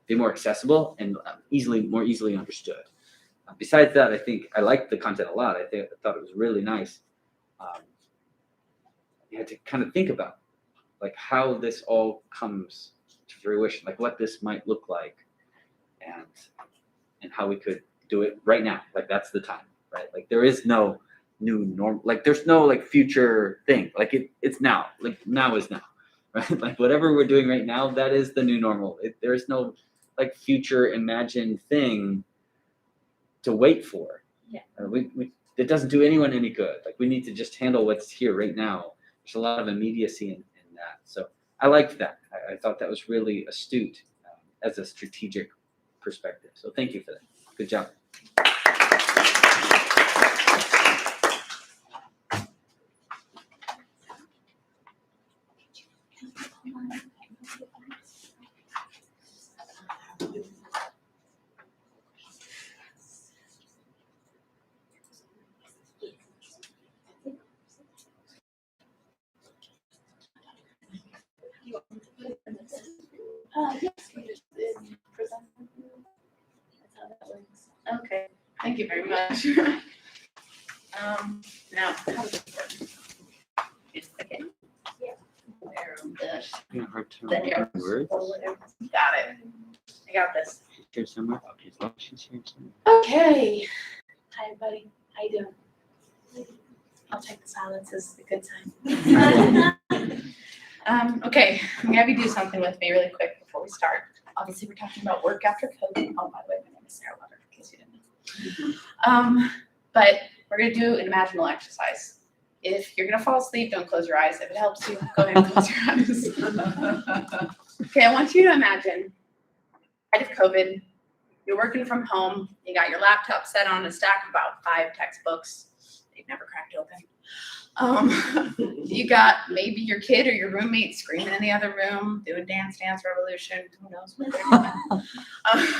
[SPEAKER 7] be more accessible and more easily understood. Besides that, I think I liked the content a lot. I thought it was really nice. You had to kind of think about like how this all comes to fruition, like what this might look like, and how we could do it right now. Like that's the time, right? Like there is no new norm. Like there's no like future thing. Like it's now. Like now is now, right? Like whatever we're doing right now, that is the new normal. There is no like future imagined thing to wait for.
[SPEAKER 21] Yeah.
[SPEAKER 7] It doesn't do anyone any good. Like we need to just handle what's here right now. There's a lot of immediacy in that. So I liked that. I thought that was really astute as a strategic perspective. So thank you for that. Good job.
[SPEAKER 20] Yes, we just present. That's how that works. Okay, thank you very much. Now, how does it work? Just a second. There,
[SPEAKER 7] Hard to
[SPEAKER 20] the arrows
[SPEAKER 7] words.
[SPEAKER 20] or whatever. Got it. I got this.
[SPEAKER 7] Share somewhere. Okay, so she's sharing somewhere.
[SPEAKER 20] Okay. Hi, buddy. How you doing? I'll take the silence as a good time. Okay, I'm gonna have you do something with me really quick before we start. Obviously, we're talking about work after COVID. Oh, by the way, my name is Sarah Leonard, in case you didn't know. But we're gonna do an imaginal exercise. If you're gonna fall asleep, don't close your eyes. If it helps you, go ahead and close your eyes. Okay, I want you to imagine, right of COVID, you're working from home, you got your laptop set on a stack of about 5 textbooks. They've never cracked open. You got maybe your kid or your roommate screaming in the other room, doing Dance Dance Revolution, who knows what they're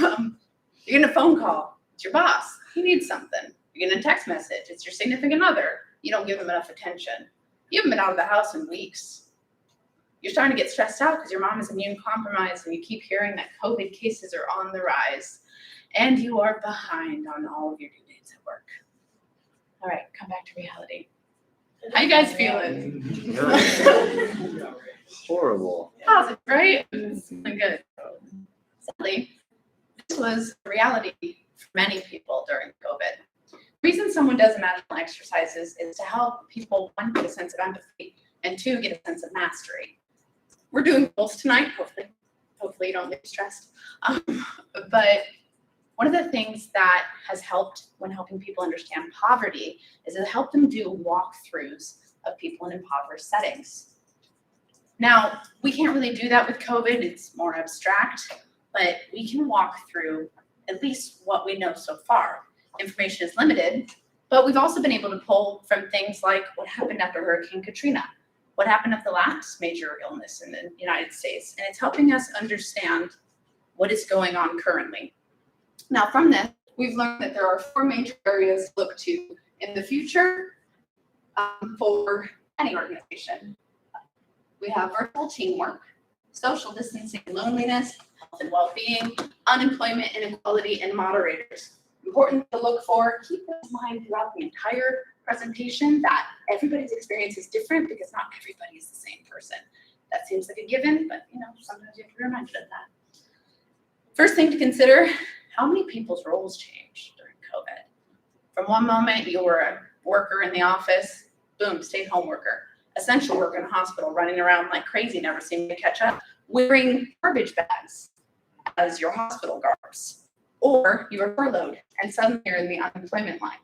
[SPEAKER 20] doing. You're getting a phone call, it's your boss, he needs something. You're getting a text message, it's your significant other. You don't give them enough attention. You haven't been out of the house in weeks. You're starting to get stressed out because your mom is immune compromised and you keep hearing that COVID cases are on the rise and you are behind on all of your due dates at work. All right, come back to reality. How you guys feeling?
[SPEAKER 7] Horrible.
[SPEAKER 20] Positive, right? Good. Sadly, this was reality for many people during COVID. The reason someone does imaginal exercises is to help people, 1, get a sense of empathy, and 2, get a sense of mastery. We're doing both tonight, hopefully you don't get stressed. But one of the things that has helped when helping people understand poverty is it helped them do walkthroughs of people in impoverished settings. Now, we can't really do that with COVID, it's more abstract, but we can walk through at least what we know so far. Information is limited, but we've also been able to pull from things like what happened after Hurricane Katrina, what happened after the last major illness in the United States, and it's helping us understand what is going on currently. Now, from this, we've learned that there are 4 major areas to look to in the future for any organization. We have virtual teamwork, social distancing and loneliness, health and well-being, unemployment, inequality, and moderators. Important to look for, keep in mind throughout the entire presentation that everybody's experience is different because not everybody is the same person. That seems like a given, but sometimes you have to be reminded of that. First thing to consider, how many people's roles changed during COVID? From one moment you were a worker in the office, boom, stay-at-home worker. Essential worker in a hospital, running around like crazy, never seeming to catch up, wearing garbage bags as your hospital guards. Or you were furloughed and suddenly you're in the unemployment line.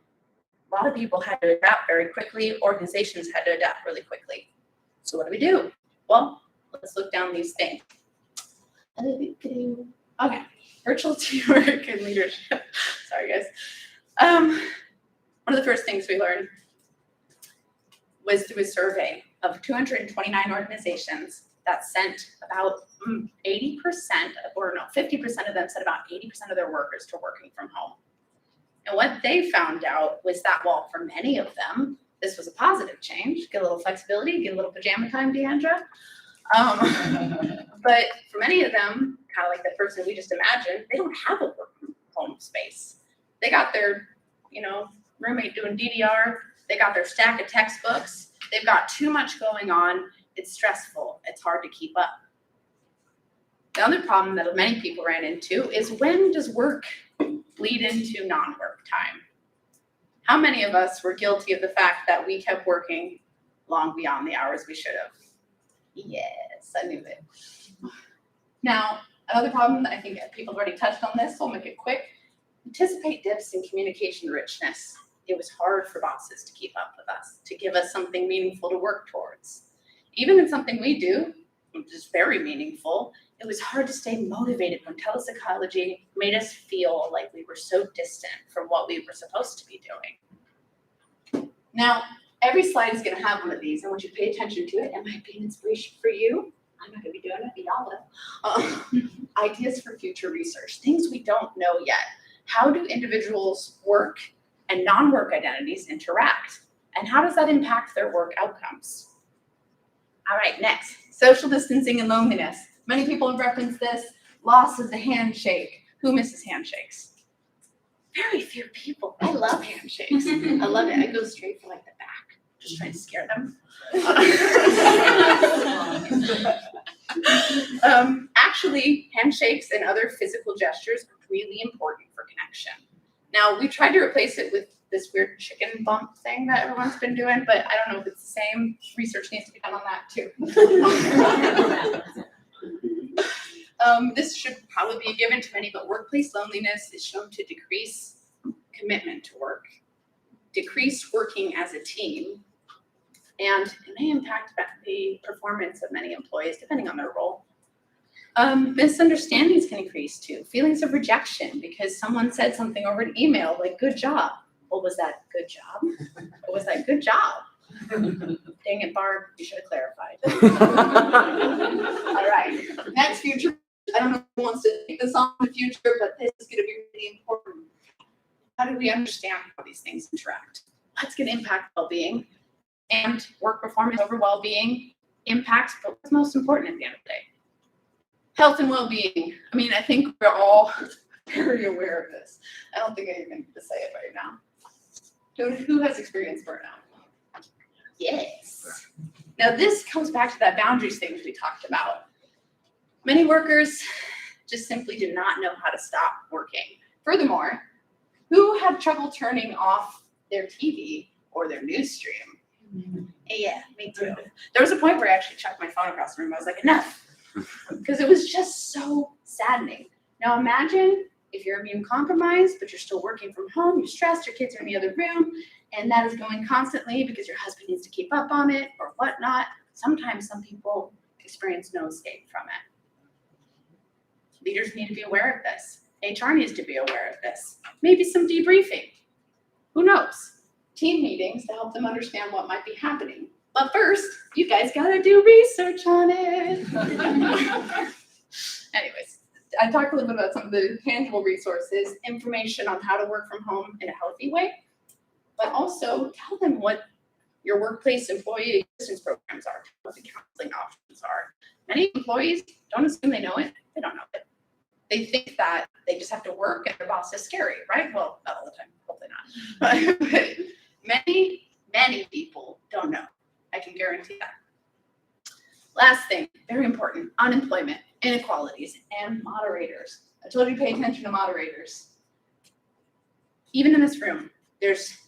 [SPEAKER 20] A lot of people had to adapt very quickly. Organizations had to adapt really quickly. So what do? Well, let's look down these things. Okay, virtual teamwork and leadership. Sorry, guys. One of the first things we learned was through a survey of 229 organizations that sent about 50% of them said about 80% of their workers to working from home. And what they found out was that while for many of them, this was a positive change, get a little flexibility, get a little pajama time, Deandra. But for many of them, kind of like the person we just imagined, they don't have a work from home space. They got their, roommate doing DDR, they got their stack of textbooks, they've got too much going on, it's stressful, it's hard to keep up. The other problem that many people ran into is when does work bleed into non-work time? How many of us were guilty of the fact that we kept working long beyond the hours we should have? Yes, I knew it. Now, another problem that I think people have already touched on this, so I'll make it quick. Anticipate dips in communication richness. It was hard for bosses to keep up with us, to give us something meaningful to work towards. Even in something we do, which is very meaningful, it was hard to stay motivated when telepsychology made us feel like we were so distant from what we were supposed to be doing. Now, every slide is going to have one of these. I want you to pay attention to it. It might be an inspiration for you. I'm not going to be doing it, but y'all will. Ideas for future research, things we don't know yet. How do individuals' work and non-work identities interact? And how does that impact their work outcomes? All right, next, social distancing and loneliness. Many people have referenced this, loss of the handshake. Who misses handshakes? Very few people. I love handshakes. I love it. I go straight for like the back, just trying to scare them. Actually, handshakes and other physical gestures are really important for connection. Now, we tried to replace it with this weird chicken bump thing that everyone's been doing, but I don't know if it's the same. Research needs to be done on that too. This should probably be a given to many, but workplace loneliness is shown to decrease commitment to work, decrease working as a team, and it may impact the performance of many employees depending on their role. Misunderstandings can increase too. Feelings of rejection because someone said something over an email like, good job. Well, was that good job? Or was that good job? Dang it, Barb, you should have clarified. All right, next future. I don't know who wants to take this on in the future, but this is going to be really important. How do we understand how these things interact? What's going to impact well-being and work performance over well-being impacts, but what's most important at the end of the day? Health and well-being. I mean, I think we're all very aware of this. I don't think I even need to say it right now. Who has experienced burnout? Yes. Now this comes back to that boundaries thing we talked about. Many workers just simply do not know how to stop working. Furthermore, who had trouble turning off their TV or their news stream? Yeah, me too. There was a point where I actually checked my phone across the room. I was like, enough. Because it was just so saddening. Now imagine if you're immune compromised, but you're still working from home, you're stressed, your kids are in the other room, and that is going constantly because your husband needs to keep up on it or whatnot, sometimes some people experience no escape from it. Leaders need to be aware of this. HR needs to be aware of this. Maybe some debriefing. Who knows? Team meetings to help them understand what might be happening. But first, you guys gotta do research on it. Anyways, I talked a little bit about some of the tangible resources, information on how to work from home in a healthy way, but also tell them what your workplace employee assistance programs are, what the counseling options are. Many employees don't assume they know it. They don't know it. They think that they just have to work and their boss is scary, right? Well, not all the time, hopefully not. But many people don't know. I can guarantee that. Last thing, very important, unemployment, inequalities, and moderators. I told you to pay attention to moderators. Even in this room, there's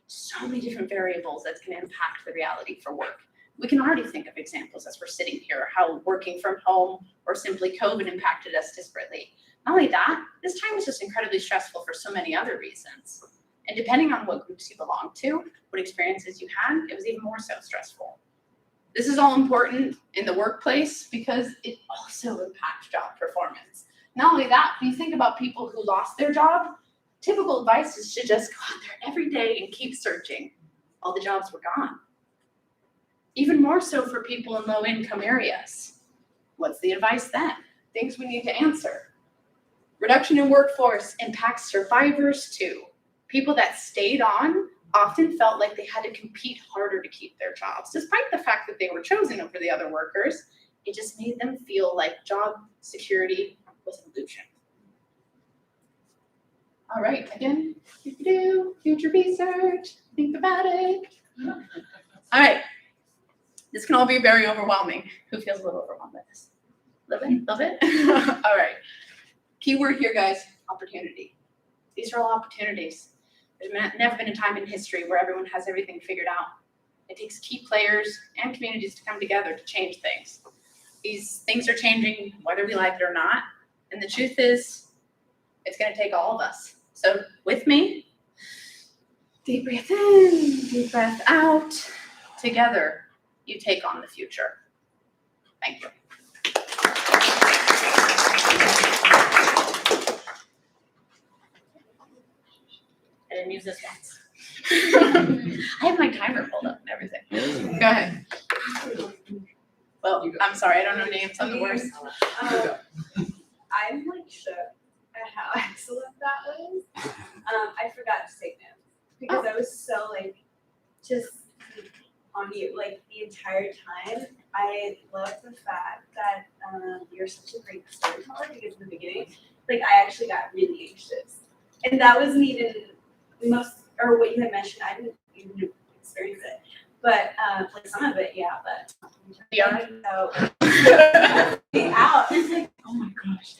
[SPEAKER 20] so many different variables that can impact the reality for work. We can already think of examples as we're sitting here, how working from home or simply COVID impacted us disparately. Not only that, this time was just incredibly stressful for so many other reasons. And depending on what groups you belong to, what experiences you had, it was even more so stressful. This is all important in the workplace because it also impacts job performance. Not only that, when you think about people who lost their job, typical advice is to just go out there every day and keep searching. All the jobs were gone. Even more so for people in low-income areas. What's the advice then? Things we need to answer. Reduction in workforce impacts survivors too. People that stayed on often felt like they had to compete harder to keep their jobs. Despite the fact that they were chosen over the other workers, it just made them feel like job security was an illusion. All right, again, future research, think about it. All right, this can all be very overwhelming. Who feels a little overwhelmed by this? Love it? All right, keyword here, guys, opportunity. These are all opportunities. There's never been a time in history where everyone has everything figured out. It takes key players and communities to come together to change things. These things are changing whether we like it or not. And the truth is, it's going to take all of us. So with me, deep breath in, deep breath out. Together, you take on the future. Thank you. I didn't use this once. I have my timer pulled up and everything. Go ahead. Well, I'm sorry, I don't know names, I'm the worst.
[SPEAKER 15] I'm like shook at how excellent that was. I forgot to take notes because I was so like just on you like the entire time. I love the fact that you're such a great storyteller because in the beginning, like I actually got really anxious. And that wasn't even most, or what you had mentioned, I didn't even experience it. But like some of it, yeah, but yeah. So out. It's like, oh my gosh.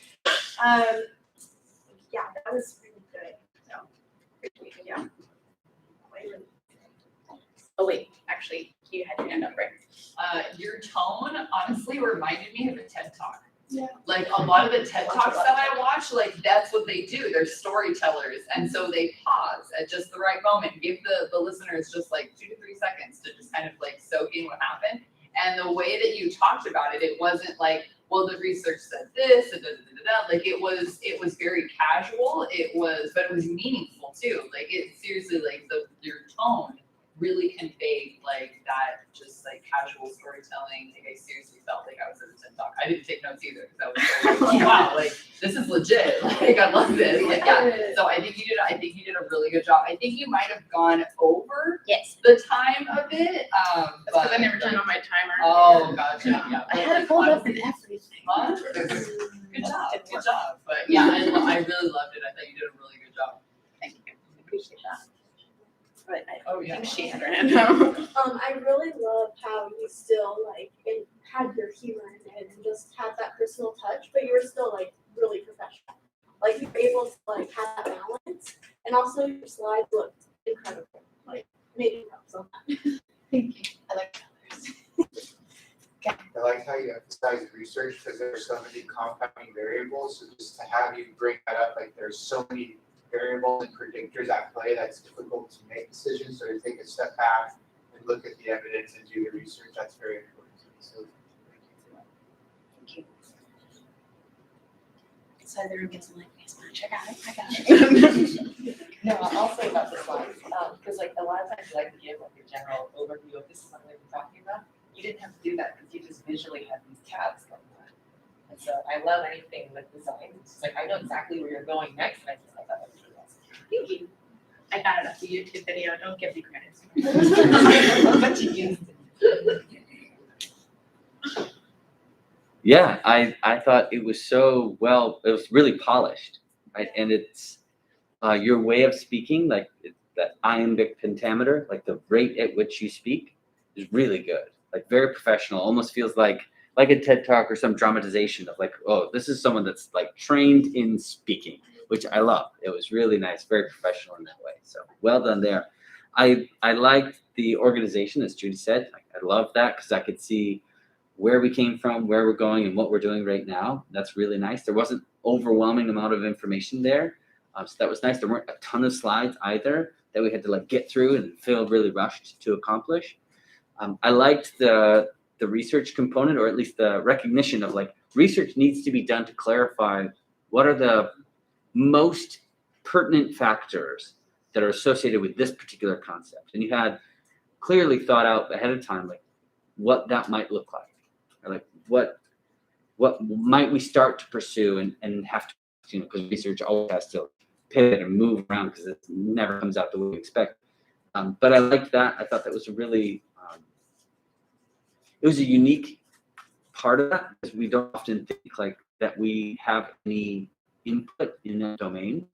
[SPEAKER 15] Yeah, that was really good. So appreciate it, yeah.
[SPEAKER 20] Oh wait, actually, you had your hand up, right?
[SPEAKER 9] Your tone honestly reminded me of a TED Talk.
[SPEAKER 20] Yeah.
[SPEAKER 9] Like a lot of the TED Talks that I watch, like that's what they do. They're storytellers. And so they pause at just the right moment, give the listeners just like 2 to 3 seconds to just kind of like soak in what happened. And the way that you talked about it, it wasn't like, well, the research said this, and like it was very casual. But it was meaningful too. Like it seriously, like your tone really conveyed like that just like casual storytelling. Like I seriously felt like I was at a TED Talk. I didn't take notes either because I was like, oh, wow, like this is legit. Like I love this. Like yeah. So I think you did a really good job. I think you might have gone over the time a bit.
[SPEAKER 20] That's because I never turned on my timer.
[SPEAKER 9] Oh gotcha. Yeah.
[SPEAKER 20] I had it pulled up and everything.
[SPEAKER 9] Good job. Good job. But yeah, I really loved it. I thought you did a really good job.
[SPEAKER 20] Thank you. I appreciate that. But
[SPEAKER 9] I think
[SPEAKER 20] she had her hand up.
[SPEAKER 11] I really love how you still like had your humor in it and just had that personal touch, but you were still like really professional. Like you were able to like have that balance, and also your slides looked incredible. Like made you props on that.
[SPEAKER 20] Thank you. I like colors.
[SPEAKER 12] I like how you emphasize research because there are so many compounding variables, so just to have you bring that up, like there's so many variables and predictors at play that's difficult to make decisions, so to take a step back and look at the evidence and do the research, that's very important to me, so thank you for that.
[SPEAKER 19] Thank you.
[SPEAKER 18] So the room gets a like face match. I got it.
[SPEAKER 13] No, I'll say about the slides, because like a lot of times you like to give like a general overview of this is something we're talking about. You didn't have to do that because you just visually had these tabs going on. And so I love anything with design. It's just like I know exactly where you're going next, and I just thought that was really awesome.
[SPEAKER 20] Thank you. I got it off the YouTube video, don't give me credit.
[SPEAKER 13] But you used it.
[SPEAKER 7] Yeah, I thought it was so well, it was really polished, right? And it's your way of speaking, like that iambic pentameter, like the rate at which you speak is really good, like very professional, almost feels like a TED Talk or some dramatization of like, oh, this is someone that's like trained in speaking, which I love. It was really nice, very professional in that way. So well done there. I liked the organization, as Judy said. I love that because I could see where we came from, where we're going, and what we're doing right now. That's really nice. There wasn't overwhelming amount of information there, so that was nice. There weren't a ton of slides either that we had to like get through and feel really rushed to accomplish. I liked the research component, or at least the recognition of like research needs to be done to clarify what are the most pertinent factors that are associated with this particular concept. And you had clearly thought out ahead of time like what that might look like. Or like what might we start to pursue and have to, because research always has to pivot and move around because it never comes out the way we expect. But I liked that. I thought that was a really, it was a unique part of that because we don't often think like that we have any input in that domain.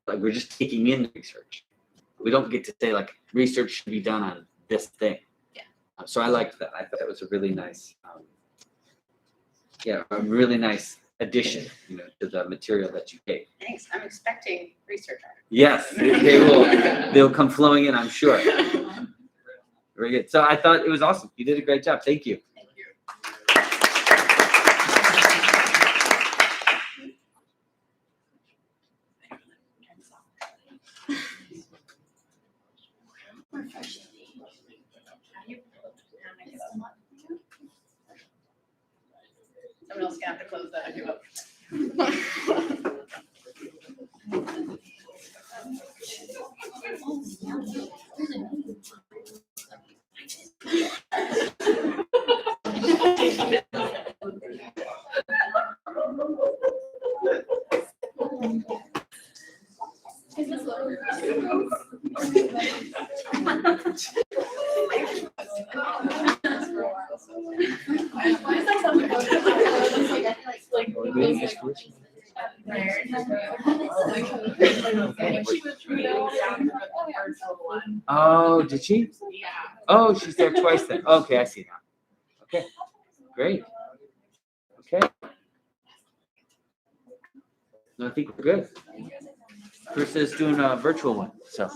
[SPEAKER 7] Like we're just taking in research. We don't get to say like research should be done on this thing.
[SPEAKER 20] Yeah.
[SPEAKER 7] So I liked that. I thought that was a really nice, a really nice addition, to the material that you gave.
[SPEAKER 20] Thanks, I'm expecting research articles.
[SPEAKER 7] Yes, they'll come flowing in, I'm sure. Very good. So I thought it was awesome. You did a great job. Thank you.
[SPEAKER 20] Thank you. Someone else gonna have to close that, I give up.
[SPEAKER 7] Oh, did she?
[SPEAKER 20] Yeah.
[SPEAKER 7] Oh, she's there twice then. Okay, I see now. Okay, great. Okay. No, I think we're good. Chris is doing a virtual one, so.